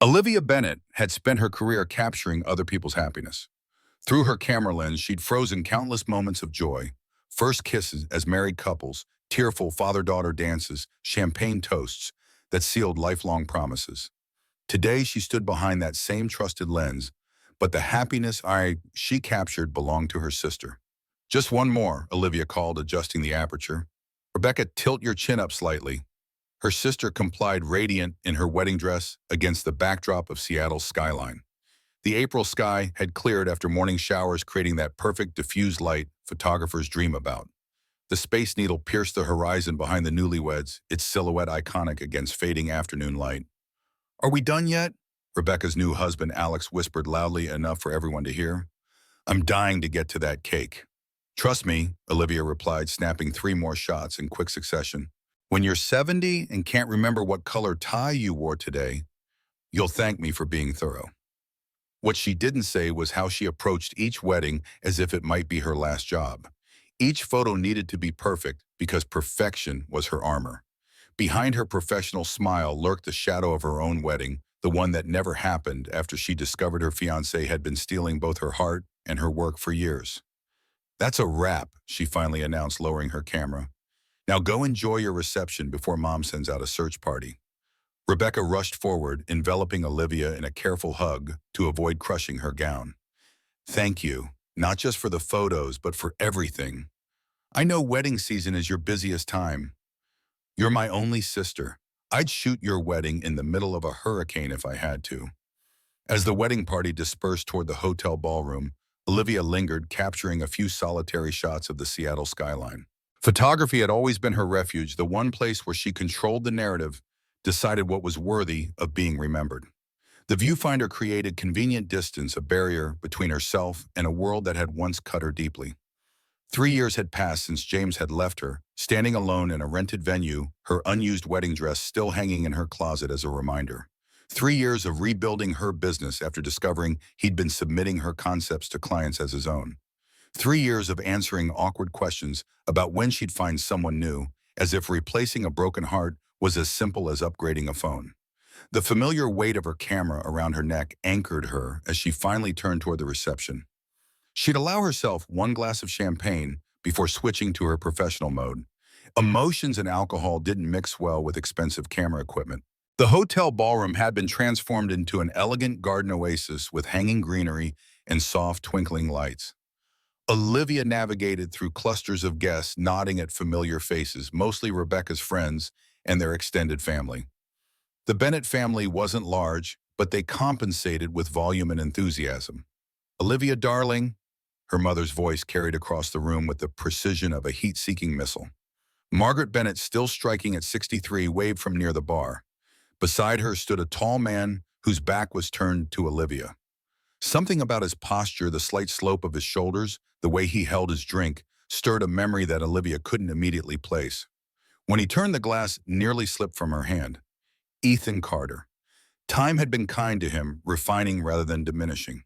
Olivia Bennett had spent her career capturing other people's happiness. Through her camera lens, she'd frozen countless moments of joy, first kisses as married couples, tearful father-daughter dances, champagne toasts that sealed lifelong promises. Today, she stood behind that same trusted lens, but the happiness she captured belonged to her sister. Just one more, Olivia called, adjusting the aperture. Rebecca, tilt your chin up slightly. Her sister complied, radiant in her wedding dress against the backdrop of Seattle's skyline. The April sky had cleared after morning showers, creating that perfect diffused light photographers dream about. The Space Needle pierced the horizon behind the newlyweds, its silhouette iconic against fading afternoon light. "Are we done yet?" Rebecca's new husband, Alex, whispered loudly enough for everyone to hear. "I'm dying to get to that cake." "Trust me," Olivia replied, snapping 3 more shots in quick succession. "When you're 70 and can't remember what color tie you wore today, you'll thank me for being thorough." What she didn't say was how she approached each wedding as if it might be her last job. Each photo needed to be perfect because perfection was her armor. Behind her professional smile lurked the shadow of her own wedding, the one that never happened after she discovered her fiancé had been stealing both her heart and her work for years. "That's a wrap," she finally announced, lowering her camera. "Now go enjoy your reception before Mom sends out a search party." Rebecca rushed forward, enveloping Olivia in a careful hug to avoid crushing her gown. "Thank you, not just for the photos, but for everything. I know wedding season is your busiest time. You're my only sister. I'd shoot your wedding in the middle of a hurricane if I had to." As the wedding party dispersed toward the hotel ballroom, Olivia lingered, capturing a few solitary shots of the Seattle skyline. Photography had always been her refuge, the one place where she controlled the narrative, decided what was worthy of being remembered. The viewfinder created convenient distance, a barrier between herself and a world that had once cut her deeply. 3 years had passed since James had left her, standing alone in a rented venue, her unused wedding dress still hanging in her closet as a reminder. 3 years of rebuilding her business after discovering he'd been submitting her concepts to clients as his own. 3 years of answering awkward questions about when she'd find someone new, as if replacing a broken heart was as simple as upgrading a phone. The familiar weight of her camera around her neck anchored her as she finally turned toward the reception. She'd allow herself 1 glass of champagne before switching to her professional mode. Emotions and alcohol didn't mix well with expensive camera equipment. The hotel ballroom had been transformed into an elegant garden oasis with hanging greenery and soft twinkling lights. Olivia navigated through clusters of guests, nodding at familiar faces, mostly Rebecca's friends and their extended family. The Bennett family wasn't large, but they compensated with volume and enthusiasm. "Olivia, darling," her mother's voice carried across the room with the precision of a heat-seeking missile. Margaret Bennett, still striking at 63, waved from near the bar. Beside her stood a tall man whose back was turned to Olivia. Something about his posture, the slight slope of his shoulders, the way he held his drink, stirred a memory that Olivia couldn't immediately place. When he turned, the glass nearly slipped from her hand. Ethan Carter. Time had been kind to him, refining rather than diminishing.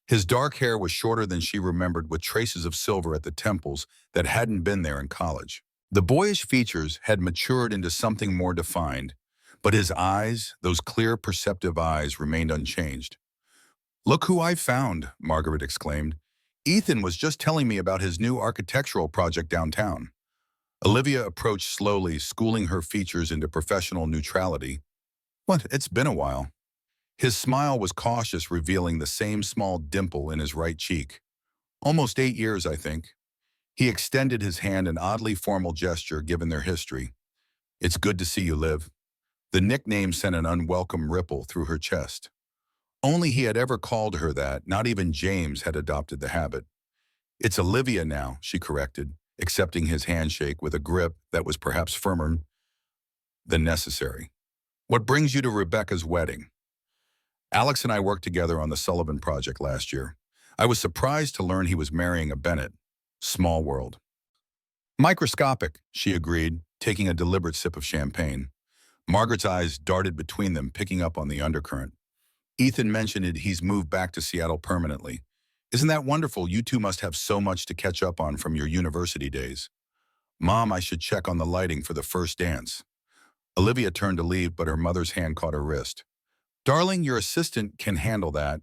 His dark hair was shorter than she remembered, with traces of silver at the temples that hadn't been there in college. The boyish features had matured into something more defined, but his eyes, those clear, perceptive eyes, remained unchanged. "Look who I found," Margaret exclaimed. "Ethan was just telling me about his new architectural project downtown." Olivia approached slowly, schooling her features into professional neutrality. "What, it's been a while." His smile was cautious, revealing the same small dimple in his right cheek. "Almost 8 years, I think." He extended his hand, an oddly formal gesture given their history. "It's good to see you, Liv." The nickname sent an unwelcome ripple through her chest. Only he had ever called her that, not even James had adopted the habit. "It's Olivia now," she corrected, accepting his handshake with a grip that was perhaps firmer than necessary. "What brings you to Rebecca's wedding?" "Alex and I worked together on the Sullivan project last year. I was surprised to learn he was marrying a Bennett. Small world." "Microscopic," she agreed, taking a deliberate sip of champagne. Margaret's eyes darted between them, picking up on the undercurrent. "Ethan mentioned he's moved back to Seattle permanently. Isn't that wonderful? You two must have so much to catch up on from your university days." "Mom, I should check on the lighting for the first dance." Olivia turned to leave, but her mother's hand caught her wrist. Darling, your assistant can handle that.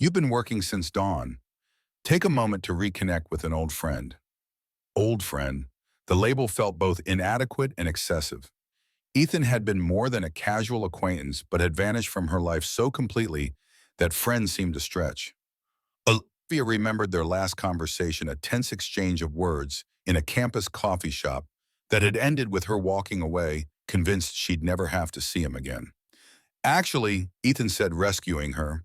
You've been working since dawn. Take a moment to reconnect with an old friend. Old friend. The label felt both inadequate and excessive. Ethan had been more than a casual acquaintance, but had vanished from her life so completely that friends seemed to stretch. Olivia remembered their last conversation, a tense exchange of words in a campus coffee shop that had ended with her walking away, convinced she'd never have to see him again. Actually, Ethan said, rescuing her,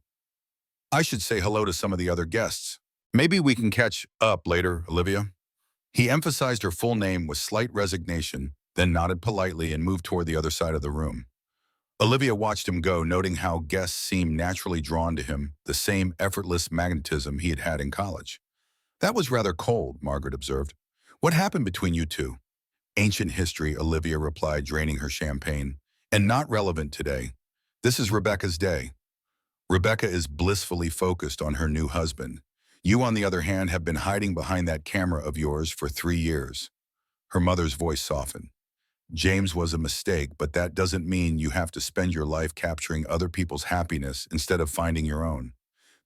I should say hello to some of the other guests. Maybe we can catch up later, Olivia. He emphasized her full name with slight resignation, then nodded politely and moved toward the other side of the room. Olivia watched him go, noting how guests seemed naturally drawn to him, the same effortless magnetism he had had in college. That was rather cold, Margaret observed. What happened between you two? Ancient history, Olivia replied, draining her champagne. And not relevant today. This is Rebecca's day. Rebecca is blissfully focused on her new husband. You, on the other hand, have been hiding behind that camera of yours for 3 years. Her mother's voice softened. James was a mistake, but that doesn't mean you have to spend your life capturing other people's happiness instead of finding your own.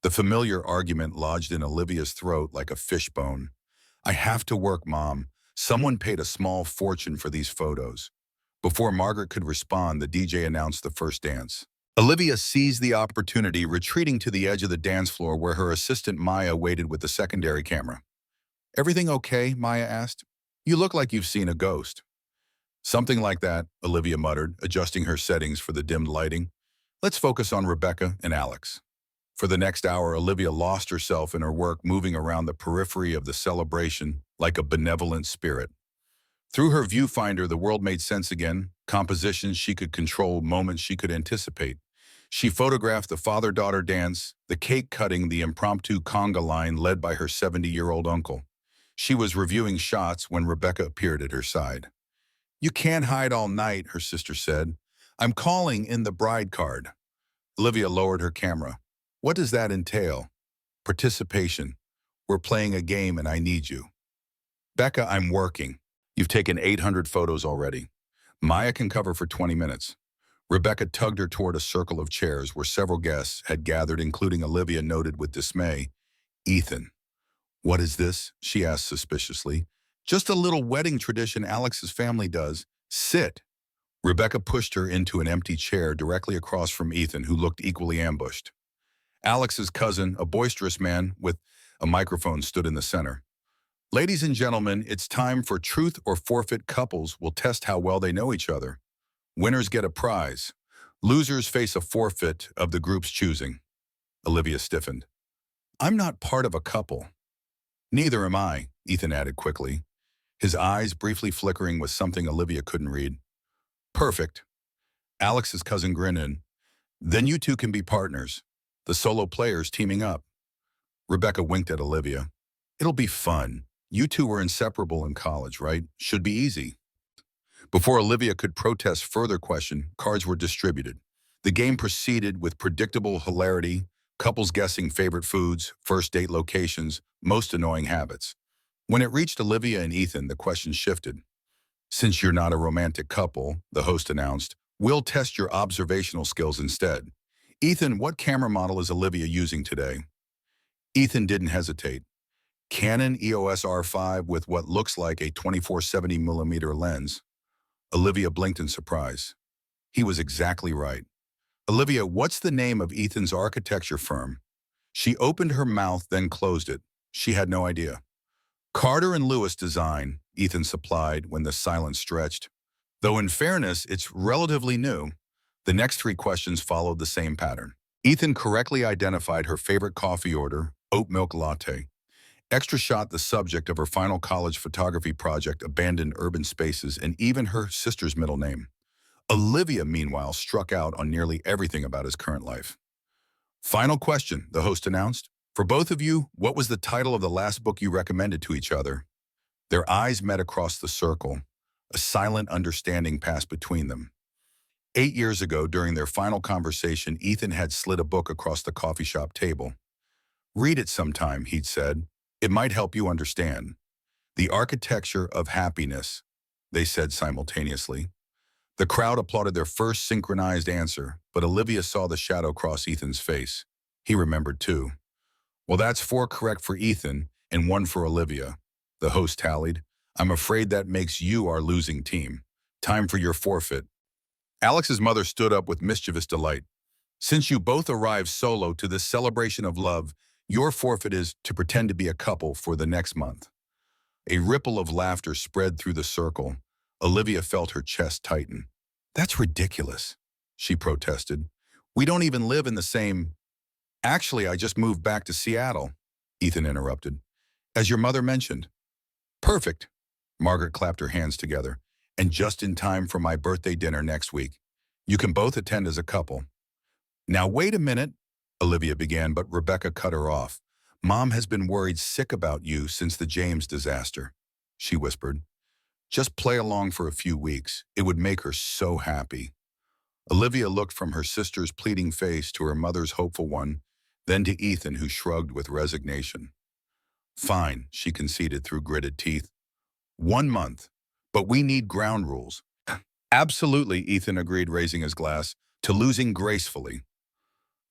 The familiar argument lodged in Olivia's throat like a fishbone. I have to work, Mom. Someone paid a small fortune for these photos. Before Margaret could respond, the DJ announced the first dance. Olivia seized the opportunity, retreating to the edge of the dance floor where her assistant Maya waited with the secondary camera. Everything okay? Maya asked. You look like you've seen a ghost. Something like that, Olivia muttered, adjusting her settings for the dimmed lighting. Let's focus on Rebecca and Alex. For the next hour, Olivia lost herself in her work, moving around the periphery of the celebration like a benevolent spirit. Through her viewfinder, the world made sense again, compositions she could control, moments she could anticipate. She photographed the father-daughter dance, the cake cutting, the impromptu conga line led by her 70-year-old uncle. She was reviewing shots when Rebecca appeared at her side. You can't hide all night, her sister said. I'm calling in the bride card. Olivia lowered her camera. What does that entail? Participation. We're playing a game and I need you. Becca, I'm working. You've taken 800 photos already. Maya can cover for 20 minutes. Rebecca tugged her toward a circle of chairs where several guests had gathered, including Olivia, noted with dismay. Ethan. What is this? She asked suspiciously. Just a little wedding tradition Alex's family does. Sit. Rebecca pushed her into an empty chair directly across from Ethan, who looked equally ambushed. Alex's cousin, a boisterous man with a microphone, stood in the center. Ladies and gentlemen, it's time for truth or forfeit. Couples will test how well they know each other. Winners get a prize. Losers face a forfeit of the group's choosing. Olivia stiffened. I'm not part of a couple. Neither am I, Ethan added quickly, his eyes briefly flickering with something Olivia couldn't read. Perfect. Alex's cousin grinned in. Then you two can be partners. The solo players teaming up. Rebecca winked at Olivia. It'll be fun. You two were inseparable in college, right? Should be easy. Before Olivia could protest further question, cards were distributed. The game proceeded with predictable hilarity, couples guessing favorite foods, first date locations, most annoying habits. When it reached Olivia and Ethan, the question shifted. Since you're not a romantic couple, the host announced, we'll test your observational skills instead. Ethan, what camera model is Olivia using today? Ethan didn't hesitate. Canon EOS R5 with what looks like a 24-70mm lens. Olivia blinked in surprise. He was exactly right. Olivia, what's the name of Ethan's architecture firm? She opened her mouth, then closed it. She had no idea. Carter and Lewis Design, Ethan supplied when the silence stretched. Though in fairness, it's relatively new. The next 3 questions followed the same pattern. Ethan correctly identified her favorite coffee order, oat milk latte. Extra shot the subject of her final college photography project, abandoned urban spaces, and even her sister's middle name. Olivia, meanwhile, struck out on nearly everything about his current life. Final question, the host announced. For both of you, what was the title of the last book you recommended to each other? Their eyes met across the circle. A silent understanding passed between them. 8 years ago, during their final conversation, Ethan had slid a book across the coffee shop table. Read it sometime, he'd said. It might help you understand. The Architecture of Happiness, they said simultaneously. The crowd applauded their first synchronized answer, but Olivia saw the shadow cross Ethan's face. He remembered too. Well, that's 4 correct for Ethan and 1 for Olivia. The host tallied. I'm afraid that makes you our losing team. Time for your forfeit. Alex's mother stood up with mischievous delight. Since you both arrived solo to this celebration of love, your forfeit is to pretend to be a couple for the next month. A ripple of laughter spread through the circle. Olivia felt her chest tighten. That's ridiculous, she protested. We don't even live in the same... Actually, I just moved back to Seattle, Ethan interrupted. As your mother mentioned. Perfect. Margaret clapped her hands together. And just in time for my birthday dinner next week. You can both attend as a couple. Now wait a minute, Olivia began, but Rebecca cut her off. Mom has been worried sick about you since the James disaster, she whispered. Just play along for a few weeks. It would make her so happy. Olivia looked from her sister's pleading face to her mother's hopeful one, then to Ethan, who shrugged with resignation. Fine, she conceded through gritted teeth. 1 month, but we need ground rules. Absolutely, Ethan agreed, raising his glass, to losing gracefully.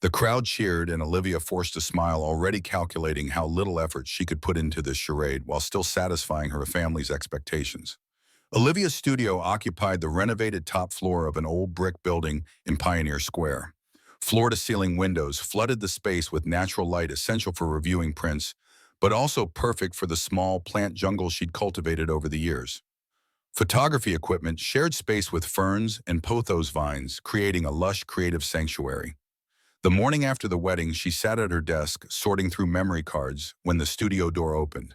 The crowd cheered, and Olivia forced a smile, already calculating how little effort she could put into this charade while still satisfying her family's expectations. Olivia's studio occupied the renovated top floor of an old brick building in Pioneer Square. Floor-to-ceiling windows flooded the space with natural light essential for reviewing prints, but also perfect for the small plant jungle she'd cultivated over the years. Photography equipment shared space with ferns and pothos vines, creating a lush creative sanctuary. The morning after the wedding, she sat at her desk, sorting through memory cards, when the studio door opened.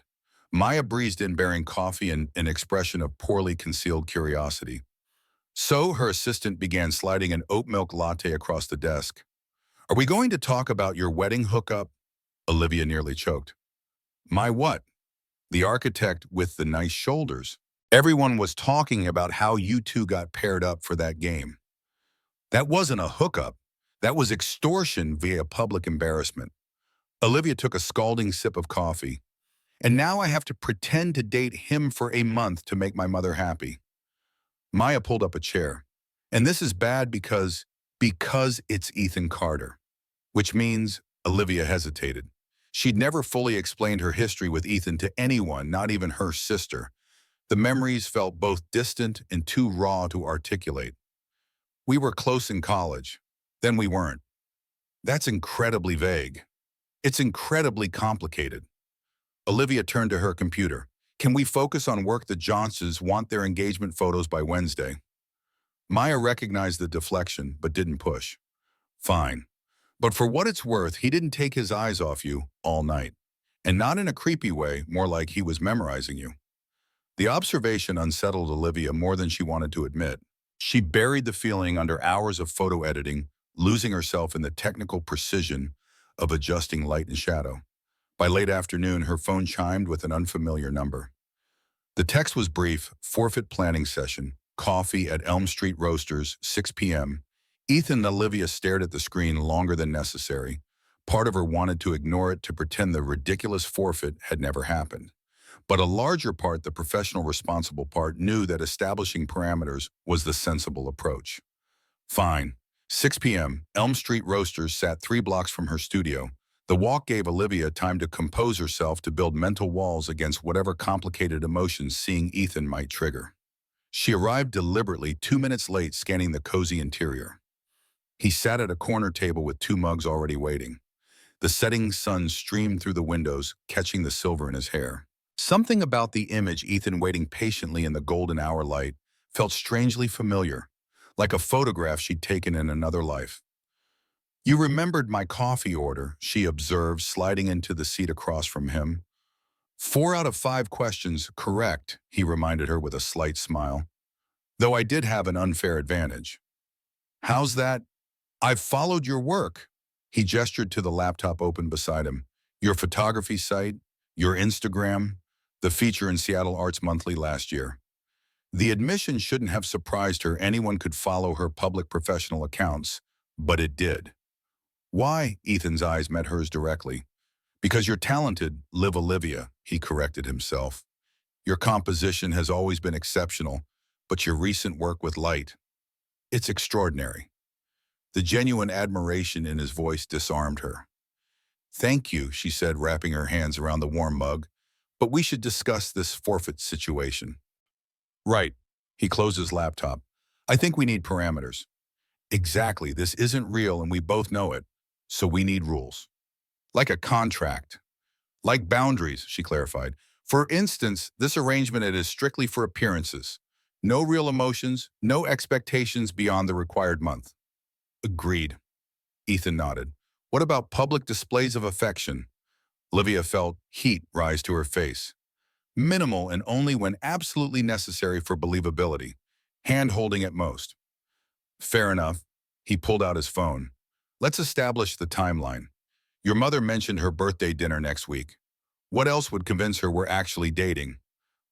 Maya breezed in bearing coffee and an expression of poorly concealed curiosity. So her assistant began sliding an oat milk latte across the desk. Are we going to talk about your wedding hookup? Olivia nearly choked. My what? The architect with the nice shoulders. Everyone was talking about how you two got paired up for that game. That wasn't a hookup. That was extortion via public embarrassment. Olivia took a scalding sip of coffee. And now I have to pretend to date him for a month to make my mother happy. Maya pulled up a chair. And this is bad because it's Ethan Carter. Which means, Olivia hesitated. She'd never fully explained her history with Ethan to anyone, not even her sister. The memories felt both distant and too raw to articulate. We were close in college. Then we weren't. That's incredibly vague. It's incredibly complicated. Olivia turned to her computer. Can we focus on work? The Johnses want their engagement photos by Wednesday. Maya recognized the deflection, but didn't push. Fine. But for what it's worth, he didn't take his eyes off you all night. And not in a creepy way, more like he was memorizing you. The observation unsettled Olivia more than she wanted to admit. She buried the feeling under hours of photo editing, losing herself in the technical precision of adjusting light and shadow. By late afternoon, her phone chimed with an unfamiliar number. The text was brief: forfeit planning session, coffee at Elm Street Roasters, 6 p.m. Ethan and Olivia stared at the screen longer than necessary. Part of her wanted to ignore it, to pretend the ridiculous forfeit had never happened. But a larger part, the professional responsible part, knew that establishing parameters was the sensible approach. Fine. 6 p.m., Elm Street Roasters sat 3 blocks from her studio. The walk gave Olivia time to compose herself, to build mental walls against whatever complicated emotions seeing Ethan might trigger. She arrived deliberately 2 minutes late, scanning the cozy interior. He sat at a corner table with 2 mugs already waiting. The setting sun streamed through the windows, catching the silver in his hair. Something about the image, Ethan waiting patiently in the golden hour light, felt strangely familiar, like a photograph she'd taken in another life. You remembered my coffee order, she observed, sliding into the seat across from him. 4 out of 5 questions correct, he reminded her with a slight smile. Though I did have an unfair advantage. How's that? I've followed your work. He gestured to the laptop open beside him. Your photography site, your Instagram, the feature in Seattle Arts Monthly last year. The admission shouldn't have surprised her. Anyone could follow her public professional accounts, but it did. Why? Ethan's eyes met hers directly. Because you're talented, Liv Olivia, he corrected himself. Your composition has always been exceptional, but your recent work with light, It's extraordinary. The genuine admiration in his voice disarmed her. Thank you, she said, wrapping her hands around the warm mug, but we should discuss this forfeit situation. Right. He closed his laptop. I think we need parameters. Exactly, this isn't real and we both know it, so we need rules. Like a contract. Like boundaries, she clarified. For instance, this arrangement is strictly for appearances. No real emotions, no expectations beyond the required month. Agreed. Ethan nodded. What about public displays of affection? Olivia felt heat rise to her face. Minimal and only when absolutely necessary for believability. Hand-holding at most. Fair enough. He pulled out his phone. Let's establish the timeline. Your mother mentioned her birthday dinner next week. What else would convince her we're actually dating?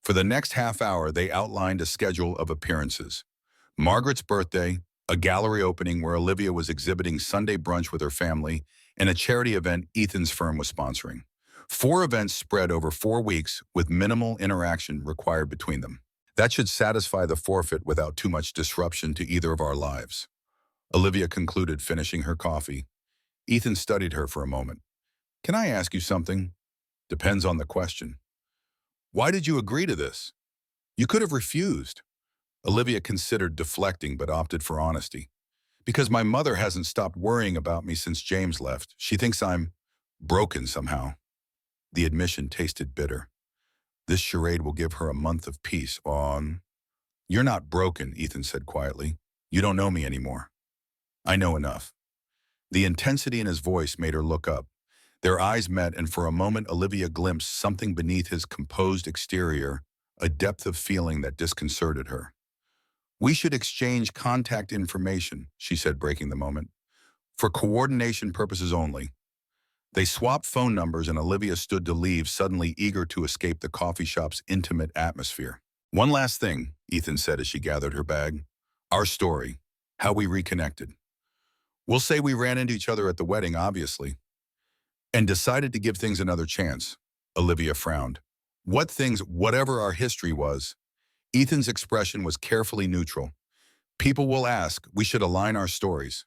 For the next half hour, they outlined a schedule of appearances. Margaret's birthday, a gallery opening where Olivia was exhibiting Sunday brunch with her family, and a charity event Ethan's firm was sponsoring. 4 events spread over 4 weeks with minimal interaction required between them. That should satisfy the forfeit without too much disruption to either of our lives. Olivia concluded, finishing her coffee. Ethan studied her for a moment. Can I ask you something? Depends on the question. Why did you agree to this? You could have refused. Olivia considered deflecting but opted for honesty. Because my mother hasn't stopped worrying about me since James left. She thinks I'm broken somehow. The admission tasted bitter. This charade will give her a month of peace. You're not broken, Ethan said quietly. You don't know me anymore. I know enough. The intensity in his voice made her look up. Their eyes met, and for a moment Olivia glimpsed something beneath his composed exterior, a depth of feeling that disconcerted her. We should exchange contact information, she said, breaking the moment. For coordination purposes only. They swapped phone numbers and Olivia stood to leave, suddenly eager to escape the coffee shop's intimate atmosphere. One last thing, Ethan said as she gathered her bag. Our story. How we reconnected. We'll say we ran into each other at the wedding, obviously. And decided to give things another chance. Olivia frowned. What things, whatever our history was? Ethan's expression was carefully neutral. People will ask, we should align our stories.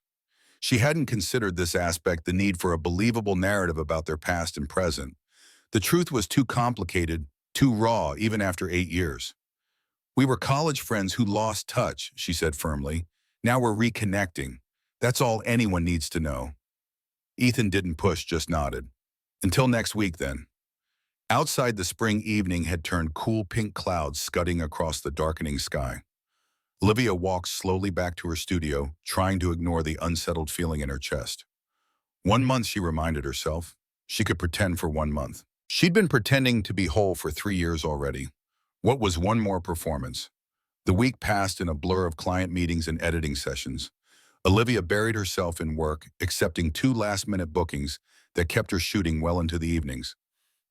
She hadn't considered this aspect, the need for a believable narrative about their past and present. The truth was too complicated, too raw, even after 8 years. We were college friends who lost touch, she said firmly. Now we're reconnecting. That's all anyone needs to know. Ethan didn't push, just nodded. Until next week, then. Outside, the spring evening had turned cool pink clouds scudding across the darkening sky. Olivia walked slowly back to her studio, trying to ignore the unsettled feeling in her chest. 1 month, she reminded herself. She could pretend for 1 month. She'd been pretending to be whole for 3 years already. What was one more performance? The week passed in a blur of client meetings and editing sessions. Olivia buried herself in work, accepting 2 last-minute bookings that kept her shooting well into the evenings.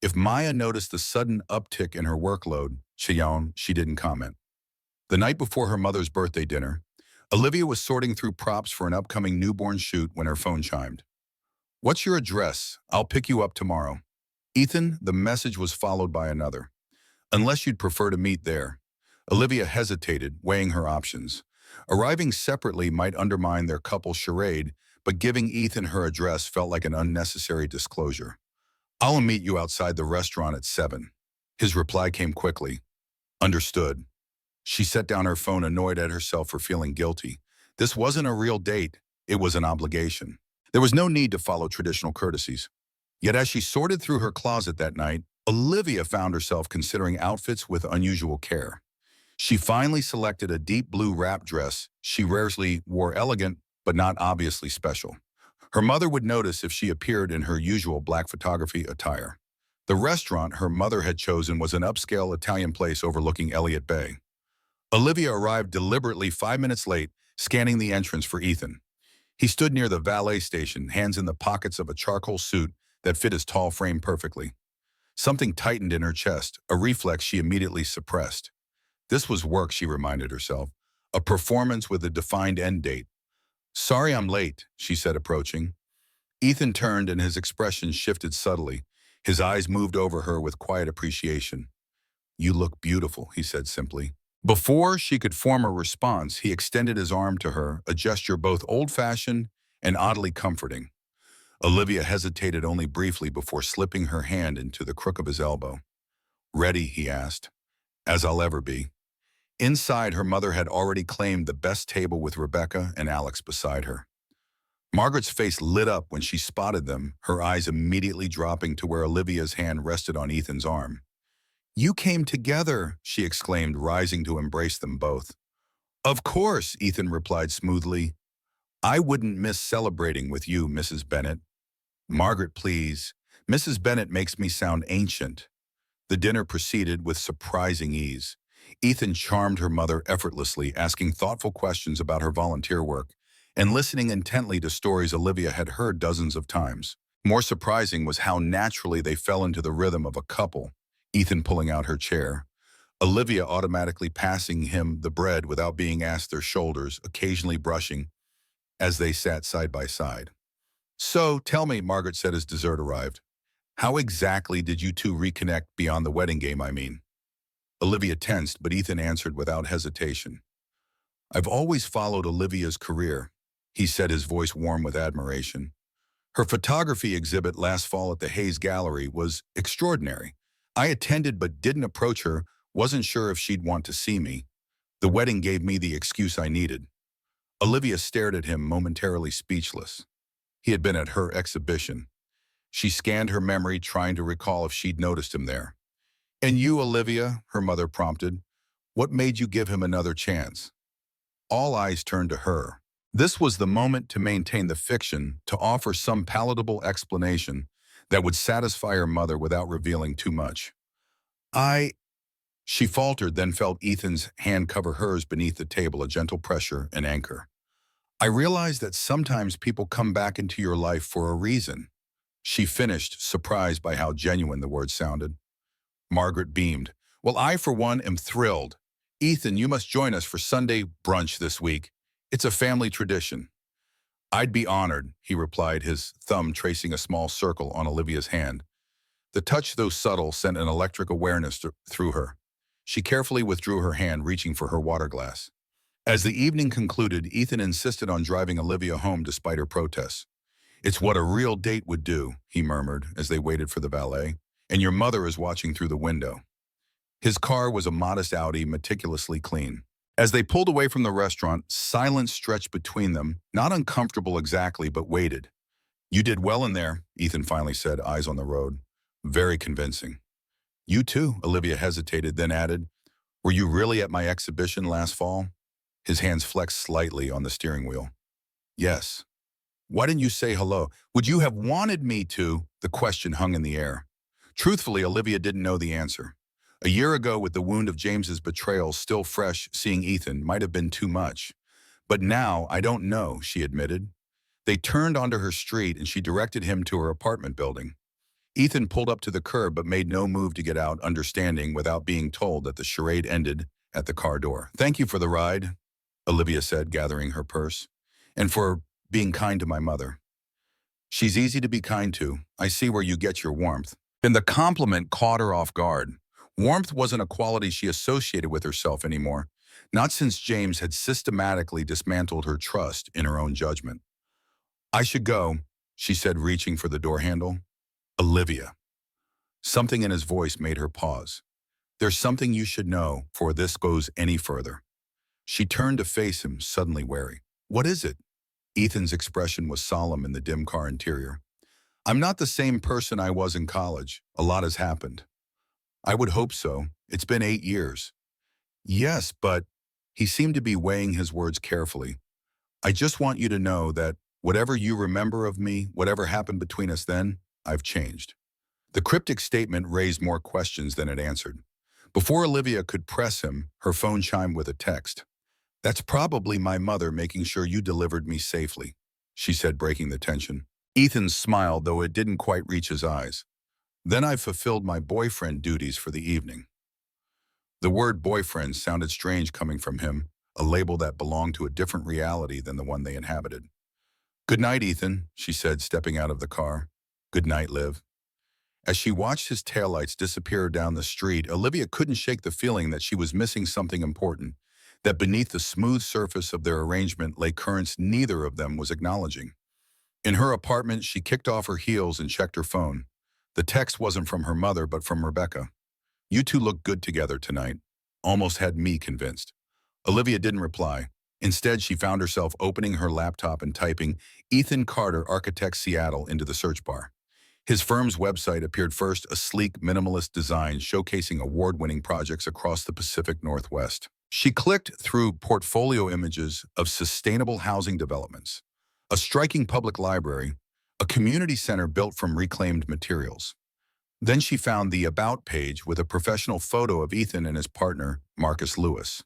If Maya noticed the sudden uptick in her workload, she didn't comment. The night before her mother's birthday dinner, Olivia was sorting through props for an upcoming newborn shoot when her phone chimed. What's your address? I'll pick you up tomorrow. Ethan, the message was followed by another. Unless you'd prefer to meet there. Olivia hesitated, weighing her options. Arriving separately might undermine their couple charade, but giving Ethan her address felt like an unnecessary disclosure. I'll meet you outside the restaurant at 7. His reply came quickly. Understood. She set down her phone, annoyed at herself for feeling guilty. This wasn't a real date. It was an obligation. There was no need to follow traditional courtesies. Yet as she sorted through her closet that night, Olivia found herself considering outfits with unusual care. She finally selected a deep blue wrap dress she rarely wore, elegant but not obviously special. Her mother would notice if she appeared in her usual black photography attire. The restaurant her mother had chosen was an upscale Italian place overlooking Elliott Bay. Olivia arrived deliberately 5 minutes late, scanning the entrance for Ethan. He stood near the valet station, hands in the pockets of a charcoal suit that fit his tall frame perfectly. Something tightened in her chest, a reflex she immediately suppressed. This was work, she reminded herself, a performance with a defined end date. Sorry I'm late, she said, approaching. Ethan turned and his expression shifted subtly. His eyes moved over her with quiet appreciation. You look beautiful, he said simply. Before she could form a response, he extended his arm to her, a gesture both old-fashioned and oddly comforting. Olivia hesitated only briefly before slipping her hand into the crook of his elbow. "Ready?" he asked. "As I'll ever be." Inside, her mother had already claimed the best table with Rebecca and Alex beside her. Margaret's face lit up when she spotted them, her eyes immediately dropping to where Olivia's hand rested on Ethan's arm. "You came together," she exclaimed, rising to embrace them both. "Of course," Ethan replied smoothly. "I wouldn't miss celebrating with you, Mrs. Bennett." "Margaret, please. Mrs. Bennett makes me sound ancient." The dinner proceeded with surprising ease. Ethan charmed her mother effortlessly, asking thoughtful questions about her volunteer work and listening intently to stories Olivia had heard dozens of times. More surprising was how naturally they fell into the rhythm of a couple, Ethan pulling out her chair, Olivia automatically passing him the bread without being asked, their shoulders occasionally brushing as they sat side by side. "So, tell me," Margaret said as dessert arrived, "how exactly did you two reconnect beyond the wedding game, I mean?" Olivia tensed, but Ethan answered without hesitation. "I've always followed Olivia's career," he said, his voice warm with admiration. "Her photography exhibit last fall at the Hayes Gallery was extraordinary. I attended but didn't approach her, wasn't sure if she'd want to see me. The wedding gave me the excuse I needed." Olivia stared at him, momentarily speechless. He had been at her exhibition. She scanned her memory, trying to recall if she'd noticed him there. "And you, Olivia," her mother prompted, "what made you give him another chance?" All eyes turned to her. This was the moment to maintain the fiction, to offer some palatable explanation that would satisfy her mother without revealing too much. "I—" She faltered, then felt Ethan's hand cover hers beneath the table, a gentle pressure and anchor. "I realize that sometimes people come back into your life for a reason," she finished, surprised by how genuine the words sounded. Margaret beamed. "Well, I, for one, am thrilled. Ethan, you must join us for Sunday brunch this week. It's a family tradition." "I'd be honored," he replied, his thumb tracing a small circle on Olivia's hand. The touch, though subtle, sent an electric awareness through her. She carefully withdrew her hand, reaching for her water glass. As the evening concluded, Ethan insisted on driving Olivia home despite her protests. "It's what a real date would do," he murmured as they waited for the valet. "And your mother is watching through the window." His car was a modest Audi, meticulously clean. As they pulled away from the restaurant, silence stretched between them, not uncomfortable exactly, but weighted. "You did well in there," Ethan finally said, eyes on the road. "Very convincing." "You too," Olivia hesitated, then added, "Were you really at my exhibition last fall?" His hands flexed slightly on the steering wheel. "Yes." "Why didn't you say hello? Would you have wanted me to?" The question hung in the air. Truthfully, Olivia didn't know the answer. A year ago, with the wound of James's betrayal still fresh, seeing Ethan might have been too much. "But now, I don't know," she admitted. They turned onto her street and she directed him to her apartment building. Ethan pulled up to the curb but made no move to get out, understanding without being told that the charade ended at the car door. "Thank you for the ride," Olivia said, gathering her purse, "and for being kind to my mother." "She's easy to be kind to. I see where you get your warmth." And the compliment caught her off guard. Warmth wasn't a quality she associated with herself anymore, not since James had systematically dismantled her trust in her own judgment. "I should go," she said, reaching for the door handle. "Olivia." Something in his voice made her pause. "There's something you should know before this goes any further." She turned to face him, suddenly wary. "What is it?" Ethan's expression was solemn in the dim car interior. "I'm not the same person I was in college. A lot has happened." "I would hope so. It's been 8 years." "Yes, but—" He seemed to be weighing his words carefully. "I just want you to know that whatever you remember of me, whatever happened between us then, I've changed." The cryptic statement raised more questions than it answered. Before Olivia could press him, her phone chimed with a text. "That's probably my mother making sure you delivered me safely," she said, breaking the tension. Ethan smiled, though it didn't quite reach his eyes. "Then I've fulfilled my boyfriend duties for the evening." The word boyfriend sounded strange coming from him, a label that belonged to a different reality than the one they inhabited. "Good night, Ethan," she said, stepping out of the car. "Good night, Liv." As she watched his taillights disappear down the street, Olivia couldn't shake the feeling that she was missing something important, that beneath the smooth surface of their arrangement lay currents neither of them was acknowledging. In her apartment, she kicked off her heels and checked her phone. The text wasn't from her mother, but from Rebecca. "You two look good together tonight." Almost had me convinced. Olivia didn't reply. Instead, she found herself opening her laptop and typing Ethan Carter, Architect, Seattle into the search bar. His firm's website appeared first, a sleek, minimalist design showcasing award-winning projects across the Pacific Northwest. She clicked through portfolio images of sustainable housing developments, a striking public library, a community center built from reclaimed materials. Then she found the About page with a professional photo of Ethan and his partner, Marcus Lewis.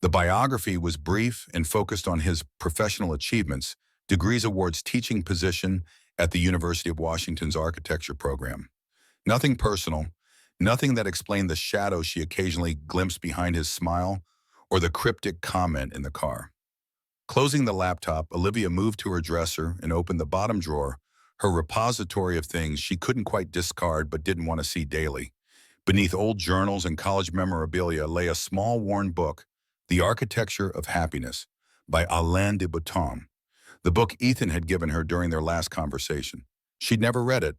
The biography was brief and focused on his professional achievements, degrees, awards, teaching position at the University of Washington's architecture program. Nothing personal, nothing that explained the shadow she occasionally glimpsed behind his smile or the cryptic comment in the car. Closing the laptop, Olivia moved to her dresser and opened the bottom drawer, her repository of things she couldn't quite discard but didn't want to see daily. Beneath old journals and college memorabilia lay a small worn book, The Architecture of Happiness, by Alain de Botton, the book Ethan had given her during their last conversation. She'd never read it.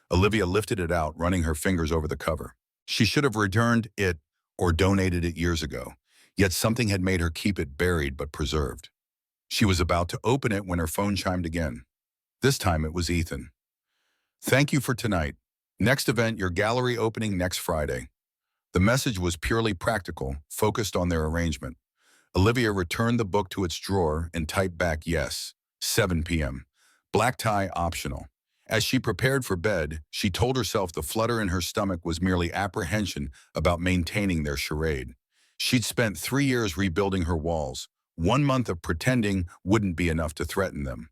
Olivia lifted it out, running her fingers over the cover. She should have returned it or donated it years ago, yet something had made her keep it buried but preserved. She was about to open it when her phone chimed again. This time it was Ethan. "Thank you for tonight. Next event, your gallery opening next Friday." The message was purely practical, focused on their arrangement. Olivia returned the book to its drawer and typed back yes, 7 p.m. Black tie optional. As she prepared for bed, she told herself the flutter in her stomach was merely apprehension about maintaining their charade. She'd spent 3 years rebuilding her walls. 1 month of pretending wouldn't be enough to threaten them.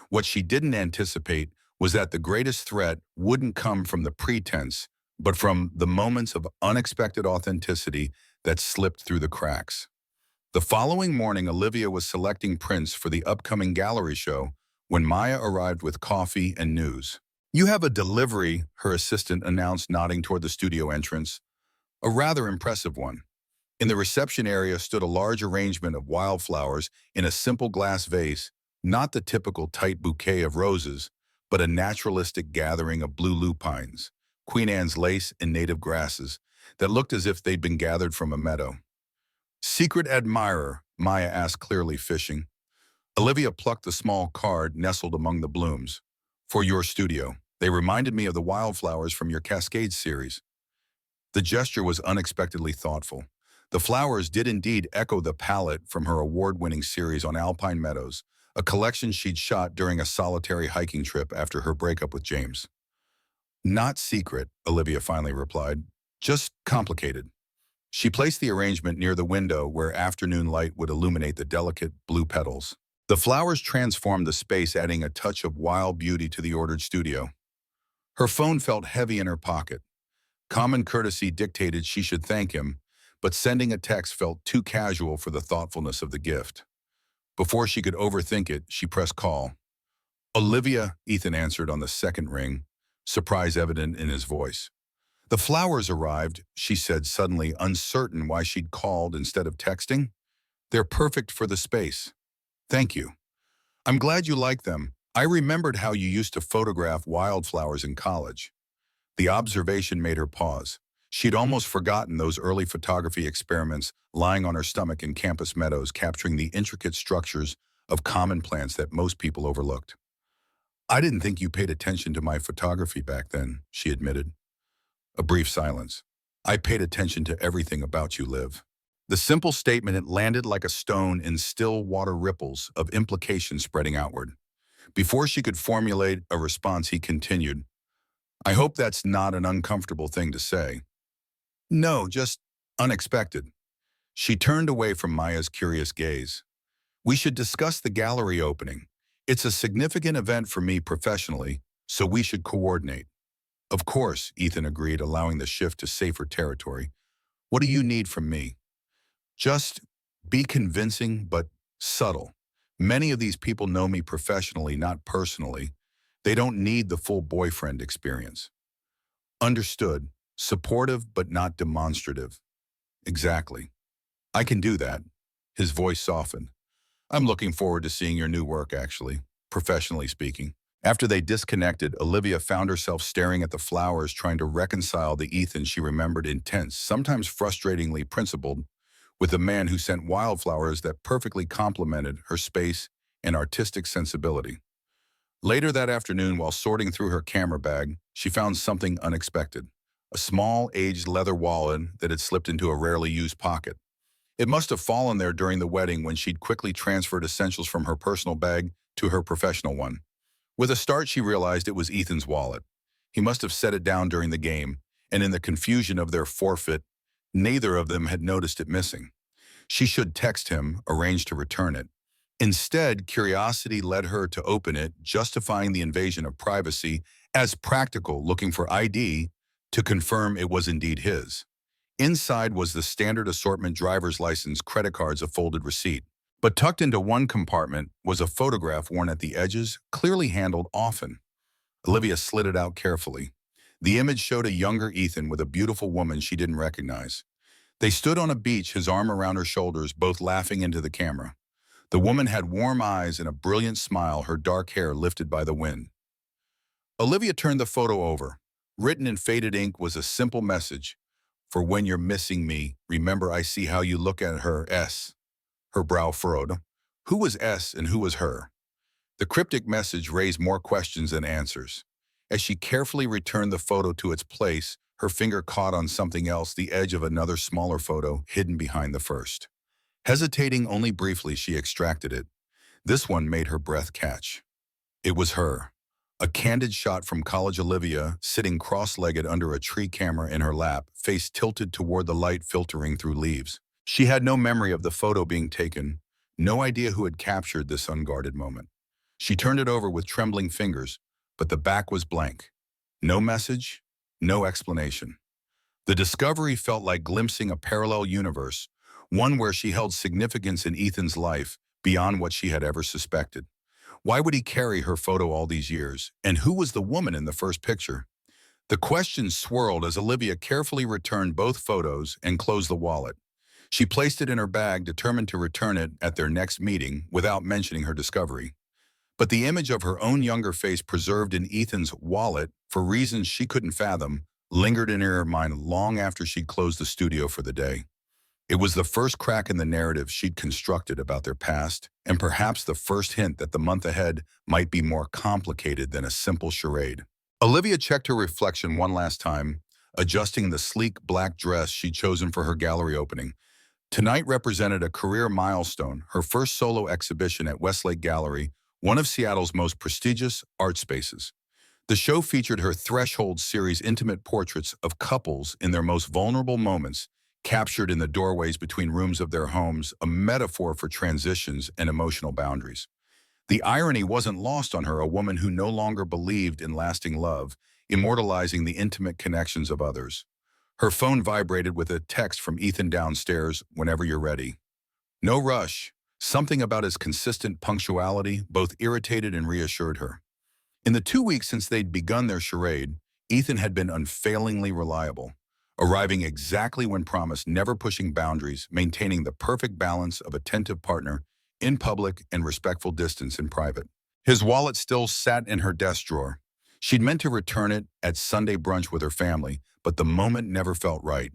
What she didn't anticipate was that the greatest threat wouldn't come from the pretense, but from the moments of unexpected authenticity that slipped through the cracks. The following morning, Olivia was selecting prints for the upcoming gallery show when Maya arrived with coffee and news. "You have a delivery," her assistant announced, nodding toward the studio entrance. A rather impressive one. In the reception area stood a large arrangement of wildflowers in a simple glass vase, not the typical tight bouquet of roses, but a naturalistic gathering of blue lupines, Queen Anne's lace, and native grasses that looked as if they'd been gathered from a meadow. "Secret admirer?" Maya asked, clearly fishing. Olivia plucked the small card nestled among the blooms. "For your studio. They reminded me of the wildflowers from your Cascades series." The gesture was unexpectedly thoughtful. The flowers did indeed echo the palette from her award-winning series on Alpine Meadows, a collection she'd shot during a solitary hiking trip after her breakup with James. "Not secret," Olivia finally replied. "Just complicated." She placed the arrangement near the window where afternoon light would illuminate the delicate blue petals. The flowers transformed the space, adding a touch of wild beauty to the ordered studio. Her phone felt heavy in her pocket. Common courtesy dictated she should thank him, but sending a text felt too casual for the thoughtfulness of the gift. Before she could overthink it, she pressed call. "Olivia," Ethan answered on the second ring, surprise evident in his voice. "The flowers arrived," she said, suddenly uncertain why she'd called instead of texting. "They're perfect for the space. Thank you. I'm glad you like them. I remembered how you used to photograph wildflowers in college." The observation made her pause. She'd almost forgotten those early photography experiments, lying on her stomach in campus meadows, capturing the intricate structures of common plants that most people overlooked. "I didn't think you paid attention to my photography back then," she admitted. A brief silence. "I paid attention to everything about you, Liv." The simple statement had landed like a stone in still water ripples of implication spreading outward. Before she could formulate a response, he continued, "I hope that's not an uncomfortable thing to say." "No, just unexpected." She turned away from Maya's curious gaze. "We should discuss the gallery opening. It's a significant event for me professionally, so we should coordinate." "Of course," Ethan agreed, allowing the shift to safer territory. "What do you need from me?" "Just be convincing but subtle. Many of these people know me professionally, not personally. They don't need the full boyfriend experience." Understood. Supportive but not demonstrative. Exactly. I can do that. His voice softened. I'm looking forward to seeing your new work, actually, professionally speaking. After they disconnected, Olivia found herself staring at the flowers, trying to reconcile the Ethan she remembered intense, sometimes frustratingly principled, with the man who sent wildflowers that perfectly complemented her space and artistic sensibility. Later that afternoon, while sorting through her camera bag, she found something unexpected. A small, aged leather wallet that had slipped into a rarely used pocket. It must have fallen there during the wedding when she'd quickly transferred essentials from her personal bag to her professional one. With a start, she realized it was Ethan's wallet. He must have set it down during the game, and in the confusion of their forfeit, neither of them had noticed it missing. She should text him, arrange to return it. Instead, curiosity led her to open it, justifying the invasion of privacy as practical, looking for ID to confirm it was indeed his. Inside was the standard assortment driver's license, credit cards, a folded receipt. But tucked into one compartment was a photograph worn at the edges, clearly handled often. Olivia slid it out carefully. The image showed a younger Ethan with a beautiful woman she didn't recognize. They stood on a beach, his arm around her shoulders, both laughing into the camera. The woman had warm eyes and a brilliant smile, her dark hair lifted by the wind. Olivia turned the photo over. Written in faded ink was a simple message. For when you're missing me, remember I see how you look at her, S. Her brow furrowed. Who was S and who was her? The cryptic message raised more questions than answers. As she carefully returned the photo to its place, her finger caught on something else, the edge of another smaller photo hidden behind the first. Hesitating only briefly, she extracted it. This one made her breath catch. It was her. A candid shot from college Olivia, sitting cross-legged under a tree, camera in her lap, face tilted toward the light filtering through leaves. She had no memory of the photo being taken, no idea who had captured this unguarded moment. She turned it over with trembling fingers, but the back was blank. No message, no explanation. The discovery felt like glimpsing a parallel universe, one where she held significance in Ethan's life beyond what she had ever suspected. Why would he carry her photo all these years? And who was the woman in the first picture? The questions swirled as Olivia carefully returned both photos and closed the wallet. She placed it in her bag, determined to return it at their next meeting without mentioning her discovery. But the image of her own younger face preserved in Ethan's wallet, for reasons she couldn't fathom, lingered in her mind long after she'd closed the studio for the day. It was the first crack in the narrative she'd constructed about their past, and perhaps the first hint that the month ahead might be more complicated than a simple charade. Olivia checked her reflection one last time, adjusting the sleek black dress she'd chosen for her gallery opening. Tonight represented a career milestone, her first solo exhibition at Westlake Gallery, one of Seattle's most prestigious art spaces. The show featured her Threshold series intimate portraits of couples in their most vulnerable moments, captured in the doorways between rooms of their homes, a metaphor for transitions and emotional boundaries. The irony wasn't lost on her, a woman who no longer believed in lasting love, immortalizing the intimate connections of others. Her phone vibrated with a text from Ethan downstairs, whenever you're ready. No rush. Something about his consistent punctuality both irritated and reassured her. In the 2 weeks since they'd begun their charade, Ethan had been unfailingly reliable, arriving exactly when promised, never pushing boundaries, maintaining the perfect balance of attentive partner in public and respectful distance in private. His wallet still sat in her desk drawer. She'd meant to return it at Sunday brunch with her family, but the moment never felt right.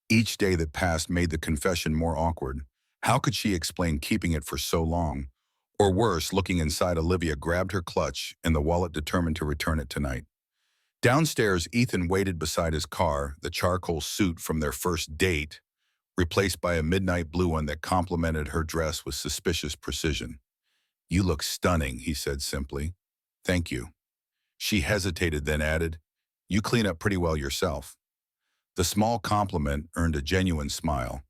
Each day that passed made the confession more awkward. How could she explain keeping it for so long? Or worse, looking inside, Olivia grabbed her clutch and the wallet, determined to return it tonight. Downstairs, Ethan waited beside his car, the charcoal suit from their first date, replaced by a midnight blue one that complemented her dress with suspicious precision. You look stunning, he said simply. Thank you. She hesitated, then added, you clean up pretty well yourself. The small compliment earned a genuine smile.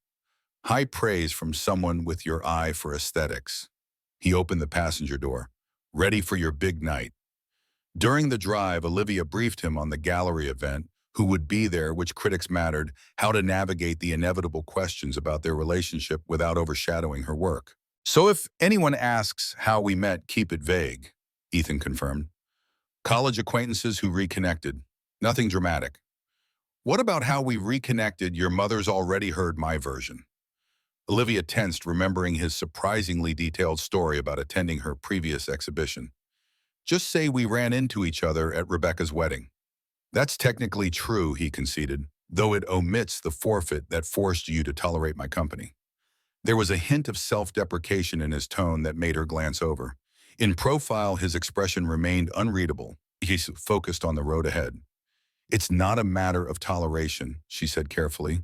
High praise from someone with your eye for aesthetics. He opened the passenger door. Ready for your big night. During the drive, Olivia briefed him on the gallery event, who would be there, which critics mattered, how to navigate the inevitable questions about their relationship without overshadowing her work. So if anyone asks how we met, keep it vague, Ethan confirmed. College acquaintances who reconnected. Nothing dramatic. What about how we reconnected? Your mother's already heard my version. Olivia tensed, remembering his surprisingly detailed story about attending her previous exhibition. Just say we ran into each other at Rebecca's wedding. That's technically true, he conceded, though it omits the forfeit that forced you to tolerate my company. There was a hint of self-deprecation in his tone that made her glance over. In profile, his expression remained unreadable. He focused on the road ahead. It's not a matter of toleration, she said carefully.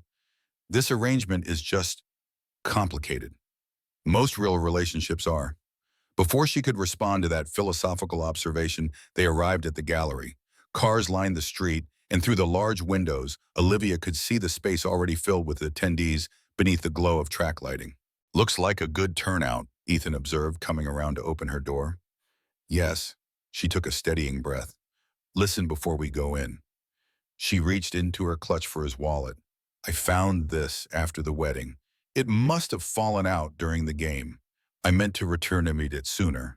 This arrangement is just complicated. Most real relationships are. Before she could respond to that philosophical observation, they arrived at the gallery. Cars lined the street, and through the large windows, Olivia could see the space already filled with attendees beneath the glow of track lighting. Looks like a good turnout, Ethan observed, coming around to open her door. Yes, she took a steadying breath. Listen before we go in. She reached into her clutch for his wallet. I found this after the wedding. It must have fallen out during the game. I meant to return it sooner.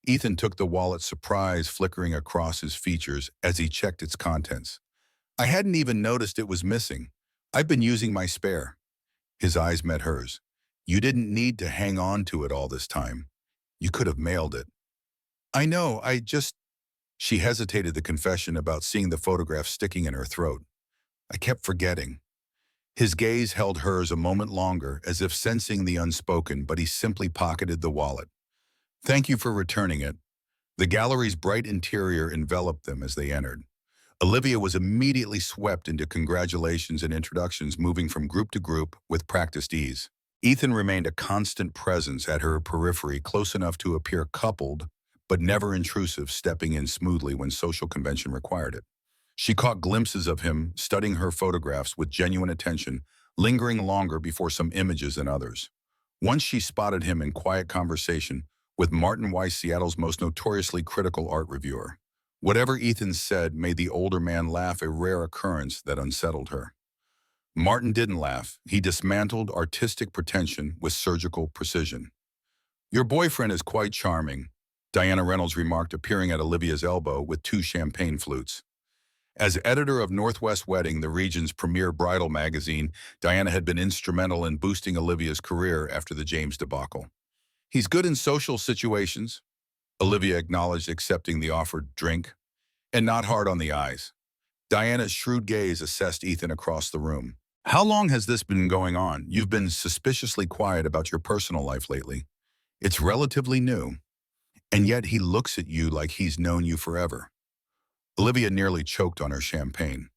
Ethan took the wallet, surprise flickering across his features as he checked its contents. I hadn't even noticed it was missing. I've been using my spare. His eyes met hers. You didn't need to hang on to it all this time. You could have mailed it. I know, She hesitated the confession about seeing the photograph sticking in her throat. I kept forgetting. His gaze held hers a moment longer, as if sensing the unspoken, but he simply pocketed the wallet. Thank you for returning it. The gallery's bright interior enveloped them as they entered. Olivia was immediately swept into congratulations and introductions, moving from group to group with practiced ease. Ethan remained a constant presence at her periphery, close enough to appear coupled, but never intrusive, stepping in smoothly when social convention required it. She caught glimpses of him, studying her photographs with genuine attention, lingering longer before some images than others. Once she spotted him in quiet conversation with Martin Weiss, Seattle's most notoriously critical art reviewer. Whatever Ethan said made the older man laugh, a rare occurrence that unsettled her. Martin didn't laugh. He dismantled artistic pretension with surgical precision. Your boyfriend is quite charming, Diana Reynolds remarked, appearing at Olivia's elbow with two champagne flutes. As editor of Northwest Wedding, the region's premier bridal magazine, Diana had been instrumental in boosting Olivia's career after the James debacle. He's good in social situations, Olivia acknowledged, accepting the offered drink, and not hard on the eyes. Diana's shrewd gaze assessed Ethan across the room. How long has this been going on? You've been suspiciously quiet about your personal life lately. It's relatively new, and yet he looks at you like he's known you forever. Olivia nearly choked on her champagne.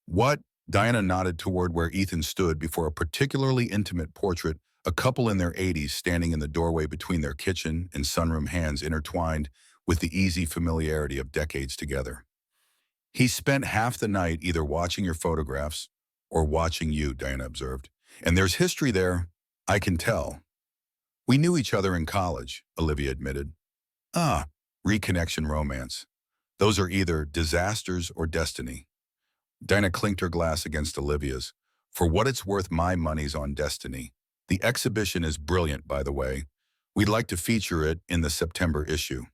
What? Diana nodded toward where Ethan stood before a particularly intimate portrait, a couple in their 80s standing in the doorway between their kitchen and sunroom, hands intertwined with the easy familiarity of decades together. He spent half the night either watching your photographs or watching you, Diana observed. And there's history there, I can tell. We knew each other in college, Olivia admitted. Ah, reconnection romance. Those are either disasters or destiny. Diana clinked her glass against Olivia's. For what it's worth, my money's on destiny. The exhibition is brilliant, by the way. We'd like to feature it in the September issue.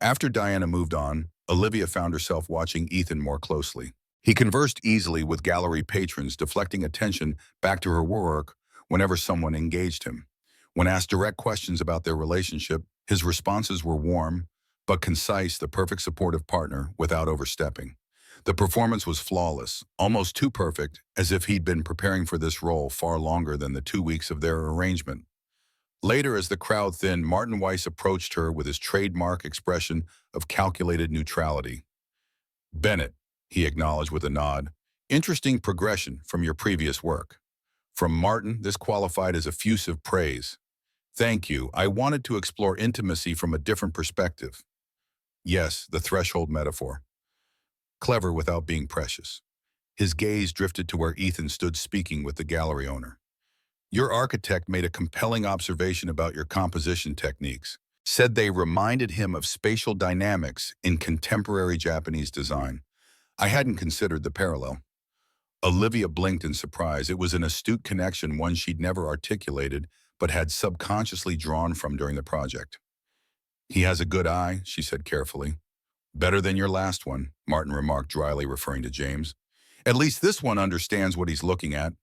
After Diana moved on, Olivia found herself watching Ethan more closely. He conversed easily with gallery patrons, deflecting attention back to her work whenever someone engaged him. When asked direct questions about their relationship, his responses were warm, but concise, the perfect supportive partner without overstepping. The performance was flawless, almost too perfect, as if he'd been preparing for this role far longer than the 2 weeks of their arrangement. Later, as the crowd thinned, Martin Weiss approached her with his trademark expression of calculated neutrality. Bennett, he acknowledged with a nod. Interesting progression from your previous work. From Martin, this qualified as effusive praise. Thank you. I wanted to explore intimacy from a different perspective. Yes, the threshold metaphor. Clever without being precious. His gaze drifted to where Ethan stood speaking with the gallery owner. Your architect made a compelling observation about your composition techniques. Said they reminded him of spatial dynamics in contemporary Japanese design. I hadn't considered the parallel. Olivia blinked in surprise. It was an astute connection, one she'd never articulated, but had subconsciously drawn from during the project. He has a good eye, she said carefully. Better than your last one, Martin remarked dryly, referring to James. At least this one understands what he's looking at.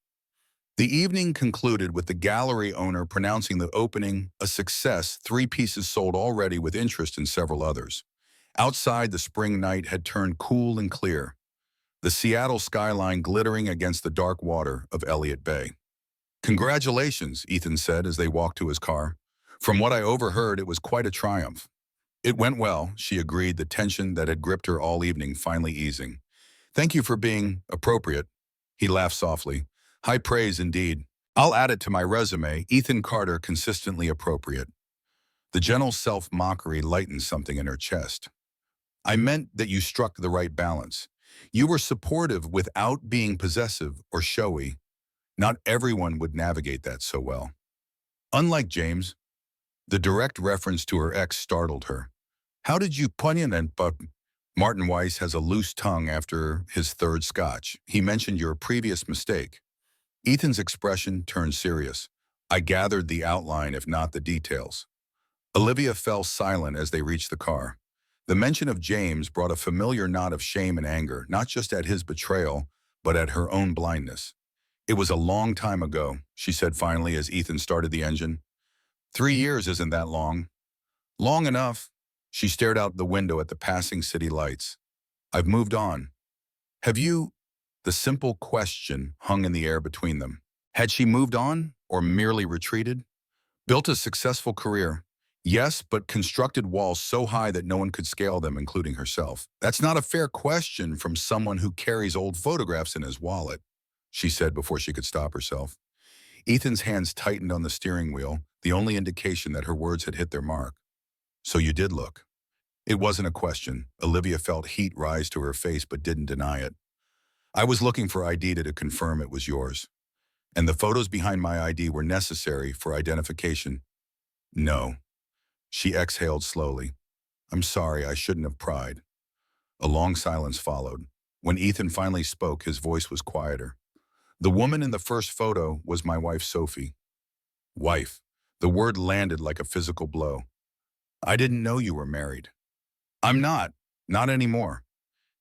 The evening concluded with the gallery owner pronouncing the opening a success, 3 pieces sold already with interest in several others. Outside, the spring night had turned cool and clear, the Seattle skyline glittering against the dark water of Elliott Bay. "Congratulations," Ethan said as they walked to his car. "From what I overheard, it was quite a triumph." "It went well," she agreed, the tension that had gripped her all evening finally easing. "Thank you for being appropriate." He laughed softly. "High praise indeed. I'll add it to my resume, Ethan Carter, consistently appropriate." The gentle self-mockery lightened something in her chest. "I meant that you struck the right balance. You were supportive without being possessive or showy. Not everyone would navigate that so well." Unlike James, the direct reference to her ex startled her. "How did you poignant and but Martin Weiss has a loose tongue after his third scotch. He mentioned your previous mistake." Ethan's expression turned serious. "I gathered the outline, if not the details." Olivia fell silent as they reached the car. The mention of James brought a familiar knot of shame and anger, not just at his betrayal, but at her own blindness. "It was a long time ago," she said finally as Ethan started the engine. "3 years isn't that long." "Long enough." She stared out the window at the passing city lights. "I've moved on." "Have you?" The simple question hung in the air between them. Had she moved on or merely retreated? "Built a successful career." "Yes, but constructed walls so high that no one could scale them, including herself." "That's not a fair question from someone who carries old photographs in his wallet," she said before she could stop herself. Ethan's hands tightened on the steering wheel, the only indication that her words had hit their mark. "So you did look." It wasn't a question. Olivia felt heat rise to her face but didn't deny it. "I was looking for ID to confirm it was yours. And the photos behind my ID were necessary for identification." "No." She exhaled slowly. "I'm sorry, I shouldn't have pried." A long silence followed. When Ethan finally spoke, his voice was quieter. "The woman in the first photo was my wife, Sophie." "Wife." The word landed like a physical blow. "I didn't know you were married." "I'm not. Not anymore."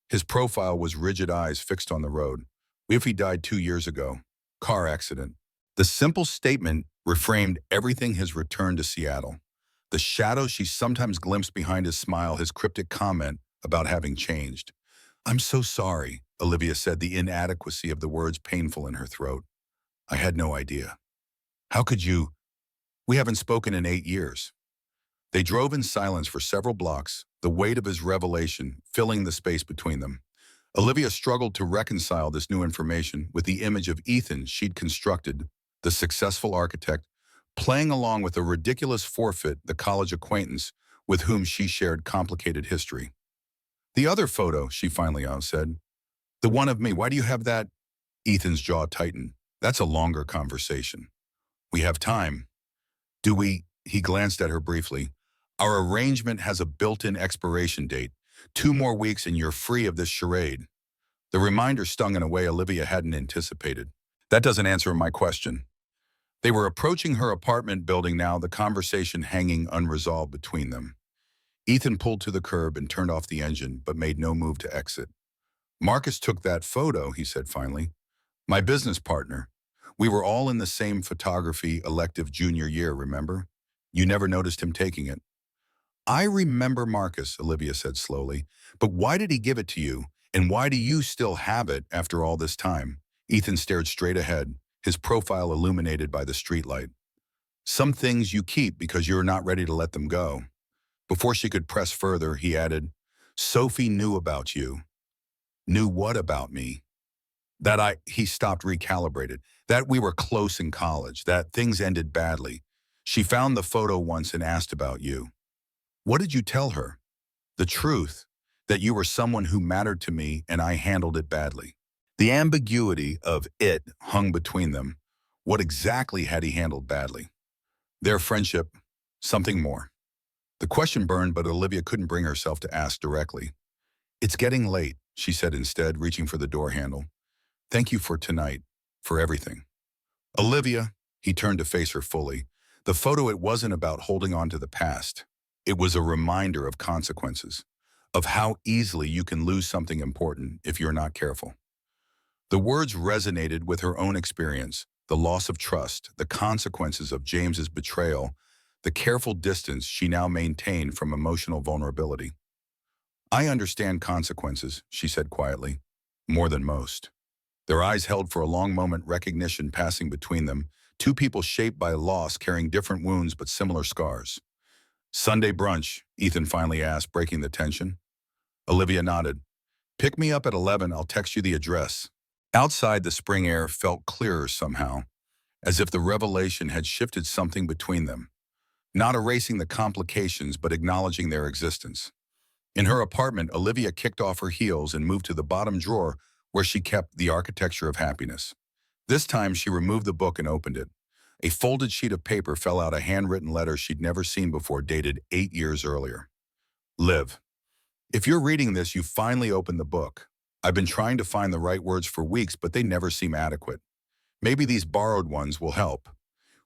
His profile was rigid eyes fixed on the road. "If he died 2 years ago. Car accident." The simple statement reframed everything his return to Seattle. The shadow she sometimes glimpsed behind his smile, his cryptic comment about having changed. "I'm so sorry," Olivia said, the inadequacy of the words painful in her throat. "I had no idea." "How could you? We haven't spoken in 8 years." They drove in silence for several blocks, the weight of his revelation filling the space between them. Olivia struggled to reconcile this new information with the image of Ethan she'd constructed, the successful architect, playing along with a ridiculous forfeit, the college acquaintance with whom she shared complicated history. "The other photo," she finally said. "The one of me, why do you have that?" Ethan's jaw tightened. "That's a longer conversation." "We have time." "Do we?" He glanced at her briefly. "Our arrangement has a built-in expiration date. 2 more weeks and you're free of this charade." The reminder stung in a way Olivia hadn't anticipated. "That doesn't answer my question." They were approaching her apartment building now, the conversation hanging unresolved between them. Ethan pulled to the curb and turned off the engine, but made no move to exit. "Marcus took that photo," he said finally. "My business partner. We were all in the same photography elective junior year, remember? You never noticed him taking it." "I remember Marcus," Olivia said slowly. "But why did he give it to you? And why do you still have it after all this time?" Ethan stared straight ahead, his profile illuminated by the streetlight. "Some things you keep because you're not ready to let them go." Before she could press further, he added, "Sophie knew about you." "Knew what about me?" He stopped, recalibrated. "That we were close in college, that things ended badly. She found the photo once and asked about you." "What did you tell her?" "The truth, that you were someone who mattered to me and I handled it badly." The ambiguity of it hung between them. What exactly had he handled badly? Their friendship, something more. The question burned, but Olivia couldn't bring herself to ask directly. "It's getting late," she said instead, reaching for the door handle. "Thank you for tonight, for everything." "Olivia," he turned to face her fully. "The photo, it wasn't about holding on to the past. It was a reminder of consequences, of how easily you can lose something important if you're not careful." The words resonated with her own experience, the loss of trust, the consequences of James's betrayal, the careful distance she now maintained from emotional vulnerability. "I understand consequences," she said quietly, "more than most." Their eyes held for a long moment, recognition passing between them, two people shaped by loss carrying different wounds but similar scars. "Sunday brunch," Ethan finally asked, breaking the tension. Olivia nodded. "Pick me up at 11, I'll text you the address." Outside, the spring air felt clearer somehow, as if the revelation had shifted something between them, not erasing the complications but acknowledging their existence. In her apartment, Olivia kicked off her heels and moved to the bottom drawer where she kept The Architecture of Happiness. This time, she removed the book and opened it. A folded sheet of paper fell out, a handwritten letter she'd never seen before, dated 8 years earlier. "Liv, if you're reading this, you finally opened the book. I've been trying to find the right words for weeks, but they never seem adequate. Maybe these borrowed ones will help.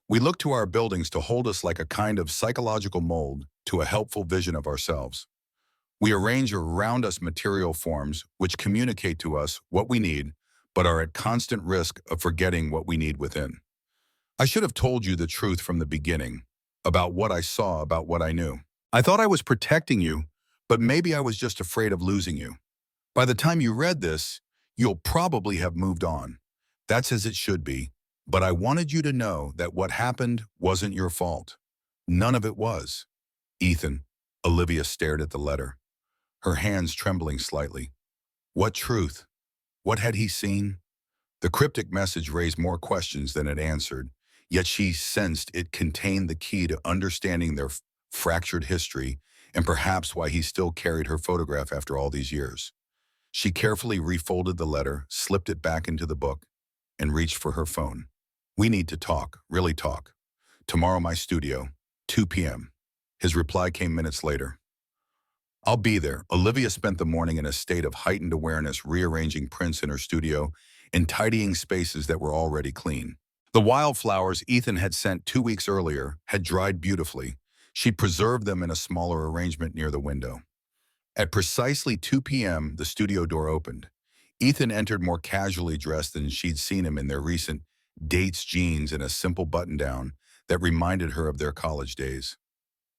We look to our buildings to hold us like a kind of psychological mold to a helpful vision of ourselves. We arrange around us material forms which communicate to us what we need, but are at constant risk of forgetting what we need within. I should have told you the truth from the beginning, about what I saw, about what I knew. I thought I was protecting you, but maybe I was just afraid of losing you. By the time you read this, you'll probably have moved on. That's as it should be, but I wanted you to know that what happened wasn't your fault. None of it was." "Ethan," Olivia stared at the letter, her hands trembling slightly. What truth? What had he seen? The cryptic message raised more questions than it answered, yet she sensed it contained the key to understanding their fractured history and perhaps why he still carried her photograph after all these years. She carefully refolded the letter, slipped it back into the book, and reached for her phone. "We need to talk, really talk. Tomorrow, my studio, 2 p.m. His reply came minutes later. "I'll be there." Olivia spent the morning in a state of heightened awareness, rearranging prints in her studio and tidying spaces that were already clean. The wildflowers Ethan had sent 2 weeks earlier had dried beautifully. She'd preserved them in a smaller arrangement near the window. At precisely 2 p.m., the studio door opened. Ethan entered more casually dressed than she'd seen him in their recent dates, jeans and a simple button-down that reminded her of their college days.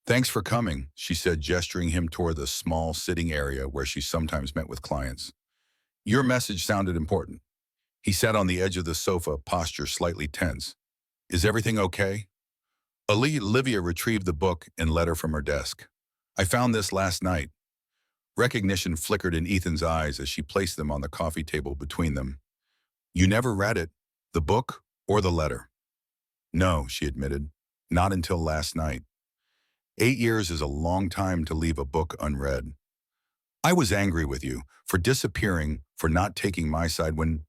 "Thanks for coming," she said, gesturing him toward the small sitting area where she sometimes met with clients. "Your message sounded important." He sat on the edge of the sofa, posture slightly tense. "Is everything okay?" Olivia retrieved the book and letter from her desk. "I found this last night." Recognition flickered in Ethan's eyes as she placed them on the coffee table between them. "You never read it, the book or the letter?" "No," she admitted, "not until last night." 8 years is a long time to leave a book unread. "I was angry with you for disappearing, for not taking my side when—"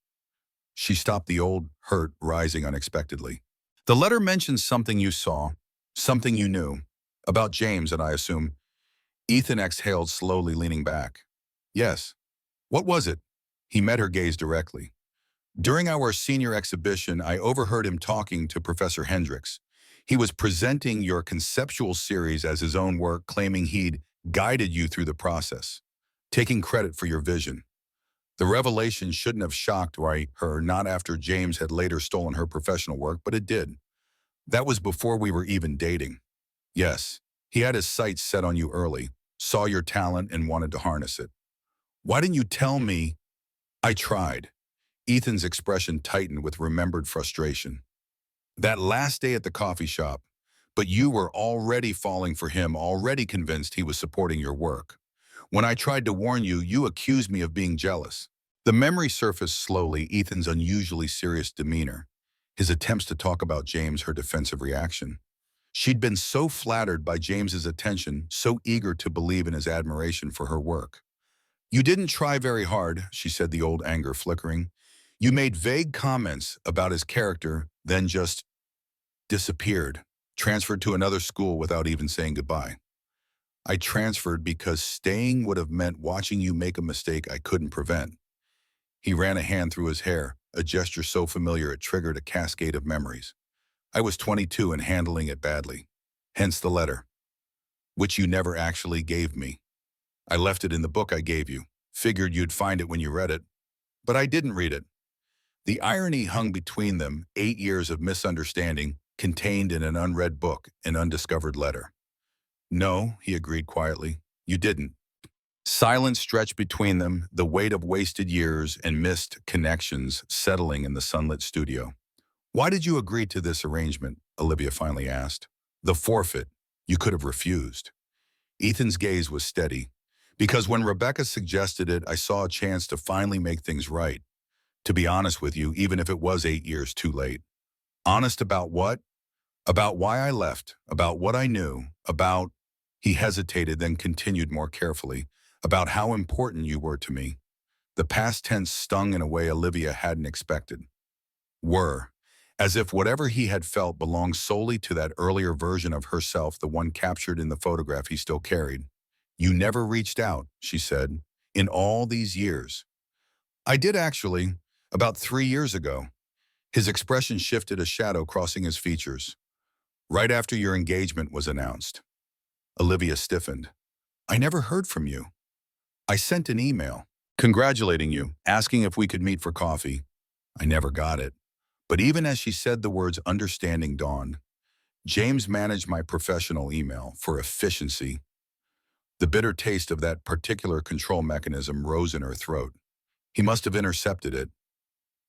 She stopped, the old hurt rising unexpectedly. "The letter mentions something you saw, something you knew, about James, and I assume—" Ethan exhaled slowly, leaning back. "Yes. What was it?" He met her gaze directly. "During our senior exhibition, I overheard him talking to Professor Hendricks. He was presenting your conceptual series as his own work, claiming he'd guided you through the process, taking credit for your vision. The revelation shouldn't have shocked her, not after James had later stolen her professional work, but it did. That was before we were even dating. Yes, he had his sights set on you early, saw your talent and wanted to harness it. Why didn't you tell me?" "I tried." Ethan's expression tightened with remembered frustration. "That last day at the coffee shop, but you were already falling for him, already convinced he was supporting your work. When I tried to warn you, you accused me of being jealous." The memory surfaced slowly, Ethan's unusually serious demeanor, his attempts to talk about James, her defensive reaction. She'd been so flattered by James's attention, so eager to believe in his admiration for her work. "You didn't try very hard," she said, the old anger flickering. "You made vague comments about his character, then just disappeared, transferred to another school without even saying goodbye." "I transferred because staying would have meant watching you make a mistake I couldn't prevent." He ran a hand through his hair, a gesture so familiar it triggered a cascade of memories. "I was 22 and handling it badly. Hence the letter, which you never actually gave me. I left it in the book I gave you. Figured you'd find it when you read it. But I didn't read it. The irony hung between them, 8 years of misunderstanding, contained in an unread book, an undiscovered letter. No, he agreed quietly, you didn't. Silence stretched between them, the weight of wasted years and missed connections settling in the sunlit studio. Why did you agree to this arrangement? Olivia finally asked. The forfeit. You could have refused. Ethan's gaze was steady. Because when Rebecca suggested it, I saw a chance to finally make things right. To be honest with you, even if it was 8 years too late. Honest about what? About why I left, about what I knew, about, he hesitated, then continued more carefully, about how important you were to me. The past tense stung in a way Olivia hadn't expected. Were, as if whatever he had felt belonged solely to that earlier version of herself, the one captured in the photograph he still carried. You never reached out, she said, in all these years. I did actually, about 3 years ago. His expression shifted, a shadow crossing his features. Right after your engagement was announced. Olivia stiffened. I never heard from you. I sent an email, congratulating you, asking if we could meet for coffee. I never got it. But even as she said the words, understanding dawned. James managed my professional email for efficiency. The bitter taste of that particular control mechanism rose in her throat. He must have intercepted it.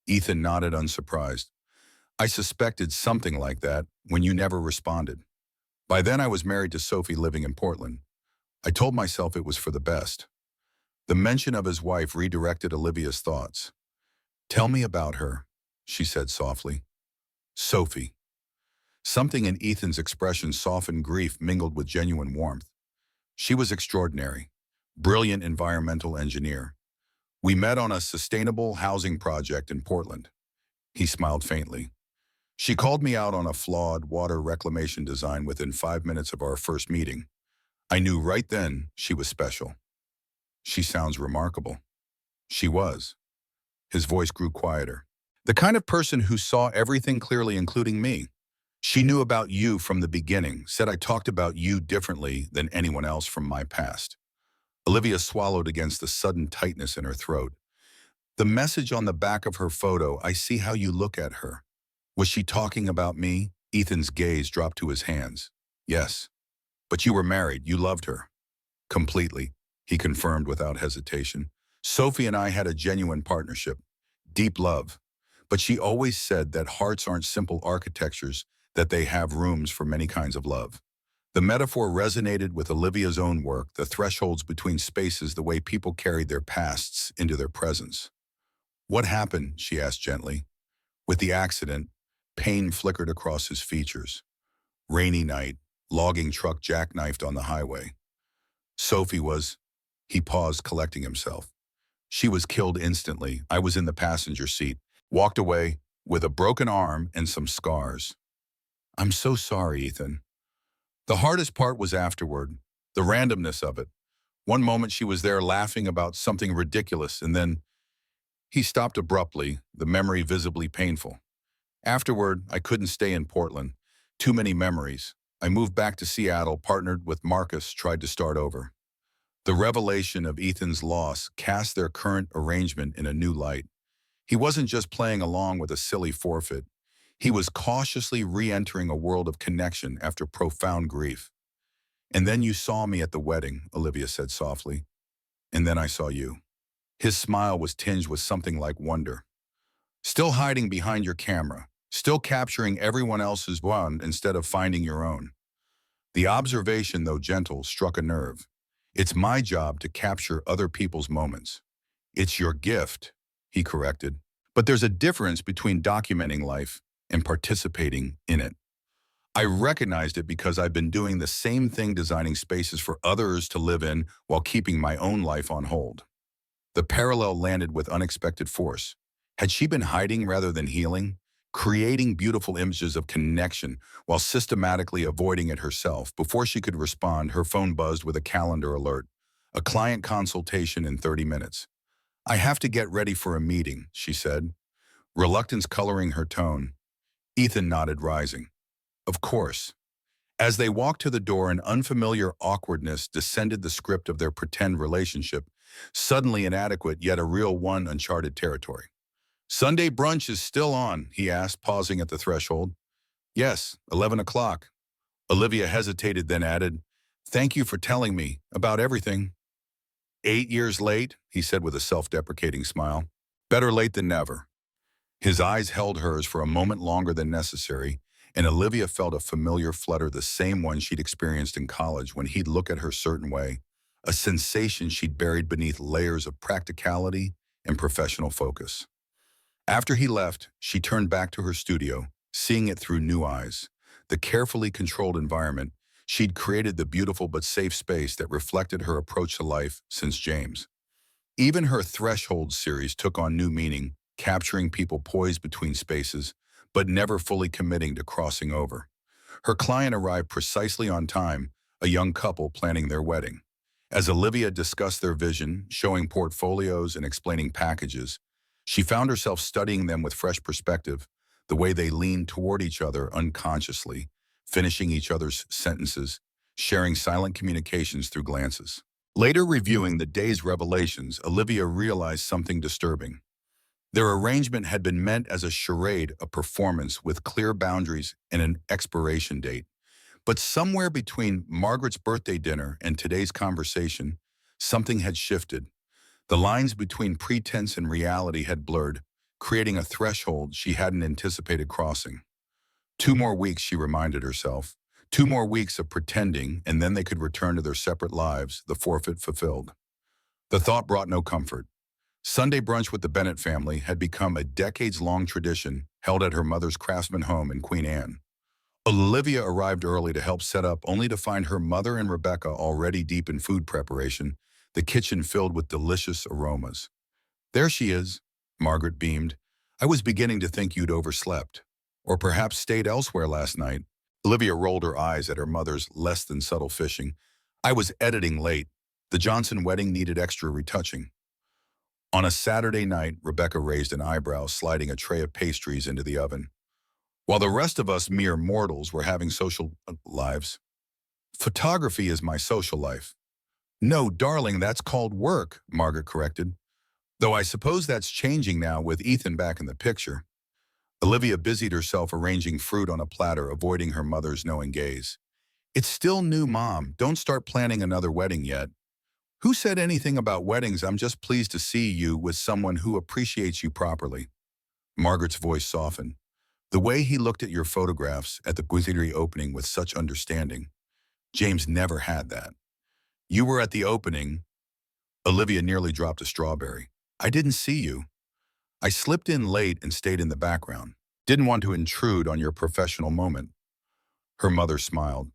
Ethan nodded, unsurprised. I suspected something like that when you never responded. By then I was married to Sophie, living in Portland. I told myself it was for the best. The mention of his wife redirected Olivia's thoughts. Tell me about her, she said softly. Sophie. Something in Ethan's expression softened grief mingled with genuine warmth. She was extraordinary, brilliant environmental engineer. We met on a sustainable housing project in Portland. He smiled faintly. She called me out on a flawed water reclamation design within 5 minutes of our first meeting. I knew right then she was special. She sounds remarkable. She was. His voice grew quieter. The kind of person who saw everything clearly, including me. She knew about you from the beginning, said I talked about you differently than anyone else from my past. Olivia swallowed against the sudden tightness in her throat. The message on the back of her photo, I see how you look at her. Was she talking about me? Ethan's gaze dropped to his hands. Yes. But you were married. You loved her. Completely, he confirmed without hesitation. Sophie and I had a genuine partnership. Deep love. But she always said that hearts aren't simple architectures, that they have rooms for many kinds of love. The metaphor resonated with Olivia's own work, the thresholds between spaces, the way people carried their pasts into their presence. What happened? She asked gently. With the accident, pain flickered across his features. Rainy night, logging truck jackknifed on the highway. Sophie was, he paused, collecting himself. She was killed instantly. I was in the passenger seat, walked away with a broken arm and some scars. I'm so sorry, Ethan. The hardest part was afterward, the randomness of it. One moment she was there laughing about something ridiculous, and then he stopped abruptly, the memory visibly painful. Afterward, I couldn't stay in Portland. Too many memories. I moved back to Seattle, partnered with Marcus, tried to start over. The revelation of Ethan's loss cast their current arrangement in a new light. He wasn't just playing along with a silly forfeit. He was cautiously re-entering a world of connection after profound grief. And then you saw me at the wedding, Olivia said softly. And then I saw you. His smile was tinged with something like wonder. Still hiding behind your camera, still capturing everyone else's one instead of finding your own. The observation, though gentle, struck a nerve. It's my job to capture other people's moments. It's your gift, he corrected. But there's a difference between documenting life and participating in it. I recognized it because I've been doing the same thing, designing spaces for others to live in while keeping my own life on hold. The parallel landed with unexpected force. Had she been hiding rather than healing, creating beautiful images of connection while systematically avoiding it herself? Before she could respond, her phone buzzed with a calendar alert. A client consultation in 30 minutes. I have to get ready for a meeting, she said, reluctance coloring her tone. Ethan nodded, rising. Of course. As they walked to the door, an unfamiliar awkwardness descended the script of their pretend relationship, suddenly inadequate yet a real one, uncharted territory. Sunday brunch is still on, he asked, pausing at the threshold. Yes, 11 o'clock. Olivia hesitated, then added, Thank you for telling me about everything. 8 years late, he said with a self-deprecating smile. Better late than never. His eyes held hers for a moment longer than necessary, and Olivia felt a familiar flutter, the same one she'd experienced in college when he'd look at her certain way, a sensation she'd buried beneath layers of practicality and professional focus. After he left, she turned back to her studio, seeing it through new eyes. The carefully controlled environment, she'd created the beautiful but safe space that reflected her approach to life since James. Even her Threshold series took on new meaning, capturing people poised between spaces, but never fully committing to crossing over. Her client arrived precisely on time, a young couple planning their wedding. As Olivia discussed their vision, showing portfolios and explaining packages, she found herself studying them with fresh perspective, the way they leaned toward each other unconsciously, finishing each other's sentences, sharing silent communications through glances. Later reviewing the day's revelations, Olivia realized something disturbing. Their arrangement had been meant as a charade, a performance with clear boundaries and an expiration date. But somewhere between Margaret's birthday dinner and today's conversation, something had shifted. The lines between pretense and reality had blurred, creating a threshold she hadn't anticipated crossing. 2 more weeks, she reminded herself. 2 more weeks of pretending, and then they could return to their separate lives, the forfeit fulfilled. The thought brought no comfort. Sunday brunch with the Bennett family had become a decades-long tradition held at her mother's craftsman home in Queen Anne. Olivia arrived early to help set up, only to find her mother and Rebecca already deep in food preparation, the kitchen filled with delicious aromas. There she is, Margaret beamed. I was beginning to think you'd overslept. Or perhaps stayed elsewhere last night. Olivia rolled her eyes at her mother's less than subtle fishing. I was editing late. The Johnson wedding needed extra retouching. On a Saturday night, Rebecca raised an eyebrow, sliding a tray of pastries into the oven. While the rest of us mere mortals were having social lives. Photography is my social life. No, darling, that's called work, Margaret corrected. Though I suppose that's changing now with Ethan back in the picture. Olivia busied herself arranging fruit on a platter, avoiding her mother's knowing gaze. It's still new, Mom. Don't start planning another wedding yet. Who said anything about weddings? I'm just pleased to see you with someone who appreciates you properly. Margaret's voice softened. The way he looked at your photographs at the Guizzeria opening with such understanding. James never had that. You were at the opening. Olivia nearly dropped a strawberry. I didn't see you. I slipped in late and stayed in the background. Didn't want to intrude on your professional moment. Her mother smiled.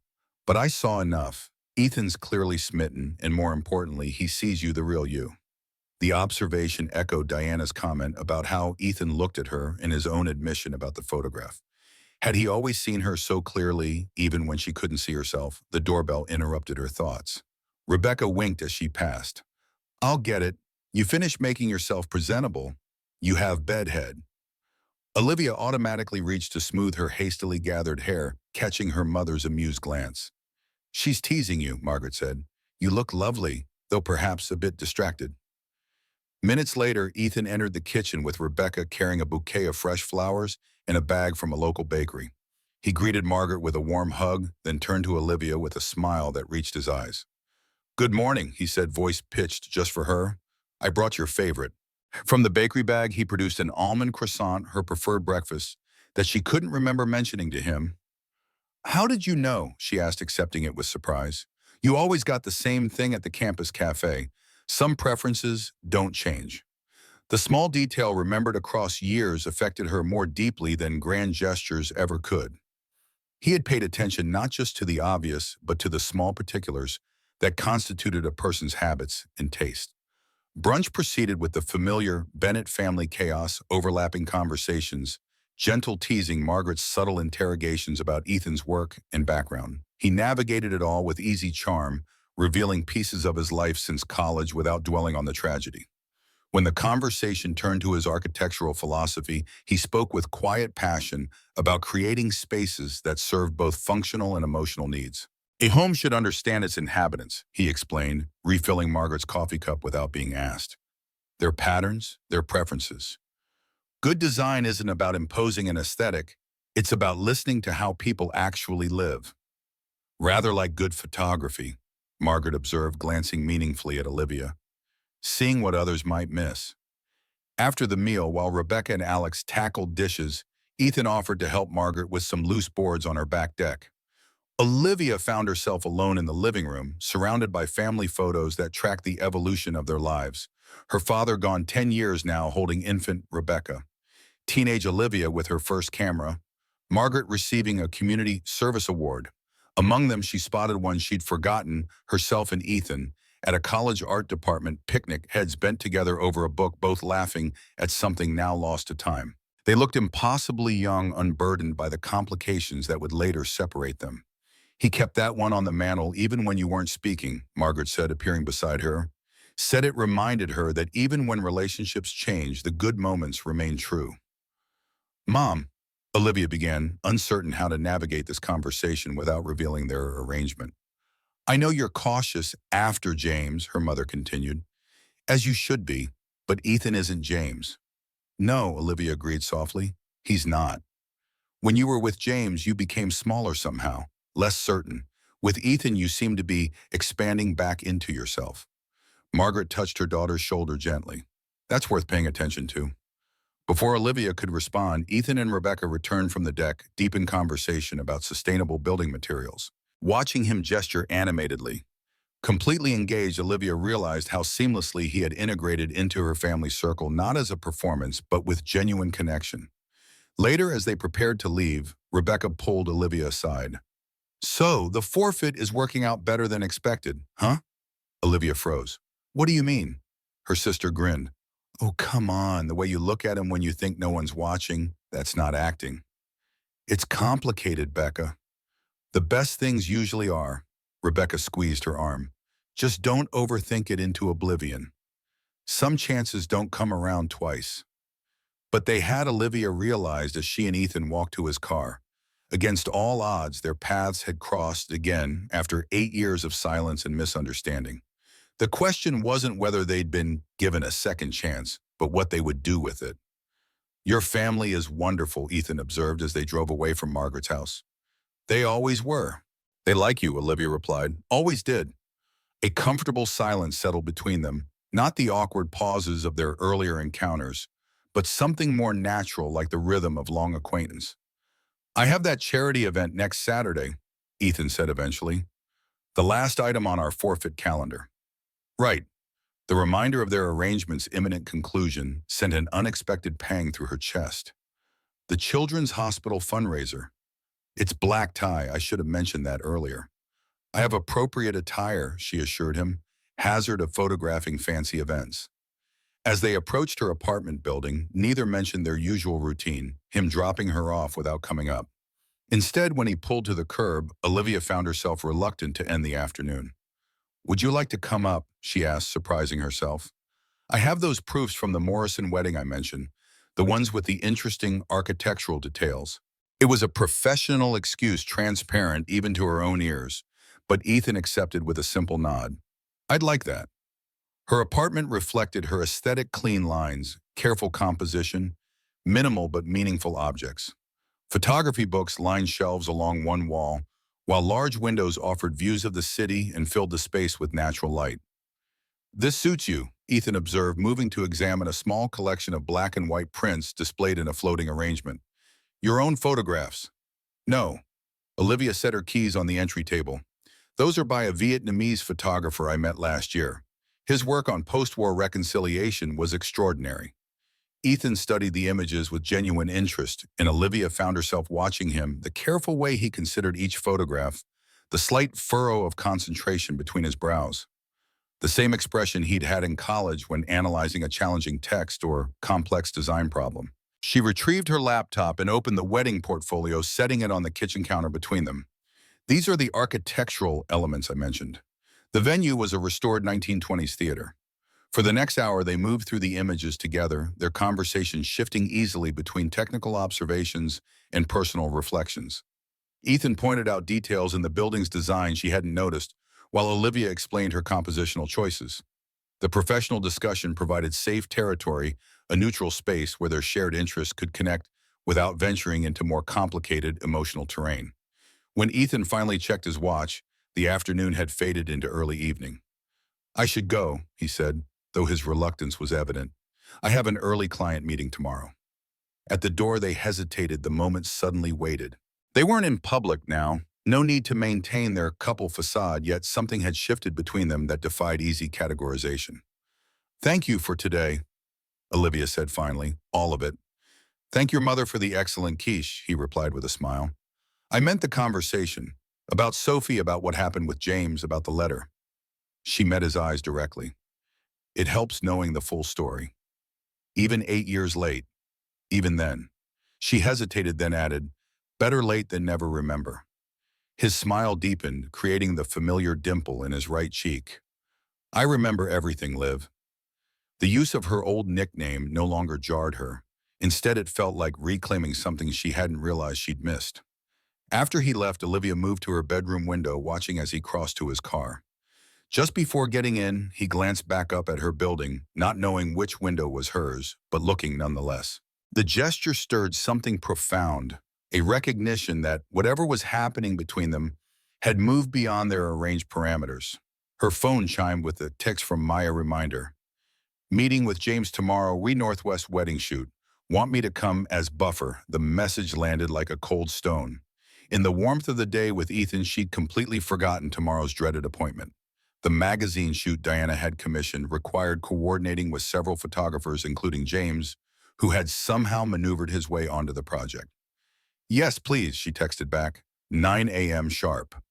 But I saw enough. Ethan's clearly smitten, and more importantly, he sees you the real you. The observation echoed Diana's comment about how Ethan looked at her and his own admission about the photograph. Had he always seen her so clearly, even when she couldn't see herself? The doorbell interrupted her thoughts. Rebecca winked as she passed. I'll get it. You finished making yourself presentable. You have bedhead. Olivia automatically reached to smooth her hastily gathered hair, catching her mother's amused glance. She's teasing you, Margaret said. You look lovely, though perhaps a bit distracted. Minutes later, Ethan entered the kitchen with Rebecca carrying a bouquet of fresh flowers and a bag from a local bakery. He greeted Margaret with a warm hug, then turned to Olivia with a smile that reached his eyes. Good morning, he said, voice pitched just for her. I brought your favorite. From the bakery bag, he produced an almond croissant, her preferred breakfast, that she couldn't remember mentioning to him. How did you know? She asked, accepting it with surprise. You always got the same thing at the campus cafe. Some preferences don't change. The small detail remembered across years affected her more deeply than grand gestures ever could. He had paid attention not just to the obvious, but to the small particulars that constituted a person's habits and taste. Brunch proceeded with the familiar Bennett family chaos, overlapping conversations, gentle teasing, Margaret's subtle interrogations about Ethan's work and background. He navigated it all with easy charm, revealing pieces of his life since college without dwelling on the tragedy. When the conversation turned to his architectural philosophy, he spoke with quiet passion about creating spaces that served both functional and emotional needs. A home should understand its inhabitants, he explained, refilling Margaret's coffee cup without being asked. Their patterns, their preferences. Good design isn't about imposing an aesthetic, it's about listening to how people actually live. Rather like good photography, Margaret observed, glancing meaningfully at Olivia, seeing what others might miss. After the meal, while Rebecca and Alex tackled dishes, Ethan offered to help Margaret with some loose boards on her back deck. Olivia found herself alone in the living room, surrounded by family photos that tracked the evolution of their lives. Her father gone 10 years now holding infant Rebecca, teenage Olivia with her first camera, Margaret receiving a community service award. Among them, she spotted one she'd forgotten, herself and Ethan, at a college art department picnic, heads bent together over a book, both laughing at something now lost to time. They looked impossibly young, unburdened by the complications that would later separate them. He kept that one on the mantle even when you weren't speaking, Margaret said, appearing beside her. Said it reminded her that even when relationships change, the good moments remain true. Mom, Olivia began, uncertain how to navigate this conversation without revealing their arrangement. I know you're cautious after James, her mother continued, as you should be, but Ethan isn't James. No, Olivia agreed softly. He's not. When you were with James, you became smaller somehow, less certain. With Ethan, you seem to be expanding back into yourself. Margaret touched her daughter's shoulder gently. That's worth paying attention to. Before Olivia could respond, Ethan and Rebecca returned from the deck, deep in conversation about sustainable building materials. Watching him gesture animatedly, completely engaged, Olivia realized how seamlessly he had integrated into her family circle, not as a performance, but with genuine connection. Later, as they prepared to leave, Rebecca pulled Olivia aside. So, the forfeit is working out better than expected, huh? Olivia froze. What do you mean? Her sister grinned. Oh, come on, the way you look at him when you think no one's watching, that's not acting. It's complicated, Becca. The best things usually are. Rebecca squeezed her arm. Just don't overthink it into oblivion. Some chances don't come around twice. But they had, Olivia realized as she and Ethan walked to his car. Against all odds, their paths had crossed again after 8 years of silence and misunderstanding. The question wasn't whether they'd been given a second chance, but what they would do with it. Your family is wonderful, Ethan observed as they drove away from Margaret's house. They always were. They like you, Olivia replied. Always did. A comfortable silence settled between them, not the awkward pauses of their earlier encounters, but something more natural, like the rhythm of long acquaintance. I have that charity event next Saturday, Ethan said eventually. The last item on our forfeit calendar. Right. The reminder of their arrangement's imminent conclusion sent an unexpected pang through her chest. The Children's Hospital fundraiser. It's black tie, I should have mentioned that earlier. I have appropriate attire, she assured him, hazard of photographing fancy events. As they approached her apartment building, neither mentioned their usual routine, him dropping her off without coming up. Instead, when he pulled to the curb, Olivia found herself reluctant to end the afternoon. Would you like to come up? She asked, surprising herself. I have those proofs from the Morrison wedding I mentioned, the ones with the interesting architectural details. It was a professional excuse, transparent even to her own ears, but Ethan accepted with a simple nod. I'd like that. Her apartment reflected her aesthetic, clean lines, careful composition, minimal but meaningful objects. Photography books lined shelves along one wall, while large windows offered views of the city and filled the space with natural light. This suits you, Ethan observed, moving to examine a small collection of black and white prints displayed in a floating arrangement. Your own photographs? No. Olivia set her keys on the entry table. Those are by a Vietnamese photographer I met last year. His work on post-war reconciliation was extraordinary. Ethan studied the images with genuine interest, and Olivia found herself watching him, the careful way he considered each photograph, the slight furrow of concentration between his brows. The same expression he'd had in college when analyzing a challenging text or complex design problem. She retrieved her laptop and opened the wedding portfolio, setting it on the kitchen counter between them. These are the architectural elements I mentioned. The venue was a restored 1920s theater. For the next hour, they moved through the images together, their conversation shifting easily between technical observations and personal reflections. Ethan pointed out details in the building's design she hadn't noticed, while Olivia explained her compositional choices. The professional discussion provided safe territory, a neutral space where their shared interests could connect without venturing into more complicated emotional terrain. When Ethan finally checked his watch, the afternoon had faded into early evening. "I should go," he said, though his reluctance was evident. "I have an early client meeting tomorrow." At the door they hesitated, the moment suddenly waited. They weren't in public now, no need to maintain their couple facade, yet something had shifted between them that defied easy categorization. "Thank you for today," Olivia said finally, "all of it." "Thank your mother for the excellent quiche," he replied with a smile. "I meant the conversation. About Sophie, about what happened with James, about the letter." She met his eyes directly. "It helps knowing the full story. Even 8 years late, even then." She hesitated, then added, "Better late than never, remember." His smile deepened, creating the familiar dimple in his right cheek. "I remember everything, Liv." The use of her old nickname no longer jarred her. Instead, it felt like reclaiming something she hadn't realized she'd missed. After he left, Olivia moved to her bedroom window, watching as he crossed to his car. Just before getting in, he glanced back up at her building, not knowing which window was hers, but looking nonetheless. The gesture stirred something profound, a recognition that whatever was happening between them had moved beyond their arranged parameters. Her phone chimed with a text from Maya reminder. "Meeting with James tomorrow, Northwest wedding shoot. Want me to come as buffer?" The message landed like a cold stone. In the warmth of the day with Ethan, she'd completely forgotten tomorrow's dreaded appointment. The magazine shoot Diana had commissioned required coordinating with several photographers, including James, who had somehow maneuvered his way onto the project. "Yes, please," she texted back, 9 a.m. sharp.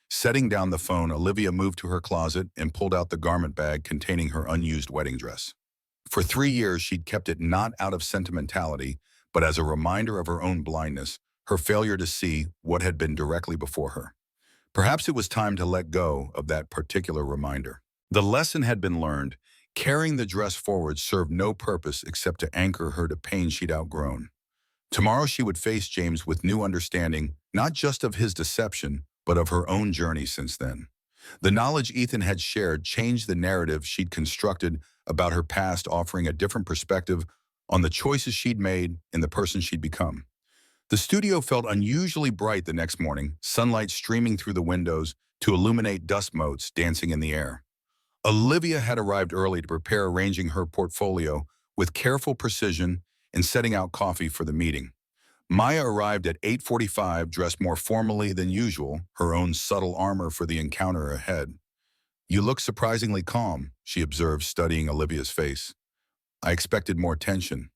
Setting down the phone, Olivia moved to her closet and pulled out the garment bag containing her unused wedding dress. For 3 years, she'd kept it not out of sentimentality, but as a reminder of her own blindness, her failure to see what had been directly before her. Perhaps it was time to let go of that particular reminder. The lesson had been learned. Carrying the dress forward served no purpose except to anchor her to pain she'd outgrown. Tomorrow she would face James with new understanding, not just of his deception, but of her own journey since then. The knowledge Ethan had shared changed the narrative she'd constructed about her past, offering a different perspective on the choices she'd made and the person she'd become. The studio felt unusually bright the next morning, sunlight streaming through the windows to illuminate dust motes dancing in the air. Olivia had arrived early to prepare, arranging her portfolio with careful precision and setting out coffee for the meeting. Maya arrived at 8:45, dressed more formally than usual, her own subtle armor for the encounter ahead. "You look surprisingly calm," she observed, studying Olivia's face. "I expected more tension."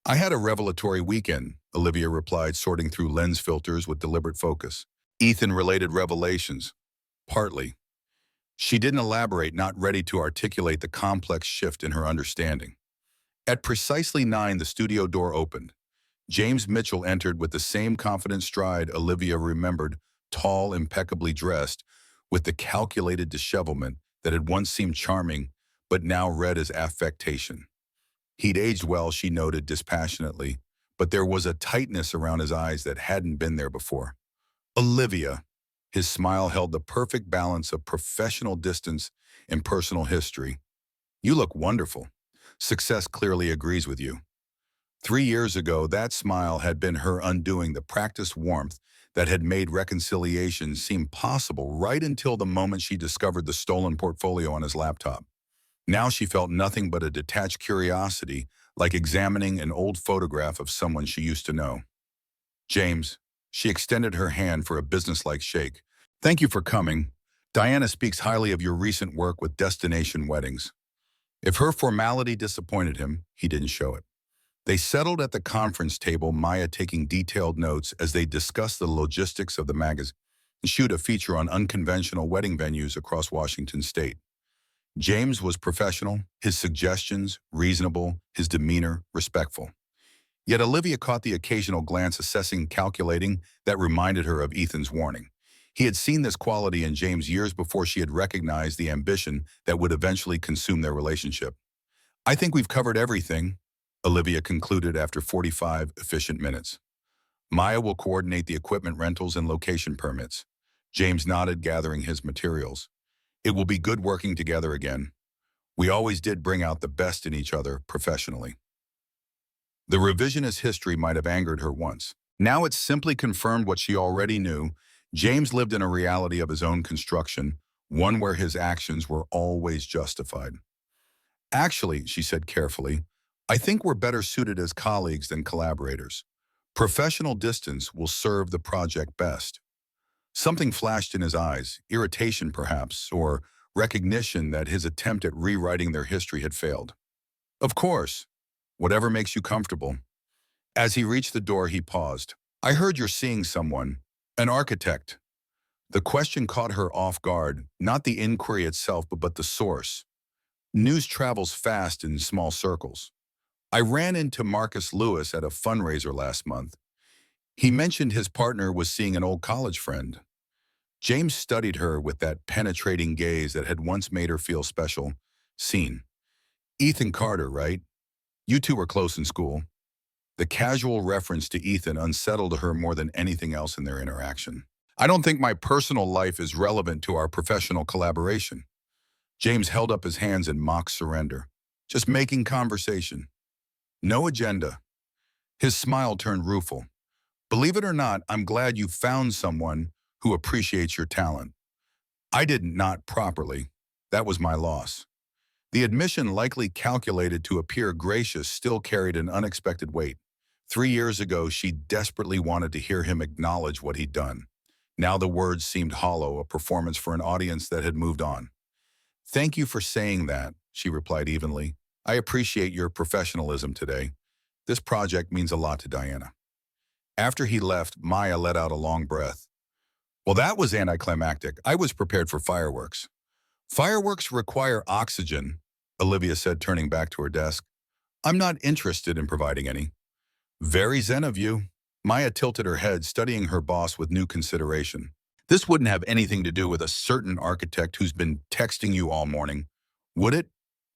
"I had a revelatory weekend," Olivia replied, sorting through lens filters with deliberate focus. "Ethan-related revelations." "Partly." She didn't elaborate, not ready to articulate the complex shift in her understanding. At precisely 9, the studio door opened. James Mitchell entered with the same confident stride Olivia remembered, tall, impeccably dressed, with the calculated dishevelment that had once seemed charming, but now read as affectation. He'd aged well, she noted dispassionately, but there was a tightness around his eyes that hadn't been there before. "Olivia." His smile held the perfect balance of professional distance and personal history. "You look wonderful. Success clearly agrees with you." 3 years ago, that smile had been her undoing, the practiced warmth that had made reconciliation seem possible right until the moment she discovered the stolen portfolio on his laptop. Now she felt nothing but a detached curiosity, like examining an old photograph of someone she used to know. "James." She extended her hand for a businesslike shake. "Thank you for coming. Diana speaks highly of your recent work with destination weddings." If her formality disappointed him, he didn't show it. They settled at the conference table, Maya taking detailed notes as they discussed the logistics of the magazine and shoot a feature on unconventional wedding venues across Washington state. James was professional, his suggestions reasonable, his demeanor respectful. Yet Olivia caught the occasional glance, assessing, calculating, that reminded her of Ethan's warning. He had seen this quality in James years before she had recognized the ambition that would eventually consume their relationship. "I think we've covered everything," Olivia concluded after 45 efficient minutes. "Maya will coordinate the equipment rentals and location permits." James nodded, gathering his materials. "It will be good working together again. We always did bring out the best in each other professionally." The revisionist history might have angered her once. Now it's simply confirmed what she already knew. James lived in a reality of his own construction, one where his actions were always justified. Actually, she said carefully, I think we're better suited as colleagues than collaborators. Professional distance will serve the project best. Something flashed in his eyes, irritation perhaps, or recognition that his attempt at rewriting their history had failed. Of course, whatever makes you comfortable. As he reached the door, he paused. I heard you're seeing someone, an architect. The question caught her off guard, not the inquiry itself, but the source. News travels fast in small circles. I ran into Marcus Lewis at a fundraiser last month. He mentioned his partner was seeing an old college friend. James studied her with that penetrating gaze that had once made her feel special, seen. Ethan Carter, right? You two were close in school. The casual reference to Ethan unsettled her more than anything else in their interaction. I don't think my personal life is relevant to our professional collaboration. James held up his hands in mock surrender. Just making conversation. No agenda. His smile turned rueful. Believe it or not, I'm glad you found someone who appreciates your talent. I didn't, not properly. That was my loss. The admission, likely calculated to appear gracious, still carried an unexpected weight. 3 years ago, she desperately wanted to hear him acknowledge what he'd done. Now the words seemed hollow, a performance for an audience that had moved on. Thank you for saying that, she replied evenly. I appreciate your professionalism today. This project means a lot to Diana. After he left, Maya let out a long breath. Well, that was anticlimactic. I was prepared for fireworks. Fireworks require oxygen, Olivia said, turning back to her desk. I'm not interested in providing any. Very zen of you. Maya tilted her head, studying her boss with new consideration. This wouldn't have anything to do with a certain architect who's been texting you all morning, would it?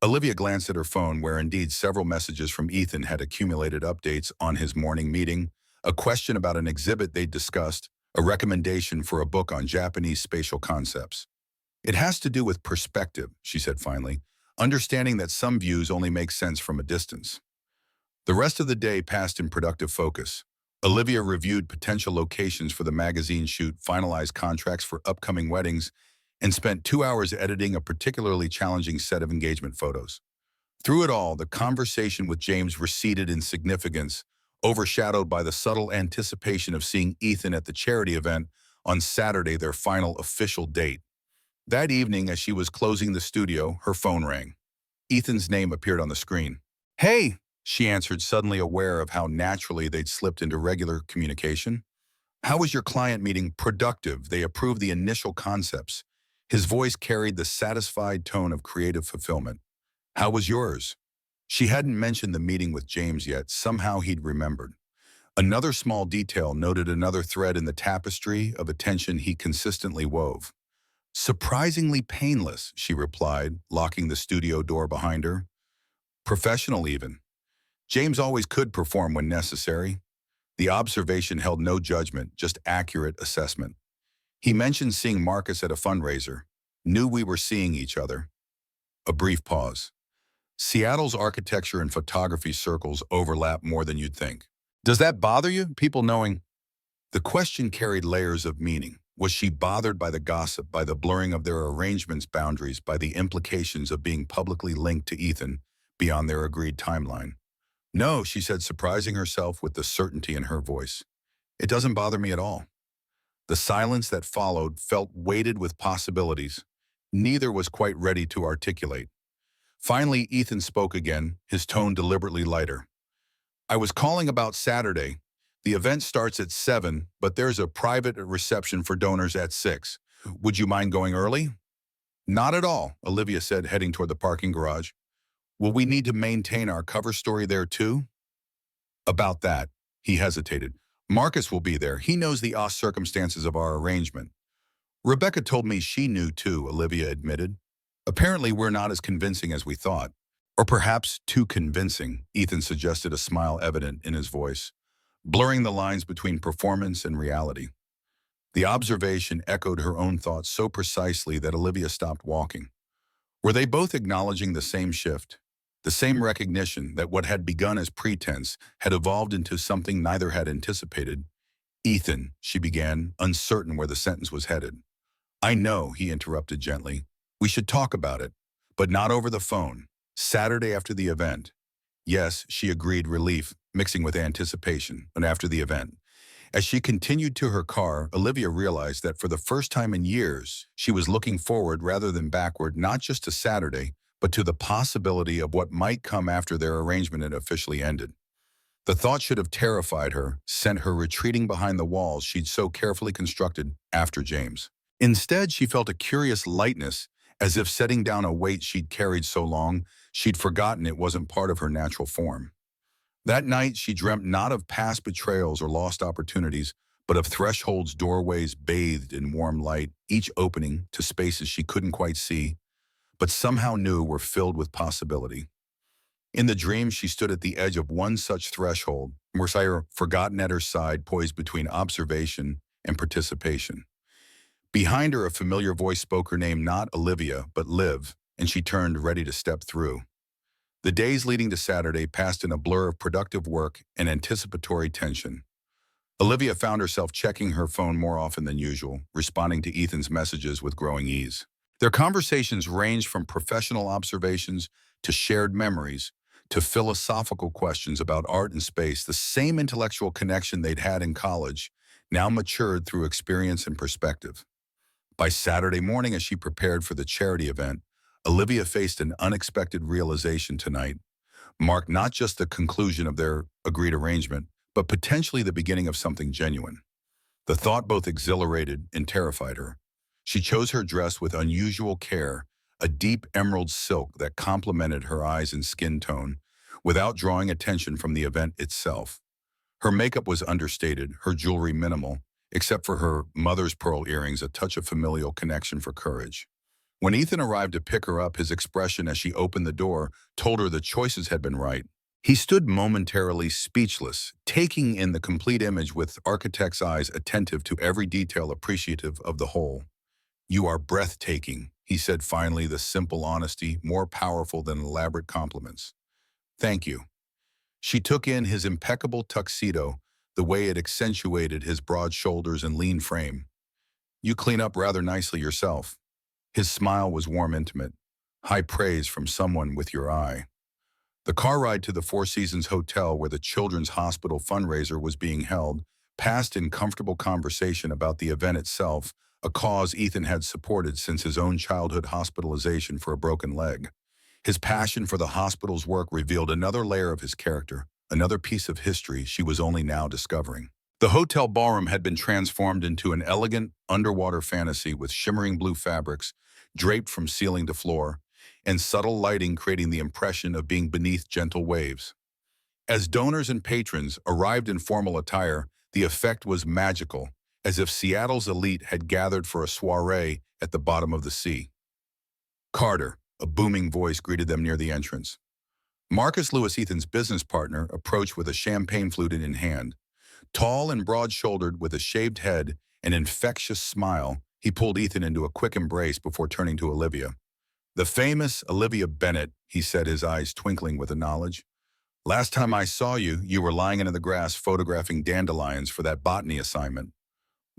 Olivia glanced at her phone, where indeed several messages from Ethan had accumulated updates on his morning meeting, a question about an exhibit they'd discussed, a recommendation for a book on Japanese spatial concepts. It has to do with perspective, she said finally, understanding that some views only make sense from a distance. The rest of the day passed in productive focus. Olivia reviewed potential locations for the magazine shoot, finalized contracts for upcoming weddings, and spent 2 hours editing a particularly challenging set of engagement photos. Through it all, the conversation with James receded in significance, overshadowed by the subtle anticipation of seeing Ethan at the charity event on Saturday, their final official date. That evening, as she was closing the studio, her phone rang. Ethan's name appeared on the screen. Hey, she answered, suddenly aware of how naturally they'd slipped into regular communication. How was your client meeting? Productive. They approved the initial concepts. His voice carried the satisfied tone of creative fulfillment. How was yours? She hadn't mentioned the meeting with James yet. Somehow he'd remembered. Another small detail noted another thread in the tapestry of attention he consistently wove. Surprisingly painless, she replied, locking the studio door behind her. Professional even. James always could perform when necessary. The observation held no judgment, just accurate assessment. He mentioned seeing Marcus at a fundraiser. Knew we were seeing each other. A brief pause. Seattle's architecture and photography circles overlap more than you'd think. Does that bother you, people knowing? The question carried layers of meaning. Was she bothered by the gossip, by the blurring of their arrangement's boundaries, by the implications of being publicly linked to Ethan beyond their agreed timeline? No, she said, surprising herself with the certainty in her voice. It doesn't bother me at all. The silence that followed felt weighted with possibilities. Neither was quite ready to articulate. Finally, Ethan spoke again, his tone deliberately lighter. I was calling about Saturday. The event starts at 7, but there's a private reception for donors at 6. Would you mind going early? Not at all, Olivia said, heading toward the parking garage. Will we need to maintain our cover story there too? About that, he hesitated. Marcus will be there. He knows the circumstances of our arrangement. Rebecca told me she knew too, Olivia admitted. Apparently we're not as convincing as we thought. Or perhaps too convincing, Ethan suggested, a smile evident in his voice, blurring the lines between performance and reality. The observation echoed her own thoughts so precisely that Olivia stopped walking. Were they both acknowledging the same shift? The same recognition that what had begun as pretense had evolved into something neither had anticipated. "Ethan," she began, uncertain where the sentence was headed. "I know," he interrupted gently. "We should talk about it, but not over the phone. Saturday after the event." "Yes," she agreed, relief mixing with anticipation, and after the event. As she continued to her car, Olivia realized that for the first time in years, she was looking forward rather than backward, not just to Saturday, but to the possibility of what might come after their arrangement had officially ended. The thought should have terrified her, sent her retreating behind the walls she'd so carefully constructed after James. Instead, she felt a curious lightness, as if setting down a weight she'd carried so long, she'd forgotten it wasn't part of her natural form. That night, she dreamt not of past betrayals or lost opportunities, but of thresholds, doorways bathed in warm light, each opening to spaces she couldn't quite see, but somehow knew were filled with possibility. In the dream, she stood at the edge of one such threshold, Messiah forgotten at her side, poised between observation and participation. Behind her, a familiar voice spoke her name, not Olivia, but Liv, and she turned, ready to step through. The days leading to Saturday passed in a blur of productive work and anticipatory tension. Olivia found herself checking her phone more often than usual, responding to Ethan's messages with growing ease. Their conversations ranged from professional observations to shared memories to philosophical questions about art and space. The same intellectual connection they'd had in college now matured through experience and perspective. By Saturday morning, as she prepared for the charity event, Olivia faced an unexpected realization tonight, marked not just the conclusion of their agreed arrangement, but potentially the beginning of something genuine. The thought both exhilarated and terrified her. She chose her dress with unusual care, a deep emerald silk that complemented her eyes and skin tone, without drawing attention from the event itself. Her makeup was understated, her jewelry minimal, except for her mother's pearl earrings, a touch of familial connection for courage. When Ethan arrived to pick her up, his expression as she opened the door told her the choices had been right. He stood momentarily speechless, taking in the complete image with architect's eyes attentive to every detail, appreciative of the whole. "You are breathtaking," he said finally, the simple honesty more powerful than elaborate compliments. "Thank you." She took in his impeccable tuxedo, the way it accentuated his broad shoulders and lean frame. "You clean up rather nicely yourself." His smile was warm, intimate. High praise from someone with your eye. The car ride to the Four Seasons Hotel, where the Children's Hospital fundraiser was being held, passed in comfortable conversation about the event itself, a cause Ethan had supported since his own childhood hospitalization for a broken leg. His passion for the hospital's work revealed another layer of his character, another piece of history she was only now discovering. The hotel ballroom had been transformed into an elegant underwater fantasy with shimmering blue fabrics draped from ceiling to floor, and subtle lighting creating the impression of being beneath gentle waves. As donors and patrons arrived in formal attire, the effect was magical, as if Seattle's elite had gathered for a soiree at the bottom of the sea. "Carter," a booming voice greeted them near the entrance. Marcus Lewis, Ethan's business partner, approached with a champagne flute in hand. Tall and broad-shouldered, with a shaved head and infectious smile, he pulled Ethan into a quick embrace before turning to Olivia. "The famous Olivia Bennett," he said, his eyes twinkling with a knowledge. "Last time I saw you, you were lying in the grass photographing dandelions for that botany assignment."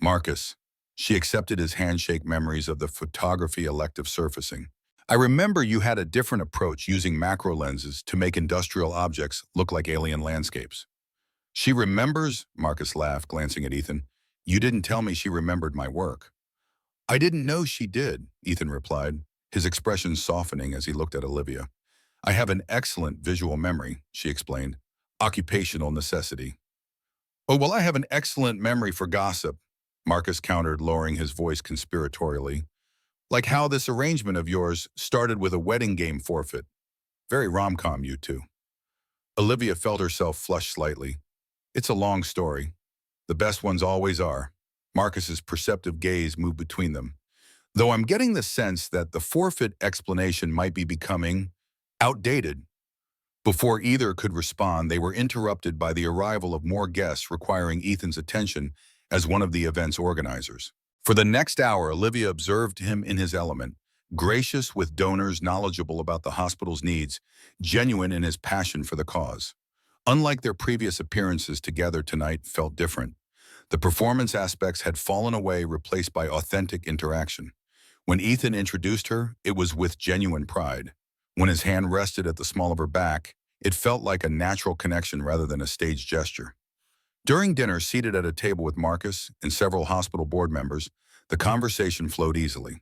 "Marcus." She accepted his handshake, memories of the photography elective surfacing. "I remember you had a different approach, using macro lenses to make industrial objects look like alien landscapes." "She remembers?" Marcus laughed, glancing at Ethan. "You didn't tell me she remembered my work." "I didn't know she did," Ethan replied, his expression softening as he looked at Olivia. "I have an excellent visual memory," she explained. "Occupational necessity." "Oh, well, I have an excellent memory for gossip," Marcus countered, lowering his voice conspiratorially. "Like how this arrangement of yours started with a wedding game forfeit. Very rom-com, you two." Olivia felt herself flush slightly. "It's a long story. The best ones always are." Marcus's perceptive gaze moved between them. "Though I'm getting the sense that the forfeit explanation might be becoming outdated." Before either could respond, they were interrupted by the arrival of more guests requiring Ethan's attention as one of the event's organizers. For the next hour, Olivia observed him in his element, gracious with donors, knowledgeable about the hospital's needs, genuine in his passion for the cause. Unlike their previous appearances together tonight felt different. The performance aspects had fallen away, replaced by authentic interaction. When Ethan introduced her, it was with genuine pride. When his hand rested at the small of her back, it felt like a natural connection rather than a staged gesture. During dinner, seated at a table with Marcus and several hospital board members, the conversation flowed easily.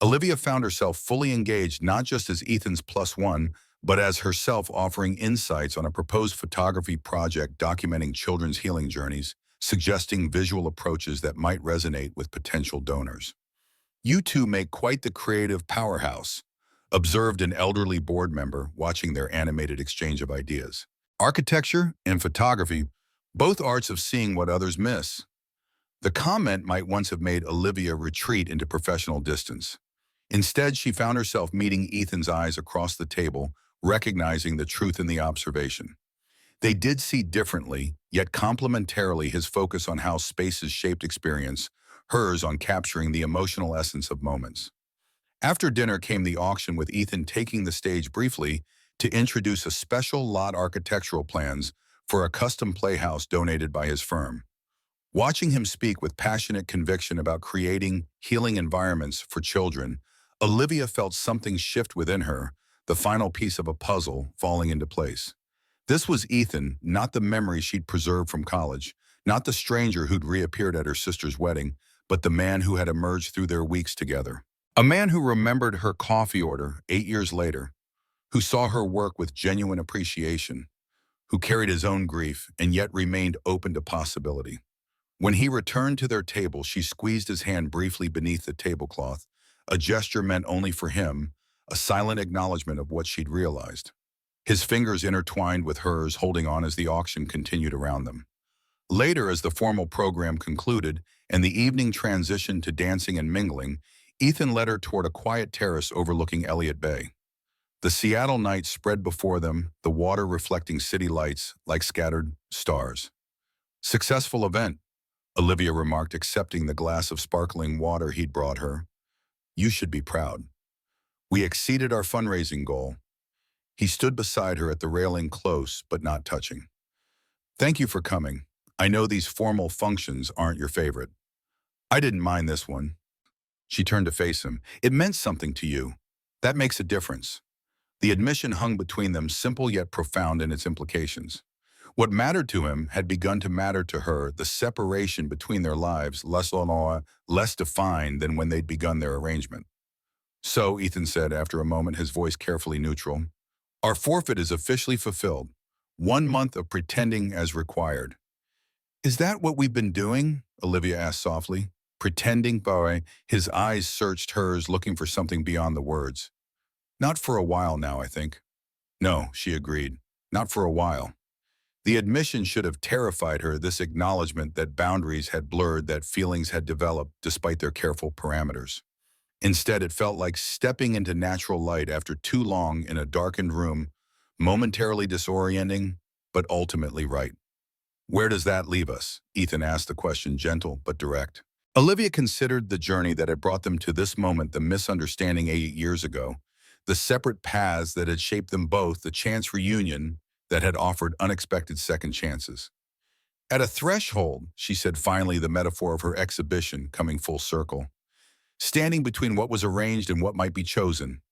Olivia found herself fully engaged not just as Ethan's plus one, but as herself, offering insights on a proposed photography project documenting children's healing journeys, suggesting visual approaches that might resonate with potential donors. "You two make quite the creative powerhouse," observed an elderly board member watching their animated exchange of ideas. "Architecture and photography, both arts of seeing what others miss." The comment might once have made Olivia retreat into professional distance. Instead, she found herself meeting Ethan's eyes across the table, recognizing the truth in the observation. They did see differently, yet complementarily, his focus on how spaces shaped experience, hers on capturing the emotional essence of moments. After dinner came the auction, with Ethan taking the stage briefly to introduce a special lot architectural plans for a custom playhouse donated by his firm. Watching him speak with passionate conviction about creating healing environments for children, Olivia felt something shift within her, the final piece of a puzzle falling into place. This was Ethan, not the memory she'd preserved from college, not the stranger who'd reappeared at her sister's wedding, but the man who had emerged through their weeks together. A man who remembered her coffee order 8 years later, who saw her work with genuine appreciation, who carried his own grief and yet remained open to possibility. When he returned to their table, she squeezed his hand briefly beneath the tablecloth, a gesture meant only for him, a silent acknowledgement of what she'd realized. His fingers intertwined with hers, holding on as the auction continued around them. Later, as the formal program concluded and the evening transitioned to dancing and mingling, Ethan led her toward a quiet terrace overlooking Elliott Bay. The Seattle night spread before them, the water reflecting city lights like scattered stars. "Successful event," Olivia remarked, accepting the glass of sparkling water he'd brought her. "You should be proud. We exceeded our fundraising goal." He stood beside her at the railing, close but not touching. "Thank you for coming. I know these formal functions aren't your favorite." "I didn't mind this one." She turned to face him. "It meant something to you. That makes a difference." The admission hung between them, simple yet profound in its implications. What mattered to him had begun to matter to her, the separation between their lives, less defined than when they'd begun their arrangement. "So," Ethan said after a moment, his voice carefully neutral, "our forfeit is officially fulfilled. 1 month of pretending as required." "Is that what we've been doing?" Olivia asked softly. "Pretending?" Boy, his eyes searched hers, looking for something beyond the words. "Not for a while now, I think." "No," she agreed. "Not for a while." The admission should have terrified her, this acknowledgement that boundaries had blurred, that feelings had developed despite their careful parameters. Instead, it felt like stepping into natural light after too long in a darkened room, momentarily disorienting, but ultimately right. "Where does that leave us?" Ethan asked, the question gentle but direct. Olivia considered the journey that had brought them to this moment, the misunderstanding 8 years ago, the separate paths that had shaped them both, the chance reunion that had offered unexpected second chances. "At a threshold," she said finally, the metaphor of her exhibition coming full circle. "Standing between what was arranged and what might be chosen.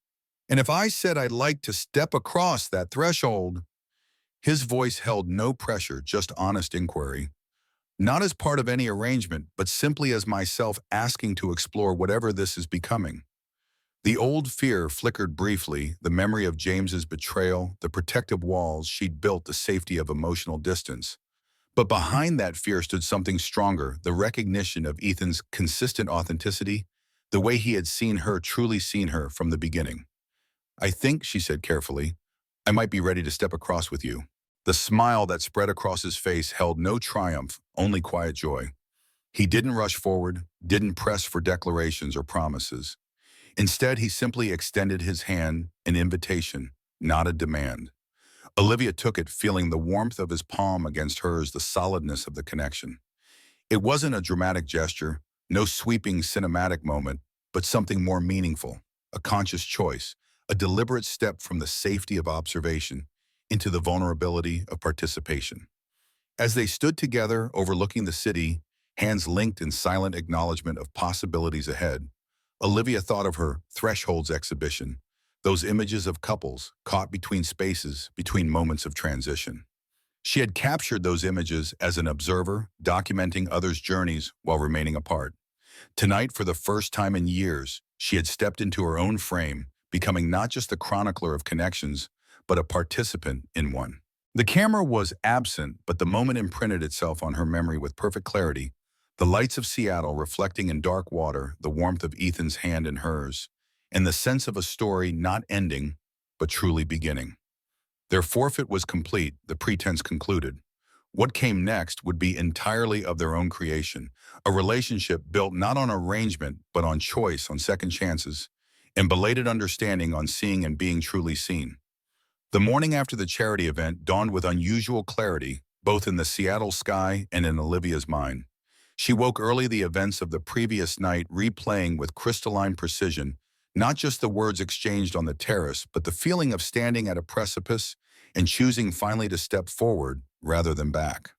And if I said I'd like to step across that threshold..." His voice held no pressure, just honest inquiry. "Not as part of any arrangement, but simply as myself asking to explore whatever this is becoming." The old fear flickered briefly, the memory of James's betrayal, the protective walls she'd built, the safety of emotional distance. But behind that fear stood something stronger, the recognition of Ethan's consistent authenticity, the way he had seen her, truly seen her from the beginning. "I think," she said carefully, "I might be ready to step across with you." The smile that spread across his face held no triumph, only quiet joy. He didn't rush forward, didn't press for declarations or promises. Instead, he simply extended his hand, an invitation, not a demand. Olivia took it, feeling the warmth of his palm against hers, the solidness of the connection. It wasn't a dramatic gesture, no sweeping cinematic moment, but something more meaningful. a conscious choice, a deliberate step from the safety of observation into the vulnerability of participation. As they stood together overlooking the city, hands linked in silent acknowledgement of possibilities ahead, Olivia thought of her Thresholds exhibition, those images of couples caught between spaces, between moments of transition. She had captured those images as an observer, documenting others' journeys while remaining apart. Tonight, for the first time in years, she had stepped into her own frame, becoming not just a chronicler of connections, but a participant in one. The camera was absent, but the moment imprinted itself on her memory with perfect clarity. The lights of Seattle reflecting in dark water, the warmth of Ethan's hand in hers, and the sense of a story not ending, but truly beginning. Their forfeit was complete, the pretense concluded. What came next would be entirely of their own creation, a relationship built not on arrangement, but on choice, on second chances, and belated understanding on seeing and being truly seen. The morning after the charity event dawned with unusual clarity, both in the Seattle sky and in Olivia's mind. She woke early, the events of the previous night replaying with crystalline precision, not just the words exchanged on the terrace, but the feeling of standing at a precipice and choosing finally to step forward rather than back.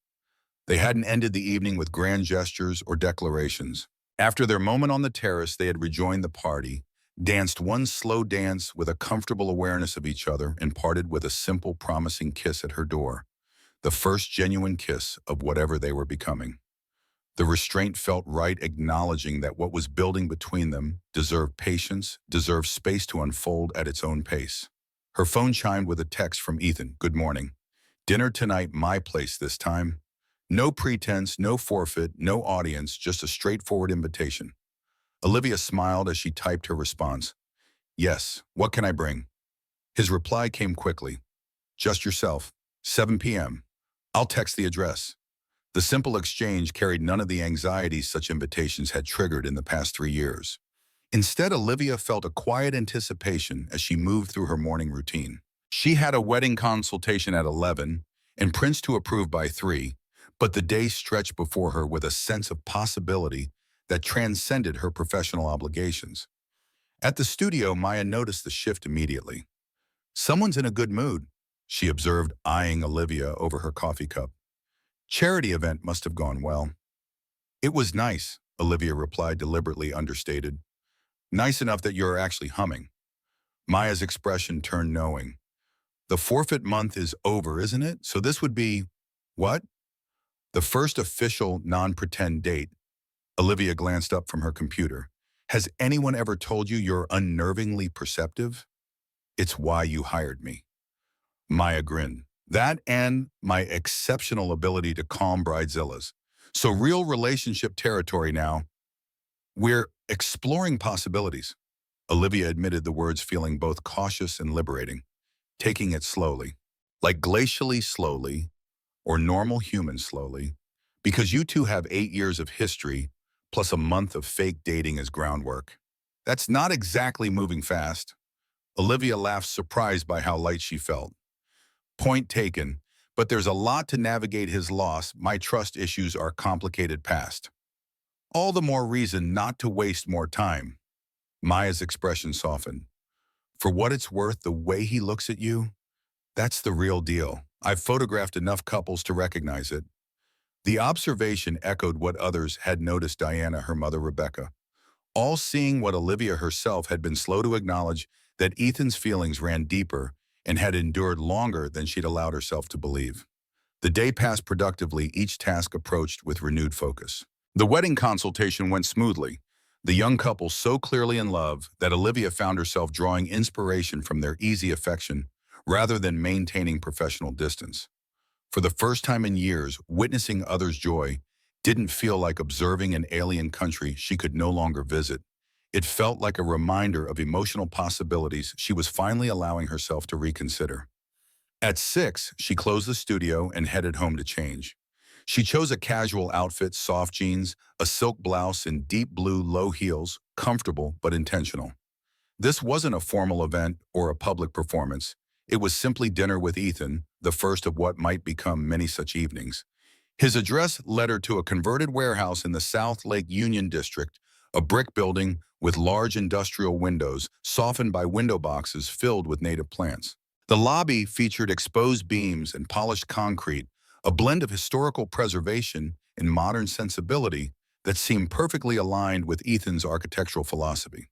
They hadn't ended the evening with grand gestures or declarations. After their moment on the terrace, they had rejoined the party, danced one slow dance with a comfortable awareness of each other, and parted with a simple, promising kiss at her door, the first genuine kiss of whatever they were becoming. The restraint felt right, acknowledging that what was building between them deserved patience, deserved space to unfold at its own pace. Her phone chimed with a text from Ethan. "Good morning. Dinner tonight, my place this time. No pretense, no forfeit, no audience, just a straightforward invitation." Olivia smiled as she typed her response. "Yes, what can I bring?" His reply came quickly. "Just yourself. 7 p.m. I'll text the address." The simple exchange carried none of the anxieties such invitations had triggered in the past 3 years. Instead, Olivia felt a quiet anticipation as she moved through her morning routine. She had a wedding consultation at 11 and Prince to approve by 3, but the day stretched before her with a sense of possibility that transcended her professional obligations. At the studio, Maya noticed the shift immediately. "Someone's in a good mood," she observed, eyeing Olivia over her coffee cup. "Charity event must have gone well." "It was nice," Olivia replied, deliberately understated. "Nice enough that you're actually humming." Maya's expression turned knowing. "The forfeit month is over, isn't it? So this would be, what?" "The first official non-pretend date." Olivia glanced up from her computer. "Has anyone ever told you you're unnervingly perceptive?" "It's why you hired me." Maya grinned. "That and my exceptional ability to calm bridezillas. So real relationship territory now. We're exploring possibilities." Olivia admitted the words, feeling both cautious and liberating, taking it slowly. Like glacially slowly, or normal human slowly, because you two have 8 years of history, plus a month of fake dating as groundwork. That's not exactly moving fast. Olivia laughed, surprised by how light she felt. "Point taken, but there's a lot to navigate his loss. My trust issues are complicated past. All the more reason not to waste more time." Maya's expression softened. "For what it's worth, the way he looks at you, that's the real deal. I've photographed enough couples to recognize it." The observation echoed what others had noticed: Diana, her mother Rebecca, all seeing what Olivia herself had been slow to acknowledge, that Ethan's feelings ran deeper and had endured longer than she'd allowed herself to believe. The day passed productively, each task approached with renewed focus. The wedding consultation went smoothly, the young couple so clearly in love that Olivia found herself drawing inspiration from their easy affection rather than maintaining professional distance. For the first time in years, witnessing others' joy didn't feel like observing an alien country she could no longer visit. It felt like a reminder of emotional possibilities she was finally allowing herself to reconsider. At 6, she closed the studio and headed home to change. She chose a casual outfit: soft jeans, a silk blouse, and deep blue low heels, comfortable but intentional. This wasn't a formal event or a public performance. It was simply dinner with Ethan, the first of what might become many such evenings. His address led her to a converted warehouse in the South Lake Union District, a brick building with large industrial windows softened by window boxes filled with native plants. The lobby featured exposed beams and polished concrete, a blend of historical preservation and modern sensibility that seemed perfectly aligned with Ethan's architectural philosophy.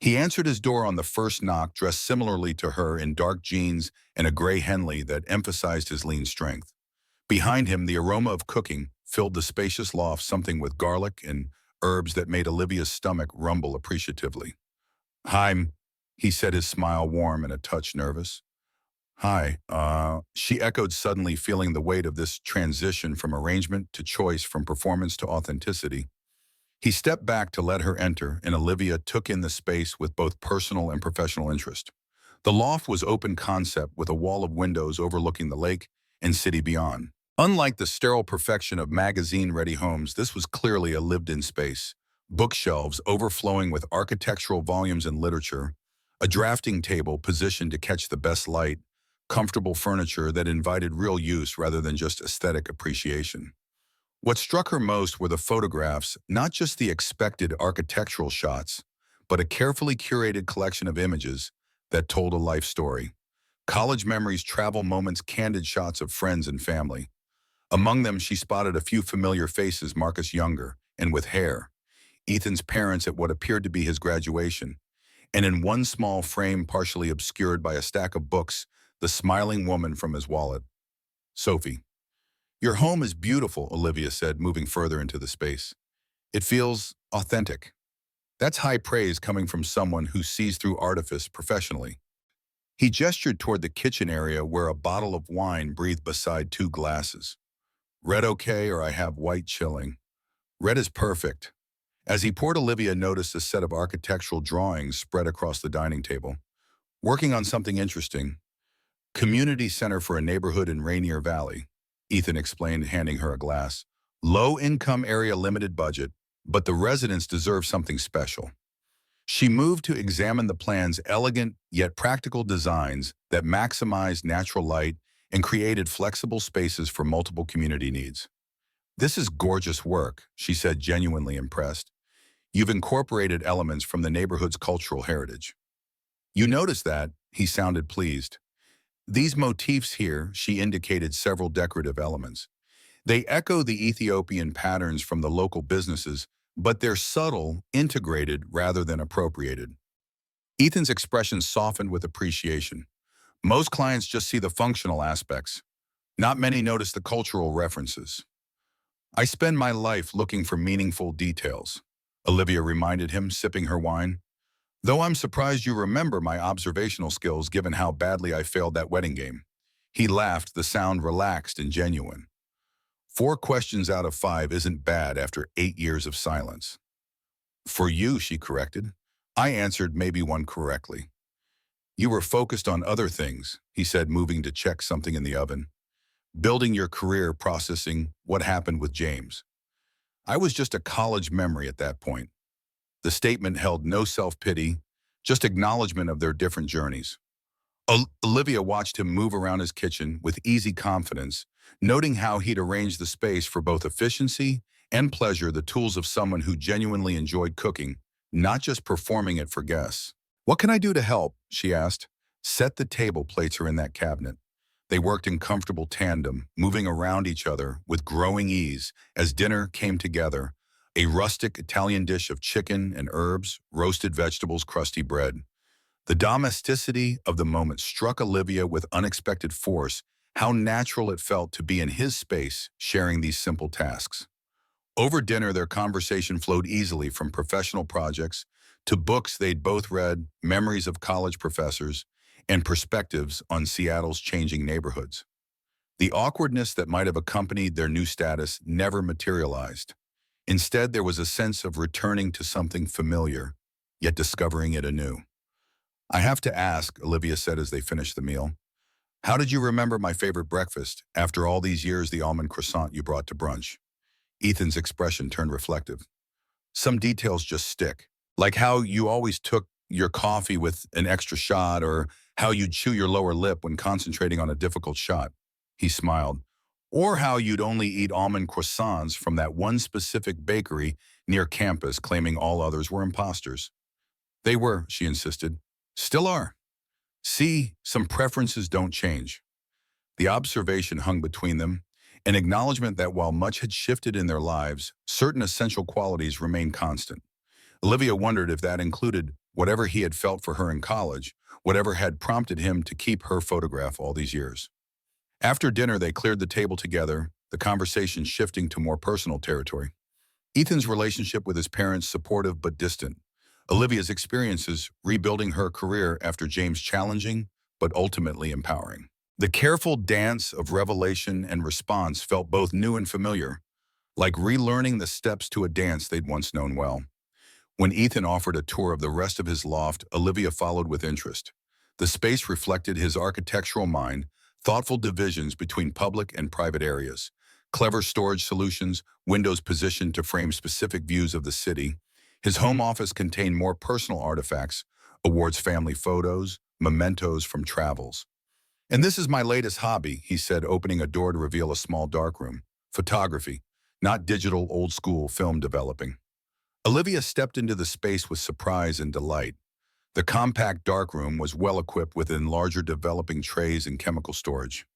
He answered his door on the first knock, dressed similarly to her in dark jeans and a gray Henley that emphasized his lean strength. Behind him, the aroma of cooking filled the spacious loft, something with garlic and herbs that made Olivia's stomach rumble appreciatively. "Hi," he said, his smile warm and a touch nervous. "Hi," she echoed, suddenly feeling the weight of this transition from arrangement to choice, from performance to authenticity. He stepped back to let her enter, and Olivia took in the space with both personal and professional interest. The loft was open concept with a wall of windows overlooking the lake and city beyond. Unlike the sterile perfection of magazine-ready homes, this was clearly a lived-in space. Bookshelves overflowing with architectural volumes and literature, a drafting table positioned to catch the best light, comfortable furniture that invited real use rather than just aesthetic appreciation. What struck her most were the photographs, not just the expected architectural shots, but a carefully curated collection of images that told a life story. College memories, travel moments, candid shots of friends and family. Among them, she spotted a few familiar faces: Marcus Younger, and with hair, Ethan's parents at what appeared to be his graduation, and in one small frame partially obscured by a stack of books, the smiling woman from his wallet. "Sophie, your home is beautiful," Olivia said, moving further into the space. "It feels authentic." That's high praise coming from someone who sees through artifice professionally. He gestured toward the kitchen area where a bottle of wine breathed beside two glasses. "Red okay, or I have white chilling?" "Red is perfect." As he poured, Olivia noticed a set of architectural drawings spread across the dining table. "Working on something interesting. Community center for a neighborhood in Rainier Valley," Ethan explained, handing her a glass. "Low-income area, limited budget, but the residents deserve something special." She moved to examine the plan's elegant yet practical designs that maximized natural light and created flexible spaces for multiple community needs. "This is gorgeous work," she said, genuinely impressed. "You've incorporated elements from the neighborhood's cultural heritage." "You noticed that?" He sounded pleased. "These motifs here," she indicated several decorative elements. "They echo the Ethiopian patterns from the local businesses, but they're subtle, integrated rather than appropriated." Ethan's expression softened with appreciation. "Most clients just see the functional aspects. Not many notice the cultural references." "I spend my life looking for meaningful details," Olivia reminded him, sipping her wine. "Though I'm surprised you remember my observational skills given how badly I failed that wedding game." He laughed, the sound relaxed and genuine. "4 questions out of 5 isn't bad after 8 years of silence." "For you," she corrected. "I answered maybe one correctly." "You were focused on other things," he said, moving to check something in the oven. "Building your career, processing what happened with James." "I was just a college memory at that point." The statement held no self-pity, just acknowledgement of their different journeys. Olivia watched him move around his kitchen with easy confidence, noting how he'd arranged the space for both efficiency and pleasure, the tools of someone who genuinely enjoyed cooking, not just performing it for guests. "What can I do to help?" she asked. "Set the table," plates are in that cabinet. They worked in comfortable tandem, moving around each other with growing ease as dinner came together. A rustic Italian dish of chicken and herbs, roasted vegetables, crusty bread. The domesticity of the moment struck Olivia with unexpected force, how natural it felt to be in his space, sharing these simple tasks. Over dinner, their conversation flowed easily, from professional projects to books they'd both read, memories of college professors, and perspectives on Seattle's changing neighborhoods. The awkwardness that might have accompanied their new status never materialized. Instead, there was a sense of returning to something familiar, yet discovering it anew. "I have to ask," Olivia said as they finished the meal, "how did you remember my favorite breakfast after all these years, the almond croissant you brought to brunch?" Ethan's expression turned reflective. "Some details just stick, like how you always took your coffee with an extra shot, or how you'd chew your lower lip when concentrating on a difficult shot." He smiled. "Or how you'd only eat almond croissants from that one specific bakery near campus, claiming all others were imposters." They were, she insisted. Still are. See, some preferences don't change. The observation hung between them, an acknowledgement that while much had shifted in their lives, certain essential qualities remained constant. Olivia wondered if that included whatever he had felt for her in college, whatever had prompted him to keep her photograph all these years. After dinner, they cleared the table together, the conversation shifting to more personal territory. Ethan's relationship with his parents supportive but distant. Olivia's experiences rebuilding her career after James' challenging but ultimately empowering. The careful dance of revelation and response felt both new and familiar, like relearning the steps to a dance they'd once known well. When Ethan offered a tour of the rest of his loft, Olivia followed with interest. The space reflected his architectural mind, thoughtful divisions between public and private areas, clever storage solutions, windows positioned to frame specific views of the city. His home office contained more personal artifacts, awards, family photos, mementos from travels. And this is my latest hobby, he said, opening a door to reveal a small darkroom. Photography, not digital old-school film developing. Olivia stepped into the space with surprise and delight. The compact darkroom was well-equipped with larger developing trays and chemical storage.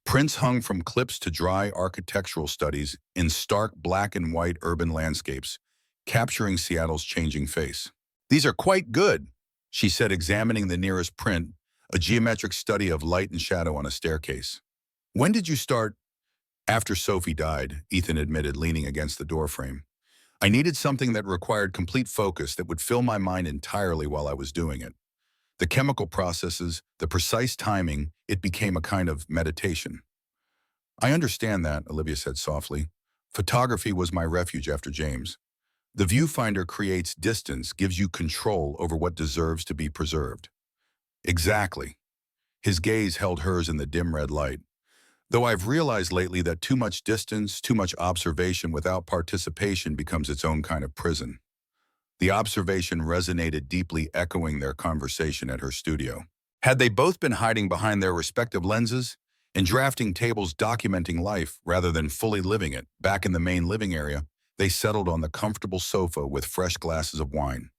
Prints hung from clips to dry architectural studies in stark black and white urban landscapes, capturing Seattle's changing face. These are quite good, she said, examining the nearest print, a geometric study of light and shadow on a staircase. When did you start? After Sophie died, Ethan admitted, leaning against the doorframe. I needed something that required complete focus that would fill my mind entirely while I was doing it. The chemical processes, the precise timing, it became a kind of meditation. I understand that, Olivia said softly. Photography was my refuge after James. The viewfinder creates distance, gives you control over what deserves to be preserved. Exactly. His gaze held hers in the dim red light. Though I've realized lately that too much distance, too much observation without participation becomes its own kind of prison. The observation resonated deeply, echoing their conversation at her studio. Had they both been hiding behind their respective lenses and drafting tables documenting life rather than fully living it, back in the main living area, they settled on the comfortable sofa with fresh glasses of wine.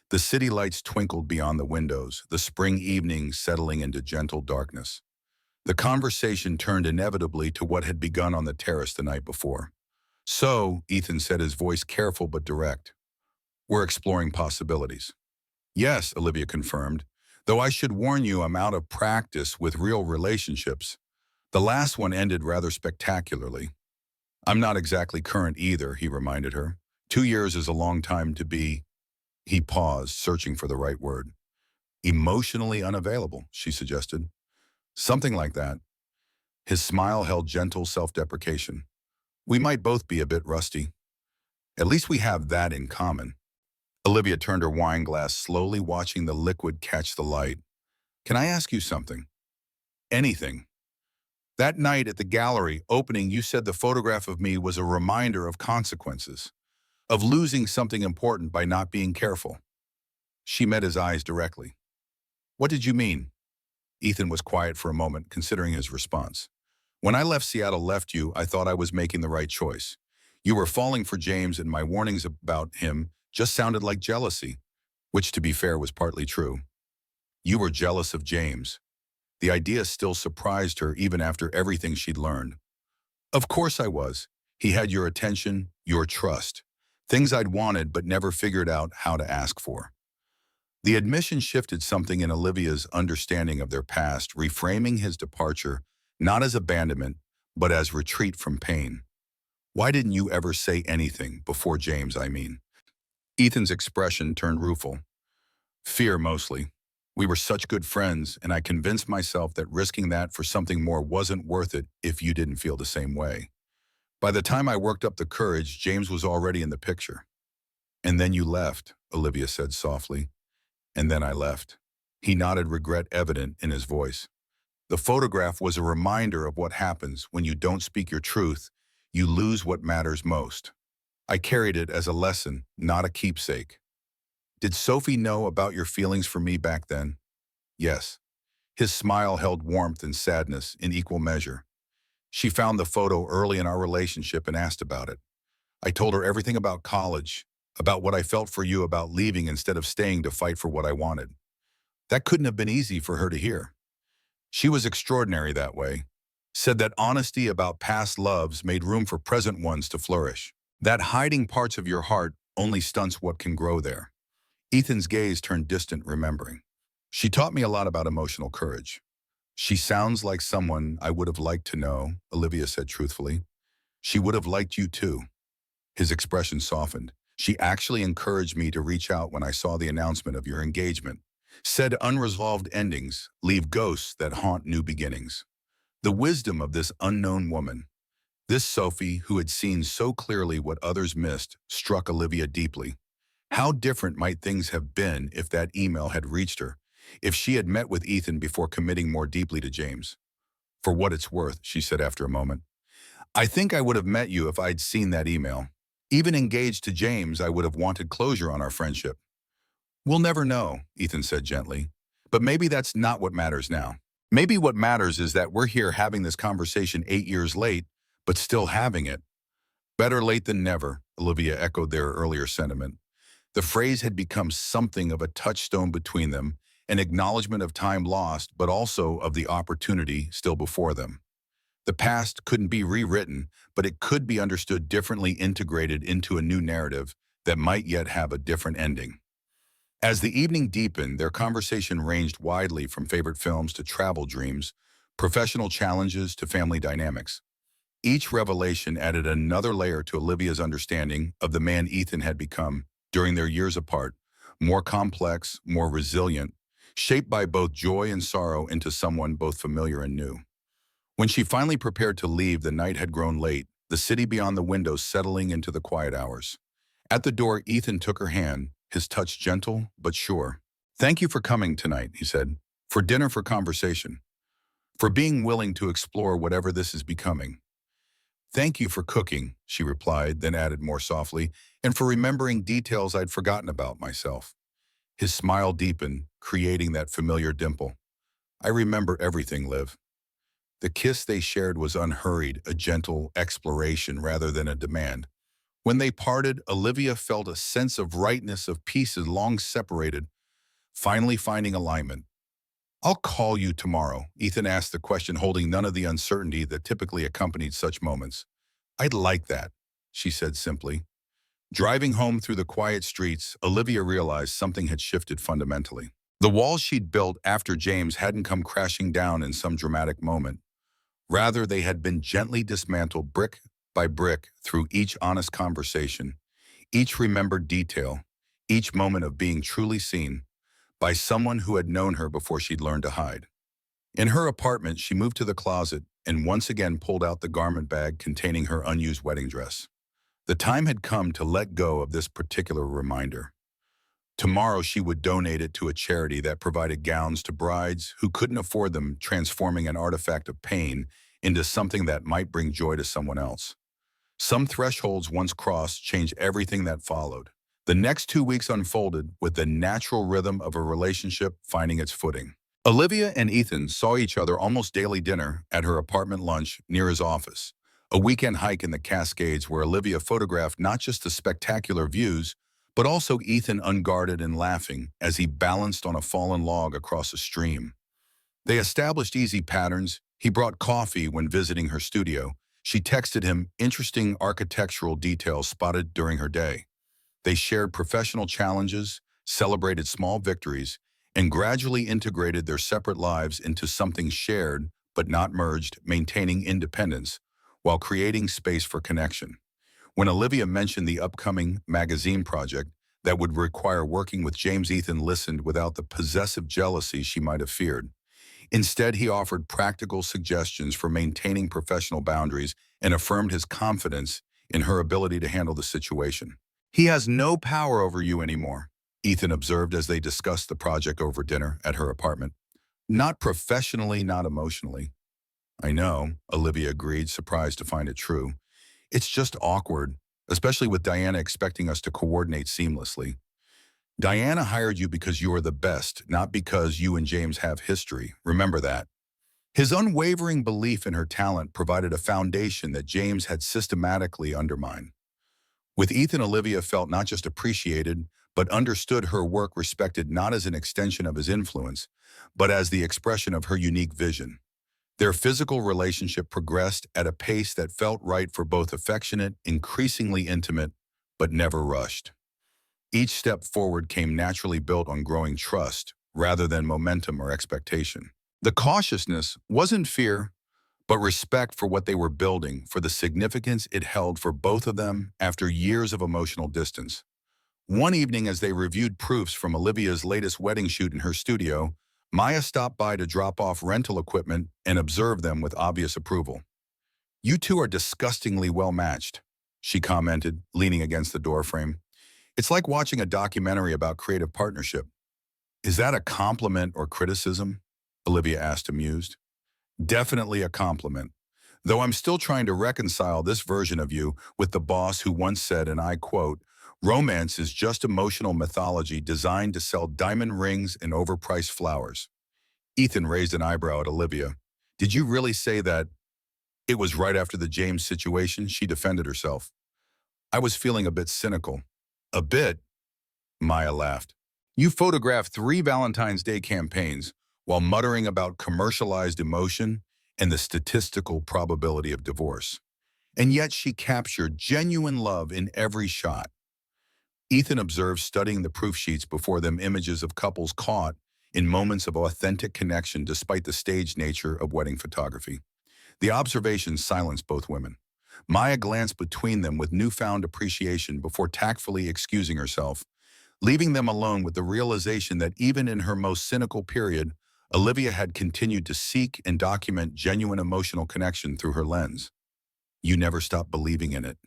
The city lights twinkled beyond the windows, the spring evening settling into gentle darkness. The conversation turned inevitably to what had begun on the terrace the night before. So, Ethan said, his voice careful but direct, we're exploring possibilities. Yes, Olivia confirmed, though I should warn you I'm out of practice with real relationships. The last one ended rather spectacularly. I'm not exactly current either, he reminded her. 2 years is a long time to be, he paused, searching for the right word. Emotionally unavailable, she suggested. Something like that. His smile held gentle self-deprecation. We might both be a bit rusty. At least we have that in common. Olivia turned her wine glass slowly, watching the liquid catch the light. Can I ask you something? Anything. That night at the gallery opening, you said the photograph of me was a reminder of consequences, of losing something important by not being careful. She met his eyes directly. What did you mean? Ethan was quiet for a moment, considering his response. When I left you, I thought I was making the right choice. You were falling for James, and my warnings about him just sounded like jealousy, which, to be fair, was partly true. You were jealous of James. The idea still surprised her even after everything she'd learned. Of course I was. He had your attention, your trust. Things I'd wanted but never figured out how to ask for. The admission shifted something in Olivia's understanding of their past, reframing his departure not as abandonment, but as retreat from pain. Why didn't you ever say anything, before James, I mean? Ethan's expression turned rueful. Fear, mostly. We were such good friends, and I convinced myself that risking that for something more wasn't worth it if you didn't feel the same way. By the time I worked up the courage, James was already in the picture. And then you left, Olivia said softly. And then I left. He nodded, regret evident in his voice. The photograph was a reminder of what happens when you don't speak your truth. You lose what matters most. I carried it as a lesson, not a keepsake. Did Sophie know about your feelings for me back then? Yes. His smile held warmth and sadness in equal measure. She found the photo early in our relationship and asked about it. I told her everything about college, about what I felt for you about leaving instead of staying to fight for what I wanted. That couldn't have been easy for her to hear. She was extraordinary that way. Said that honesty about past loves made room for present ones to flourish. That hiding parts of your heart only stunts what can grow there. Ethan's gaze turned distant, remembering. She taught me a lot about emotional courage. She sounds like someone I would have liked to know, Olivia said truthfully. She would have liked you too. His expression softened. She actually encouraged me to reach out when I saw the announcement of your engagement. Said unresolved endings leave ghosts that haunt new beginnings. The wisdom of this unknown woman, this Sophie who had seen so clearly what others missed, struck Olivia deeply. How different might things have been if that email had reached her, if she had met with Ethan before committing more deeply to James. For what it's worth, she said after a moment, I think I would have met you if I'd seen that email. Even engaged to James, I would have wanted closure on our friendship. We'll never know, Ethan said gently. But maybe that's not what matters now. Maybe what matters is that we're here having this conversation 8 years late, but still having it. Better late than never, Olivia echoed their earlier sentiment. The phrase had become something of a touchstone between them, an acknowledgement of time lost, but also of the opportunity still before them. The past couldn't be rewritten, but it could be understood differently, integrated into a new narrative that might yet have a different ending. As the evening deepened, their conversation ranged widely from favorite films to travel dreams, professional challenges to family dynamics. Each revelation added another layer to Olivia's understanding of the man Ethan had become during their years apart, more complex, more resilient, shaped by both joy and sorrow into someone both familiar and new. When she finally prepared to leave, the night had grown late, the city beyond the window settling into the quiet hours. At the door, Ethan took her hand, his touch gentle but sure. Thank you for coming tonight, he said. For dinner, for conversation. For being willing to explore whatever this is becoming. Thank you for cooking, she replied, then added more softly, and for remembering details I'd forgotten about myself. His smile deepened, creating that familiar dimple. I remember everything, Liv. The kiss they shared was unhurried, a gentle exploration rather than a demand. When they parted, Olivia felt a sense of rightness of pieces long separated, finally finding alignment. I'll call you tomorrow, Ethan asked the question, holding none of the uncertainty that typically accompanied such moments. I'd like that, she said simply. Driving home through the quiet streets, Olivia realized something had shifted fundamentally. The walls she'd built after James hadn't come crashing down in some dramatic moment. Rather, they had been gently dismantled brick by brick through each honest conversation, each remembered detail, each moment of being truly seen by someone who had known her before she'd learned to hide. In her apartment, she moved to the closet and once again pulled out the garment bag containing her unused wedding dress. The time had come to let go of this particular reminder. Tomorrow she would donate it to a charity that provided gowns to brides who couldn't afford them, transforming an artifact of pain into something that might bring joy to someone else. Some thresholds once crossed changed everything that followed. The next 2 weeks unfolded with the natural rhythm of a relationship finding its footing. Olivia and Ethan saw each other almost daily, dinner at her apartment, lunch near his office, a weekend hike in the Cascades where Olivia photographed not just the spectacular views, but also Ethan unguarded and laughing as he balanced on a fallen log across a stream. They established easy patterns. He brought coffee when visiting her studio. She texted him interesting architectural details spotted during her day. They shared professional challenges, celebrated small victories, and gradually integrated their separate lives into something shared but not merged, maintaining independence while creating space for connection. When Olivia mentioned the upcoming magazine project that would require working with James, Ethan listened without the possessive jealousy she might have feared. Instead, he offered practical suggestions for maintaining professional boundaries and affirmed his confidence in her ability to handle the situation. He has no power over you anymore, Ethan observed as they discussed the project over dinner at her apartment. Not professionally, not emotionally. I know, Olivia agreed, surprised to find it true. It's just awkward, especially with Diana expecting us to coordinate seamlessly. Diana hired you because you are the best, not because you and James have history. Remember that. His unwavering belief in her talent provided a foundation that James had systematically undermined. With Ethan, Olivia felt not just appreciated, but understood her work respected not as an extension of his influence, but as the expression of her unique vision. Their physical relationship progressed at a pace that felt right for both affectionate, increasingly intimate, but never rushed. Each step forward came naturally built on growing trust, rather than momentum or expectation. The cautiousness wasn't fear, but respect for what they were building, for the significance it held for both of them after years of emotional distance. One evening, as they reviewed proofs from Olivia's latest wedding shoot in her studio, Maya stopped by to drop off rental equipment and observe them with obvious approval. "You two are disgustingly well matched," she commented, leaning against the doorframe. "It's like watching a documentary about creative partnership." "Is that a compliment or criticism?" Olivia asked, amused. "Definitely a compliment. Though I'm still trying to reconcile this version of you with the boss who once said, and I quote, 'Romance is just emotional mythology designed to sell diamond rings and overpriced flowers.'" Ethan raised an eyebrow at Olivia. "Did you really say that?" "It was right after the James situation," she defended herself. "I was feeling a bit cynical." "A bit?" Maya laughed. "You photographed 3 Valentine's Day campaigns while muttering about commercialized emotion and the statistical probability of divorce. And yet she captured genuine love in every shot." Ethan observed, studying the proof sheets before them, images of couples caught in moments of authentic connection despite the staged nature of wedding photography. The observations silenced both women. Maya glanced between them with newfound appreciation before tactfully excusing herself, leaving them alone with the realization that even in her most cynical period, Olivia had continued to seek and document genuine emotional connection through her lens. "You never stopped believing in it,"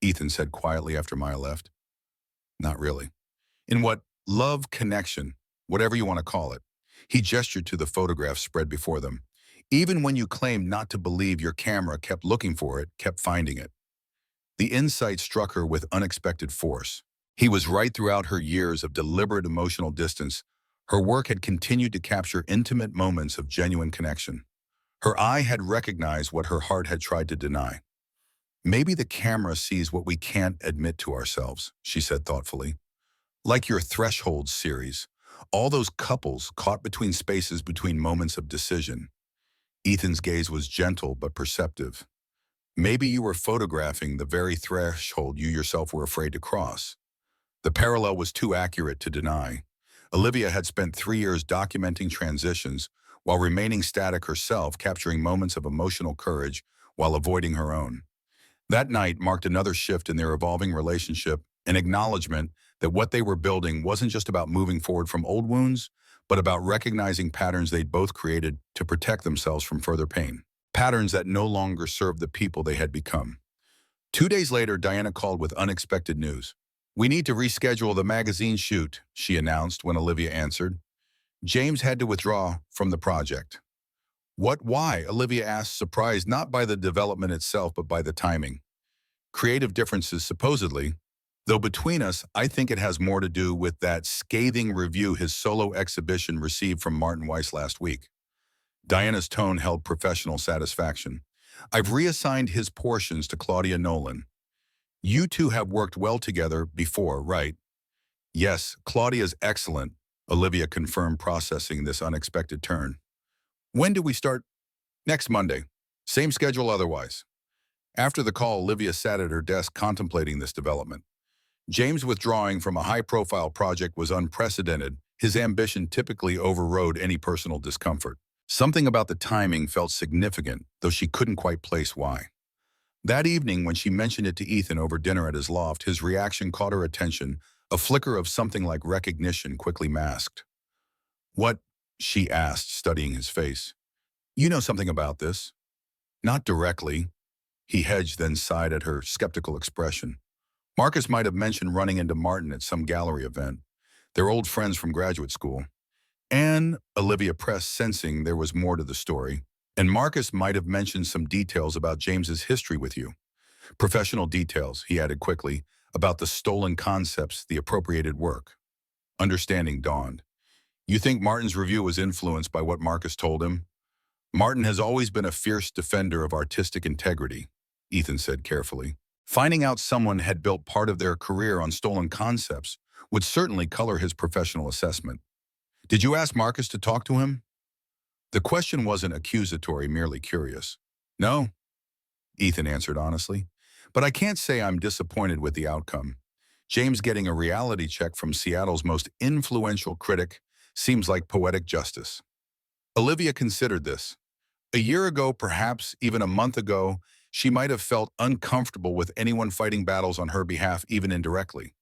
Ethan said quietly after Maya left. "Not really." "In what? Love, connection, whatever you want to call it." He gestured to the photograph spread before them. "Even when you claimed not to believe, your camera kept looking for it, kept finding it." The insight struck her with unexpected force. He was right. Throughout her years of deliberate emotional distance, her work had continued to capture intimate moments of genuine connection. Her eye had recognized what her heart had tried to deny. "Maybe the camera sees what we can't admit to ourselves," she said thoughtfully. "Like your Thresholds series, all those couples caught between spaces between moments of decision." Ethan's gaze was gentle but perceptive. "Maybe you were photographing the very threshold you yourself were afraid to cross." The parallel was too accurate to deny. Olivia had spent 3 years documenting transitions while remaining static herself, capturing moments of emotional courage while avoiding her own. That night marked another shift in their evolving relationship, an acknowledgement that what they were building wasn't just about moving forward from old wounds, but about recognizing patterns they'd both created to protect themselves from further pain. Patterns that no longer served the people they had become. 2 days later, Diana called with unexpected news. "We need to reschedule the magazine shoot," she announced when Olivia answered. "James had to withdraw from the project." "What? Why?" Olivia asked, surprised not by the development itself, but by the timing. "Creative differences, supposedly. Though between us, I think it has more to do with that scathing review his solo exhibition received from Martin Weiss last week." Diana's tone held professional satisfaction. "I've reassigned his portions to Claudia Nolan." "You two have worked well together before, right?" "Yes, Claudia's excellent," Olivia confirmed, processing this unexpected turn. "When do we start?" "Next Monday. Same schedule otherwise." After the call, Olivia sat at her desk contemplating this development. James withdrawing from a high-profile project was unprecedented. His ambition typically overrode any personal discomfort. Something about the timing felt significant, though she couldn't quite place why. That evening, when she mentioned it to Ethan over dinner at his loft, his reaction caught her attention, a flicker of something like recognition quickly masked. "What?" she asked, studying his face. "You know something about this?" "Not directly." He hedged, then sighed at her skeptical expression. "Marcus might have mentioned running into Martin at some gallery event. They're old friends from graduate school." "And," Olivia pressed, sensing there was more to the story, "and Marcus might have mentioned some details about James's history with you." "Professional details," he added quickly, "about the stolen concepts, the appropriated work." Understanding dawned. "You think Martin's review was influenced by what Marcus told him?" "Martin has always been a fierce defender of artistic integrity," Ethan said carefully. Finding out someone had built part of their career on stolen concepts would certainly color his professional assessment. Did you ask Marcus to talk to him? The question wasn't accusatory, merely curious. No, Ethan answered honestly. But I can't say I'm disappointed with the outcome. James getting a reality check from Seattle's most influential critic seems like poetic justice. Olivia considered this. A year ago, perhaps even a month ago, she might have felt uncomfortable with anyone fighting battles on her behalf, even indirectly.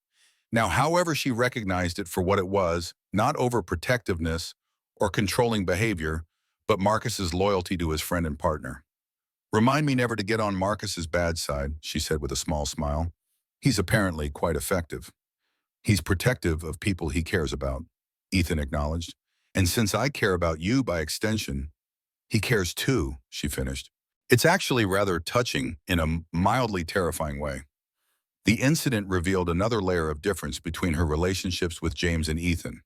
Now, however, she recognized it for what it was, not overprotectiveness or controlling behavior, but Marcus's loyalty to his friend and partner. Remind me never to get on Marcus's bad side, she said with a small smile. He's apparently quite effective. He's protective of people he cares about, Ethan acknowledged. And since I care about you by extension, he cares too, she finished. It's actually rather touching in a mildly terrifying way. The incident revealed another layer of difference between her relationships with James and Ethan.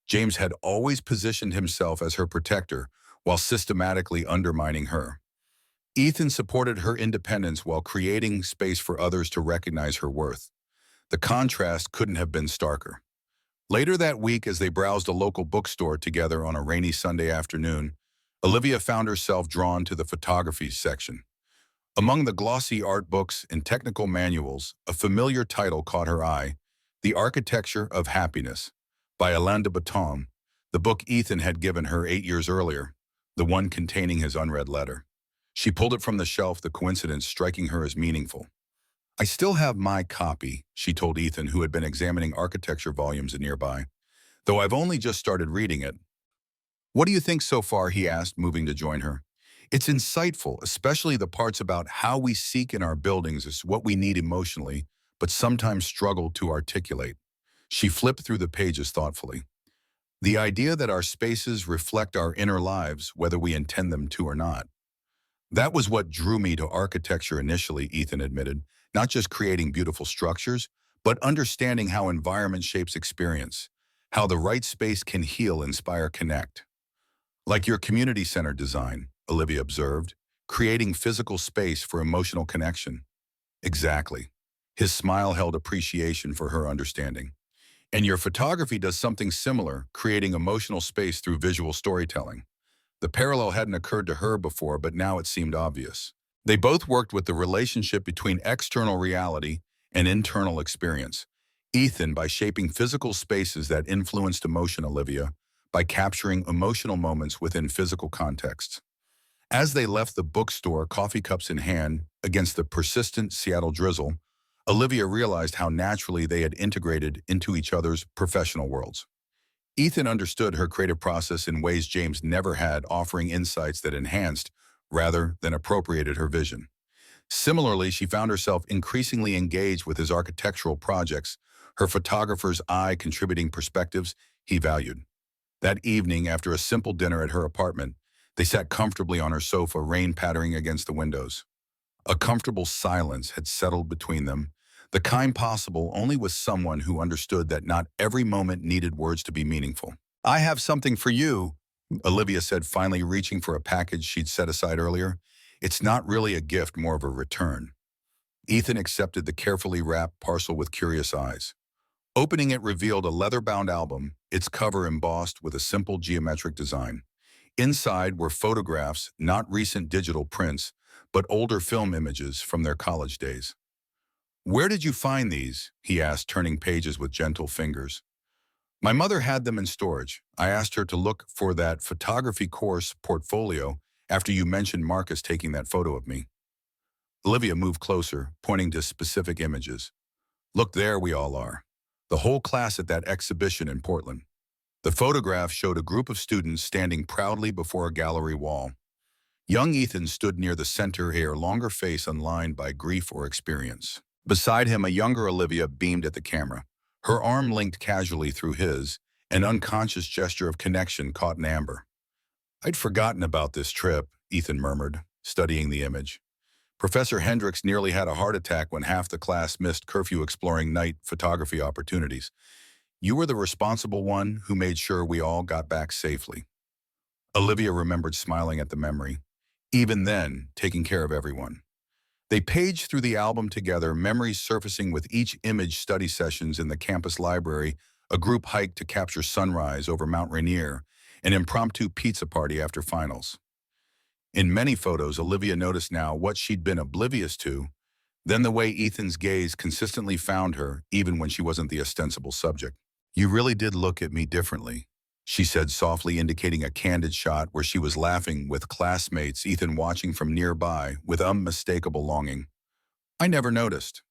James had always positioned himself as her protector while systematically undermining her. Ethan supported her independence while creating space for others to recognize her worth. The contrast couldn't have been starker. Later that week, as they browsed a local bookstore together on a rainy Sunday afternoon, Olivia found herself drawn to the photography section. Among the glossy art books and technical manuals, a familiar title caught her eye, The Architecture of Happiness, by Alain de Botton, the book Ethan had given her 8 years earlier, the one containing his unread letter. She pulled it from the shelf, the coincidence striking her as meaningful. I still have my copy, she told Ethan, who had been examining architecture volumes nearby, though I've only just started reading it. What do you think so far, he asked, moving to join her. It's insightful, especially the parts about how we seek in our buildings is what we need emotionally, but sometimes struggle to articulate. She flipped through the pages thoughtfully. The idea that our spaces reflect our inner lives, whether we intend them to or not. That was what drew me to architecture initially, Ethan admitted, not just creating beautiful structures, but understanding how environment shapes experience, how the right space can heal, inspire, connect. Like your community center design, Olivia observed, creating physical space for emotional connection. Exactly. His smile held appreciation for her understanding. And your photography does something similar, creating emotional space through visual storytelling. The parallel hadn't occurred to her before, but now it seemed obvious. They both worked with the relationship between external reality and internal experience. Ethan by shaping physical spaces that influenced emotion, Olivia by capturing emotional moments within physical contexts. As they left the bookstore, coffee cups in hand, against the persistent Seattle drizzle, Olivia realized how naturally they had integrated into each other's professional worlds. Ethan understood her creative process in ways James never had, offering insights that enhanced rather than appropriated her vision. Similarly, she found herself increasingly engaged with his architectural projects, her photographer's eye contributing perspectives he valued. That evening, after a simple dinner at her apartment, they sat comfortably on her sofa, rain pattering against the windows. A comfortable silence had settled between them, the kind possible only with someone who understood that not every moment needed words to be meaningful. I have something for you, Olivia said, finally reaching for a package she'd set aside earlier. It's not really a gift, more of a return. Ethan accepted the carefully wrapped parcel with curious eyes. Opening it revealed a leather-bound album, its cover embossed with a simple geometric design. Inside were photographs, not recent digital prints, but older film images from their college days. Where did you find these? He asked, turning pages with gentle fingers. My mother had them in storage. I asked her to look for that photography course portfolio after you mentioned Marcus taking that photo of me. Olivia moved closer, pointing to specific images. Look, there we all are. The whole class at that exhibition in Portland. The photograph showed a group of students standing proudly before a gallery wall. Young Ethan stood near the center, hair longer, face unlined by grief or experience. Beside him, a younger Olivia beamed at the camera, her arm linked casually through his, an unconscious gesture of connection caught in amber. I'd forgotten about this trip, Ethan murmured, studying the image. Professor Hendricks nearly had a heart attack when half the class missed curfew exploring night photography opportunities. You were the responsible one who made sure we all got back safely. Olivia remembered smiling at the memory. Even then, taking care of everyone. They paged through the album together, memories surfacing with each image. Study sessions in the campus library, a group hike to capture sunrise over Mount Rainier, an impromptu pizza party after finals. In many photos, Olivia noticed now what she'd been oblivious to, then the way Ethan's gaze consistently found her, even when she wasn't the ostensible subject. "You really did look at me differently," she said softly, indicating a candid shot where she was laughing with classmates, Ethan watching from nearby with unmistakable longing. "I never noticed."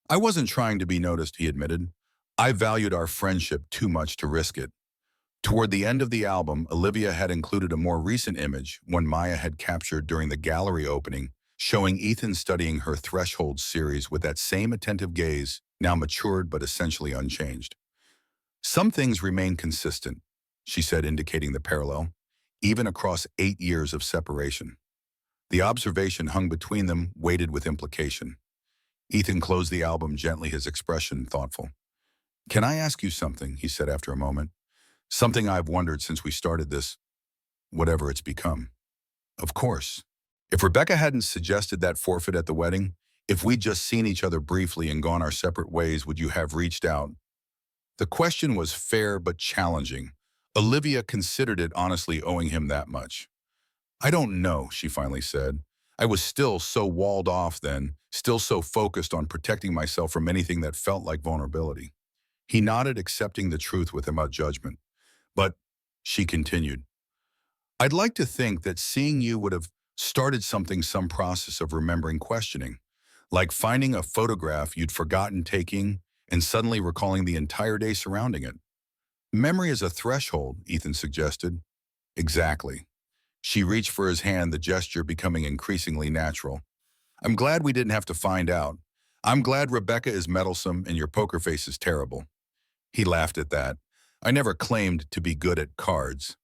"I wasn't trying to be noticed," he admitted. "I valued our friendship too much to risk it." Toward the end of the album, Olivia had included a more recent image, one Maya had captured during the gallery opening, showing Ethan studying her Threshold series with that same attentive gaze, now matured but essentially unchanged. "Some things remain consistent," she said, indicating the parallel, "even across 8 years of separation." The observation hung between them, weighted with implication. Ethan closed the album gently, his expression thoughtful. "Can I ask you something?" he said after a moment. "Something I've wondered since we started this, whatever it's become." "Of course." If Rebecca hadn't suggested that forfeit at the wedding, if we'd just seen each other briefly and gone our separate ways, would you have reached out? The question was fair but challenging. Olivia considered it honestly owing him that much. "I don't know," she finally said. "I was still so walled off then, still so focused on protecting myself from anything that felt like vulnerability." He nodded, accepting the truth without judgment. "But," she continued, "I'd like to think that seeing you would have started some process of remembering questioning, like finding a photograph you'd forgotten taking and suddenly recalling the entire day surrounding it." "Memory is a threshold," Ethan suggested. "Exactly." She reached for his hand, the gesture becoming increasingly natural. "I'm glad we didn't have to find out. I'm glad Rebecca is meddlesome and your poker face is terrible." He laughed at that. "I never claimed to be good at cards."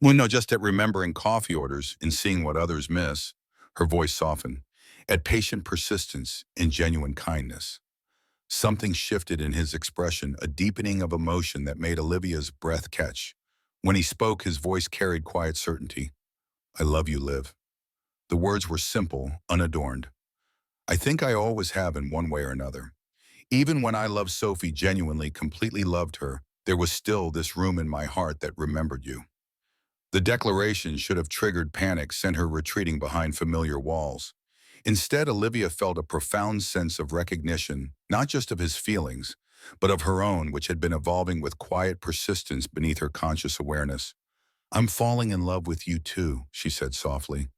"Well, no, just at remembering coffee orders and seeing what others miss." Her voice softened. "At patient persistence and genuine kindness." Something shifted in his expression, a deepening of emotion that made Olivia's breath catch. When he spoke, his voice carried quiet certainty. "I love you, Liv." The words were simple, unadorned. "I think I always have in one way or another. Even when I loved Sophie genuinely, completely loved her, there was still this room in my heart that remembered you." The declaration should have triggered panic, sent her retreating behind familiar walls. Instead, Olivia felt a profound sense of recognition, not just of his feelings, but of her own, which had been evolving with quiet persistence beneath her conscious awareness. "I'm falling in love with you too," she said softly.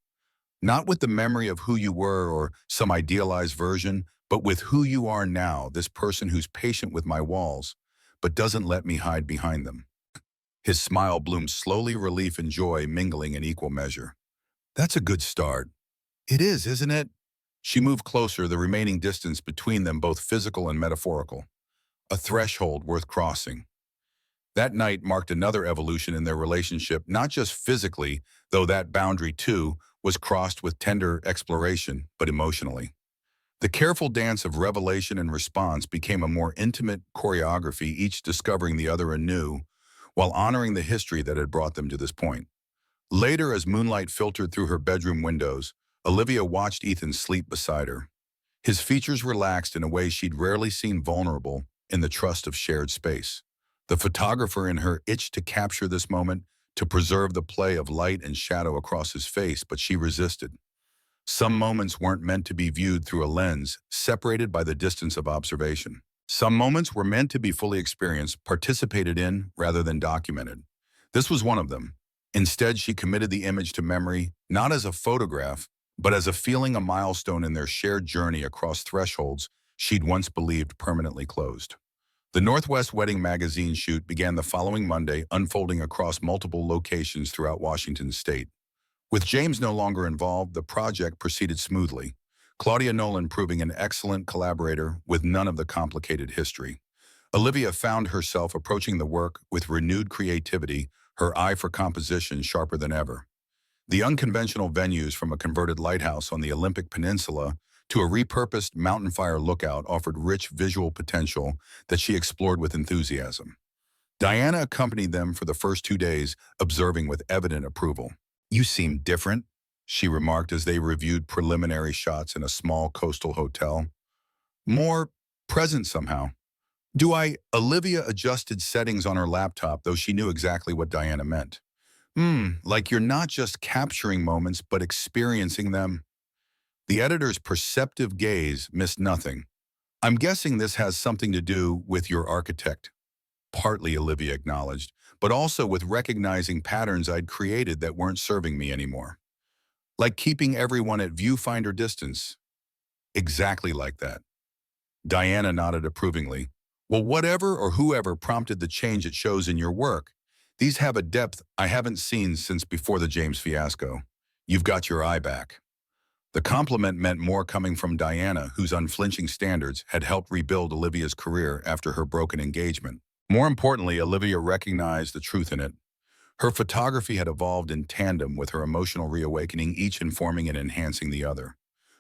"Not with the memory of who you were or some idealized version, but with who you are now, this person who's patient with my walls, but doesn't let me hide behind them." His smile bloomed slowly, relief and joy mingling in equal measure. "That's a good start." "It is, isn't it?" She moved closer, the remaining distance between them both physical and metaphorical. A threshold worth crossing. That night marked another evolution in their relationship, not just physically, though that boundary too was crossed with tender exploration, but emotionally. The careful dance of revelation and response became a more intimate choreography, each discovering the other anew, while honoring the history that had brought them to this point. Later, as moonlight filtered through her bedroom windows, Olivia watched Ethan sleep beside her. His features relaxed in a way she'd rarely seen, vulnerable in the trust of shared space. The photographer in her itched to capture this moment, to preserve the play of light and shadow across his face, but she resisted. Some moments weren't meant to be viewed through a lens, separated by the distance of observation. Some moments were meant to be fully experienced, participated in, rather than documented. This was one of them. Instead, she committed the image to memory, not as a photograph, but as a feeling, a milestone in their shared journey across thresholds she'd once believed permanently closed. The Northwest Wedding magazine shoot began the following Monday, unfolding across multiple locations throughout Washington state. With James no longer involved, the project proceeded smoothly, Claudia Nolan proving an excellent collaborator with none of the complicated history. Olivia found herself approaching the work with renewed creativity, her eye for composition sharper than ever. The unconventional venues, from a converted lighthouse on the Olympic Peninsula to a repurposed mountain fire lookout, offered rich visual potential that she explored with enthusiasm. Diana accompanied them for the first 2 days, observing with evident approval. "You seem different," she remarked as they reviewed preliminary shots in a small coastal hotel. More present somehow. Olivia adjusted settings on her laptop, though she knew exactly what Diana meant. Like you're not just capturing moments, but experiencing them. The editor's perceptive gaze missed nothing. I'm guessing this has something to do with your architect. Partly, Olivia acknowledged, but also with recognizing patterns I'd created that weren't serving me anymore. Like keeping everyone at viewfinder distance. Exactly like that. Diana nodded approvingly. Well, whatever or whoever prompted the change it shows in your work, these have a depth I haven't seen since before the James fiasco. You've got your eye back. The compliment meant more coming from Diana, whose unflinching standards had helped rebuild Olivia's career after her broken engagement. More importantly, Olivia recognized the truth in it. Her photography had evolved in tandem with her emotional reawakening, each informing and enhancing the other.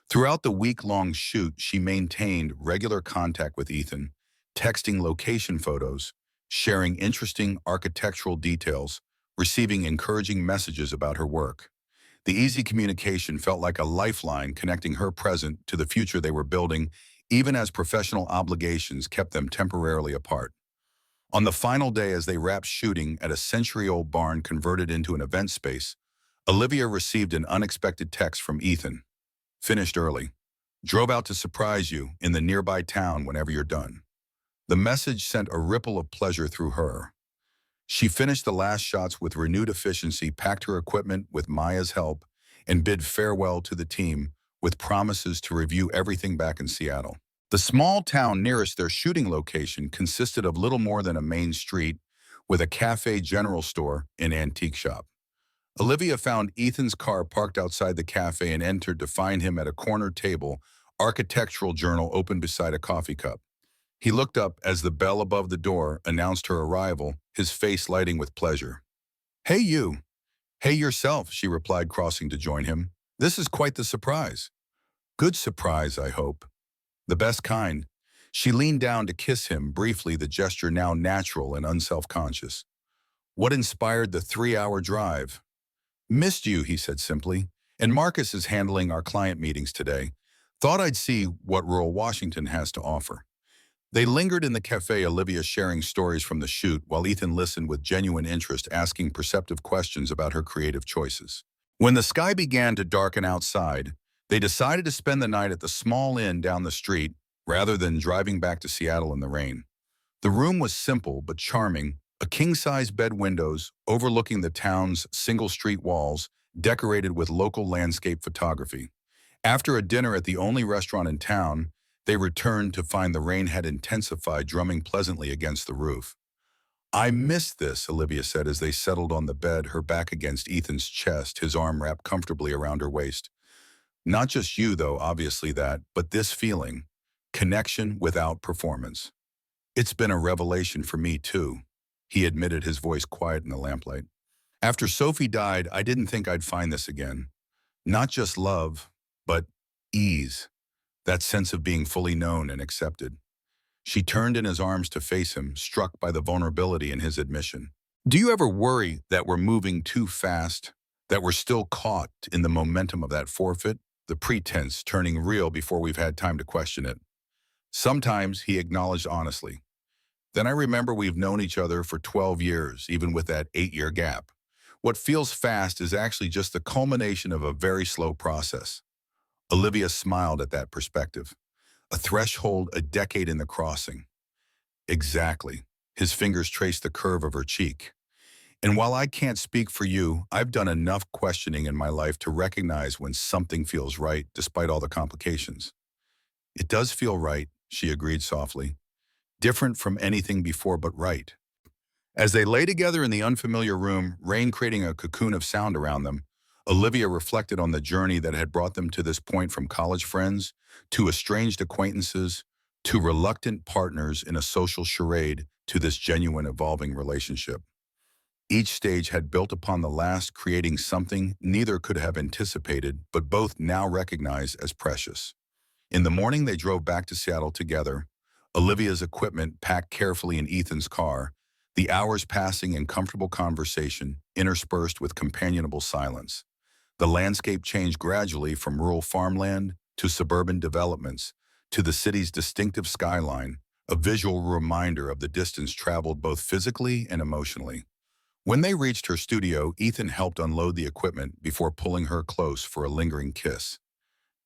Throughout the week-long shoot, she maintained regular contact with Ethan, texting location photos, sharing interesting architectural details, receiving encouraging messages about her work. The easy communication felt like a lifeline connecting her present to the future they were building, even as professional obligations kept them temporarily apart. On the final day, as they wrapped shooting at a century-old barn converted into an event space, Olivia received an unexpected text from Ethan. Finished early. Drove out to surprise you in the nearby town whenever you're done. The message sent a ripple of pleasure through her. She finished the last shots with renewed efficiency, packed her equipment with Maya's help, and bid farewell to the team with promises to review everything back in Seattle. The small town nearest their shooting location consisted of little more than a main street with a cafe, general store, and antique shop. Olivia found Ethan's car parked outside the cafe and entered to find him at a corner table, architectural journal open beside a coffee cup. He looked up as the bell above the door announced her arrival, his face lighting with pleasure. Hey you. Hey yourself, she replied, crossing to join him. This is quite the surprise. Good surprise, I hope. The best kind. She leaned down to kiss him briefly, the gesture now natural and unself-conscious. What inspired the 3-hour drive? Missed you, he said simply. And Marcus is handling our client meetings today. Thought I'd see what rural Washington has to offer. They lingered in the cafe, Olivia sharing stories from the shoot, while Ethan listened with genuine interest, asking perceptive questions about her creative choices. When the sky began to darken outside, they decided to spend the night at the small inn down the street rather than driving back to Seattle in the rain. The room was simple but charming, a king-size bed, windows overlooking the town's single-street walls, decorated with local landscape photography. After a dinner at the only restaurant in town, they returned to find the rain had intensified, drumming pleasantly against the roof. I missed this, Olivia said as they settled on the bed, her back against Ethan's chest, his arm wrapped comfortably around her waist. Not just you, though, obviously that, but this feeling. Connection without performance. It's been a revelation for me, too, he admitted, his voice quiet in the lamplight. After Sophie died, I didn't think I'd find this again. Not just love, but ease. That sense of being fully known and accepted. She turned in his arms to face him, struck by the vulnerability in his admission. Do you ever worry that we're moving too fast, that we're still caught in the momentum of that forfeit, the pretense turning real before we've had time to question it? Sometimes, he acknowledged honestly. Then I remember we've known each other for 12 years, even with that 8-year gap. What feels fast is actually just the culmination of a very slow process. Olivia smiled at that perspective. A threshold, a decade in the crossing. Exactly. His fingers traced the curve of her cheek. And while I can't speak for you, I've done enough questioning in my life to recognize when something feels right, despite all the complications. It does feel right, she agreed softly. Different from anything before, but right. As they lay together in the unfamiliar room, rain creating a cocoon of sound around them, Olivia reflected on the journey that had brought them to this point, from college friends to estranged acquaintances to reluctant partners in a social charade to this genuine evolving relationship. Each stage had built upon the last, creating something neither could have anticipated, but both now recognize as precious. In the morning, they drove back to Seattle together, Olivia's equipment packed carefully in Ethan's car, the hours passing in comfortable conversation, interspersed with companionable silence. The landscape changed gradually from rural farmland to suburban developments to the city's distinctive skyline, a visual reminder of the distance traveled both physically and emotionally. When they reached her studio, Ethan helped unload the equipment before pulling her close for a lingering kiss.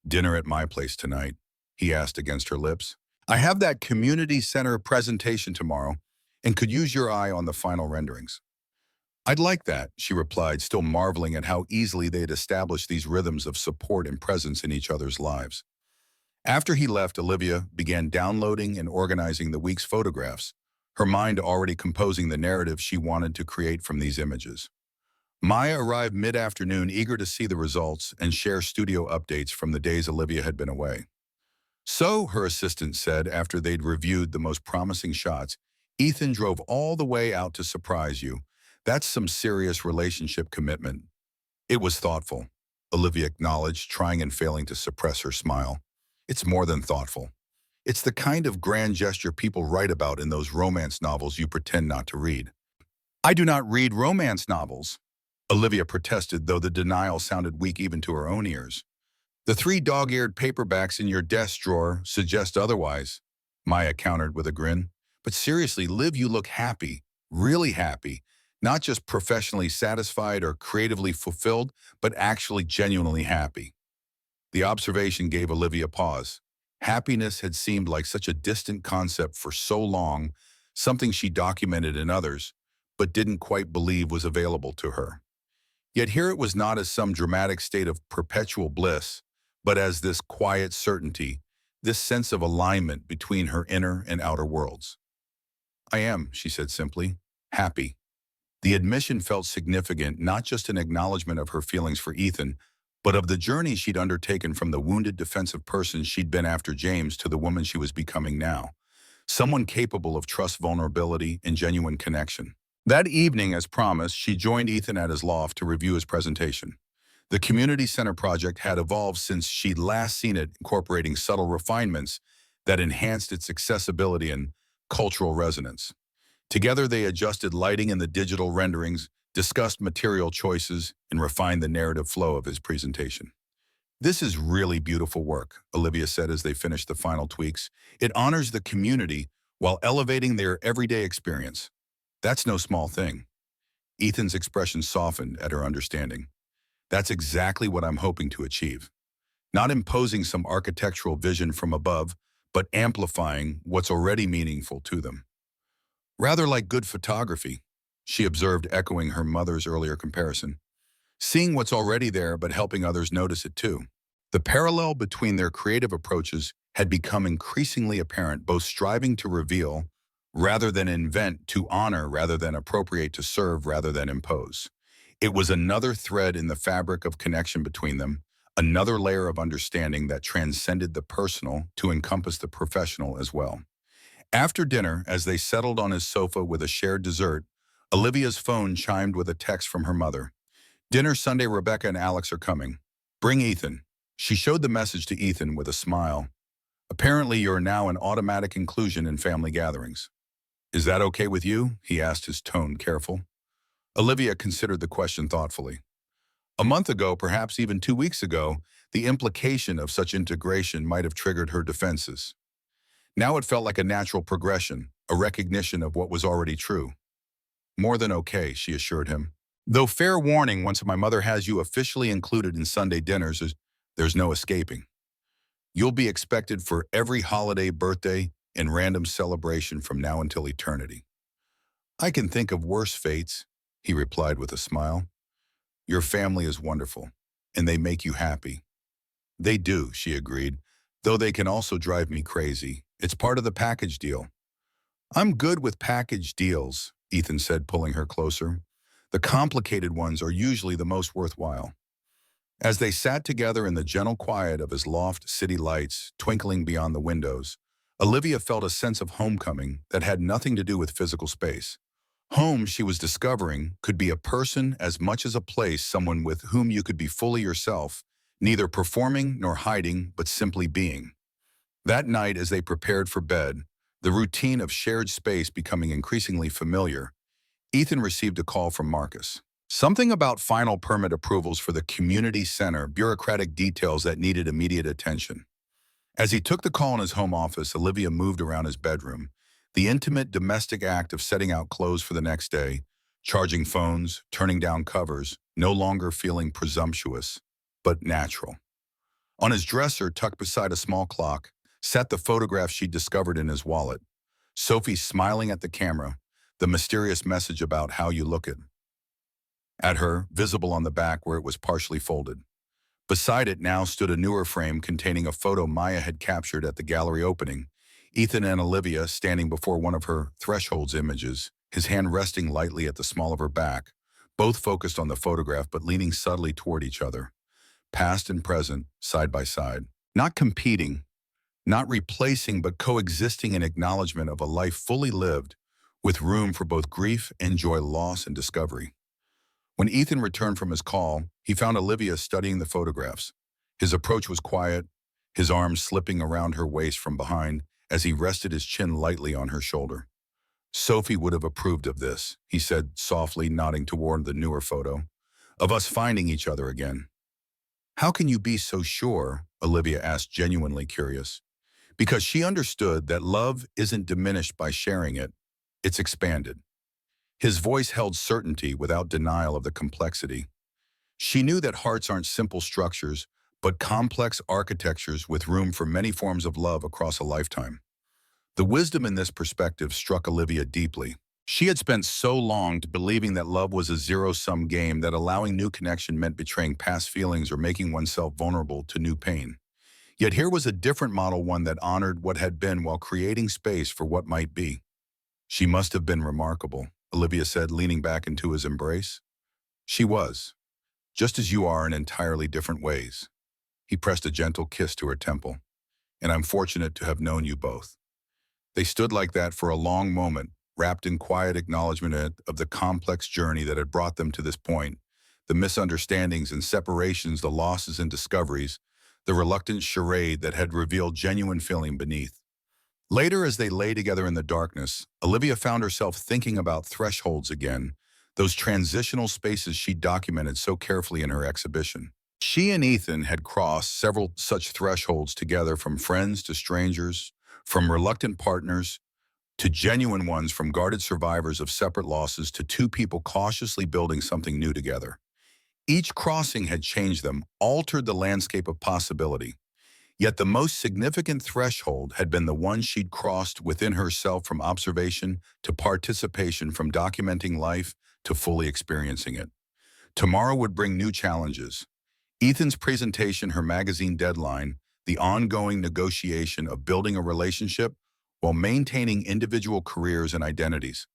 "Dinner at my place tonight?" he asked against her lips. "I have that community center presentation tomorrow and could use your eye on the final renderings." "I'd like that," she replied, still marveling at how easily they had established these rhythms of support and presence in each other's lives. After he left, Olivia began downloading and organizing the week's photographs, her mind already composing the narrative she wanted to create from these images. Maya arrived mid-afternoon, eager to see the results and share studio updates from the days Olivia had been away. "So," her assistant said after they'd reviewed the most promising shots, "Ethan drove all the way out to surprise you. That's some serious relationship commitment." "It was thoughtful," Olivia acknowledged, trying and failing to suppress her smile. "It's more than thoughtful. It's the kind of grand gesture people write about in those romance novels you pretend not to read." "I do not read romance novels," Olivia protested, though the denial sounded weak even to her own ears. "The three dog-eared paperbacks in your desk drawer suggest otherwise," Maya countered with a grin. "But seriously, Liv, you look happy, really happy. Not just professionally satisfied or creatively fulfilled, but actually genuinely happy." The observation gave Olivia pause. Happiness had seemed like such a distant concept for so long, something she documented in others, but didn't quite believe was available to her. Yet here it was, not as some dramatic state of perpetual bliss, but as this quiet certainty, this sense of alignment between her inner and outer worlds. "I am," she said simply, "happy." The admission felt significant, not just an acknowledgement of her feelings for Ethan, but of the journey she'd undertaken from the wounded defensive person she'd been after James to the woman she was becoming now. Someone capable of trust, vulnerability, and genuine connection. That evening, as promised, she joined Ethan at his loft to review his presentation. The community center project had evolved since she'd last seen it, incorporating subtle refinements that enhanced its accessibility and cultural resonance. Together, they adjusted lighting and the digital renderings, discussed material choices, and refined the narrative flow of his presentation. "This is really beautiful work," Olivia said as they finished the final tweaks. "It honors the community while elevating their everyday experience. That's no small thing." Ethan's expression softened at her understanding. "That's exactly what I'm hoping to achieve. Not imposing some architectural vision from above, but amplifying what's already meaningful to them. Rather like good photography," she observed, echoing her mother's earlier comparison. "Seeing what's already there, but helping others notice it too." The parallel between their creative approaches had become increasingly apparent, both striving to reveal rather than invent, to honor rather than appropriate, to serve rather than impose. It was another thread in the fabric of connection between them, another layer of understanding that transcended the personal to encompass the professional as well. After dinner, as they settled on his sofa with a shared dessert, Olivia's phone chimed with a text from her mother. "Dinner Sunday, Rebecca and Alex are coming. Bring Ethan." She showed the message to Ethan with a smile. "Apparently you're now an automatic inclusion in family gatherings." "Is that okay with you?" he asked, his tone careful. Olivia considered the question thoughtfully. A month ago, perhaps even 2 weeks ago, the implication of such integration might have triggered her defenses. Now it felt like a natural progression, a recognition of what was already true. "More than okay," she assured him. "Though fair warning, once my mother has you officially included in Sunday dinners, there's no escaping. You'll be expected for every holiday, birthday, and random celebration from now until eternity." "I can think of worse fates," he replied with a smile. "Your family is wonderful, and they make you happy." "They do," she agreed, "though they can also drive me crazy. It's part of the package deal." "I'm good with package deals," Ethan said, pulling her closer. "The complicated ones are usually the most worthwhile." As they sat together in the gentle quiet of his loft, city lights twinkling beyond the windows, Olivia felt a sense of homecoming that had nothing to do with physical space. Home, she was discovering, could be a person as much as a place, someone with whom you could be fully yourself, neither performing nor hiding, but simply being. That night, as they prepared for bed, the routine of shared space becoming increasingly familiar, Ethan received a call from Marcus. Something about final permit approvals for the community center, bureaucratic details that needed immediate attention. As he took the call in his home office, Olivia moved around his bedroom. The intimate domestic act of setting out clothes for the next day, charging phones, turning down covers, no longer feeling presumptuous, but natural. On his dresser, tucked beside a small clock, sat the photograph she'd discovered in his wallet. Sophie smiling at the camera, the mysterious message about how you look at her, visible on the back where it was partially folded. Beside it now stood a newer frame containing a photo Maya had captured at the gallery opening. Ethan and Olivia standing before one of her thresholds images, his hand resting lightly at the small of her back, both focused on the photograph but leaning subtly toward each other, past and present, side by side. Not competing, not replacing, but coexisting in acknowledgement of a life fully lived, with room for both grief and joy, loss and discovery. When Ethan returned from his call, he found Olivia studying the photographs. His approach was quiet, his arms slipping around her waist from behind as he rested his chin lightly on her shoulder. Sophie would have approved of this, he said softly, nodding toward the newer photo, of us finding each other again. How can you be so sure? Olivia asked, genuinely curious. Because she understood that love isn't diminished by sharing it, it's expanded. His voice held certainty without denial of the complexity. She knew that hearts aren't simple structures, but complex architectures with room for many forms of love across a lifetime. The wisdom in this perspective struck Olivia deeply. She had spent so long believing that love was a zero-sum game, that allowing new connection meant betraying past feelings or making oneself vulnerable to new pain. Yet here was a different model, one that honored what had been while creating space for what might be. She must have been remarkable, Olivia said, leaning back into his embrace. She was, just as you are in entirely different ways. He pressed a gentle kiss to her temple. And I'm fortunate to have known you both. They stood like that for a long moment, wrapped in quiet acknowledgement of the complex journey that had brought them to this point, the misunderstandings and separations, the losses and discoveries, the reluctant charade that had revealed genuine feeling beneath. Later, as they lay together in the darkness, Olivia found herself thinking about thresholds again, those transitional spaces she documented so carefully in her exhibition. She and Ethan had crossed several such thresholds together, from friends to strangers, from reluctant partners to genuine ones, from guarded survivors of separate losses to two people cautiously building something new together. Each crossing had changed them, altered the landscape of possibility. Yet the most significant threshold had been the one she'd crossed within herself, from observation to participation, from documenting life to fully experiencing it. Tomorrow would bring new challenges. Ethan's presentation, her magazine deadline, the ongoing negotiation of building a relationship while maintaining individual careers and identities.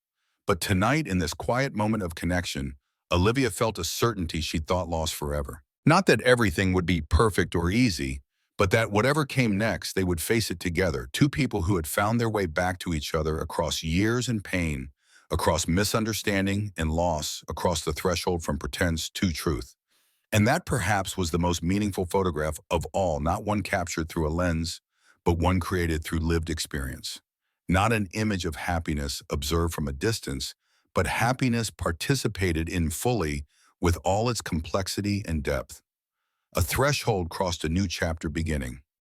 But tonight, in this quiet moment of connection, Olivia felt a certainty she'd thought lost forever. Not that everything would be perfect or easy, but that whatever came next, they would face it together, two people who had found their way back to each other across years and pain, across misunderstanding and loss, across the threshold from pretense to truth. And that perhaps was the most meaningful photograph of all, not one captured through a lens, but one created through lived experience. Not an image of happiness observed from a distance, but happiness participated in fully, with all its complexity and depth. A threshold crossed, a new chapter beginning.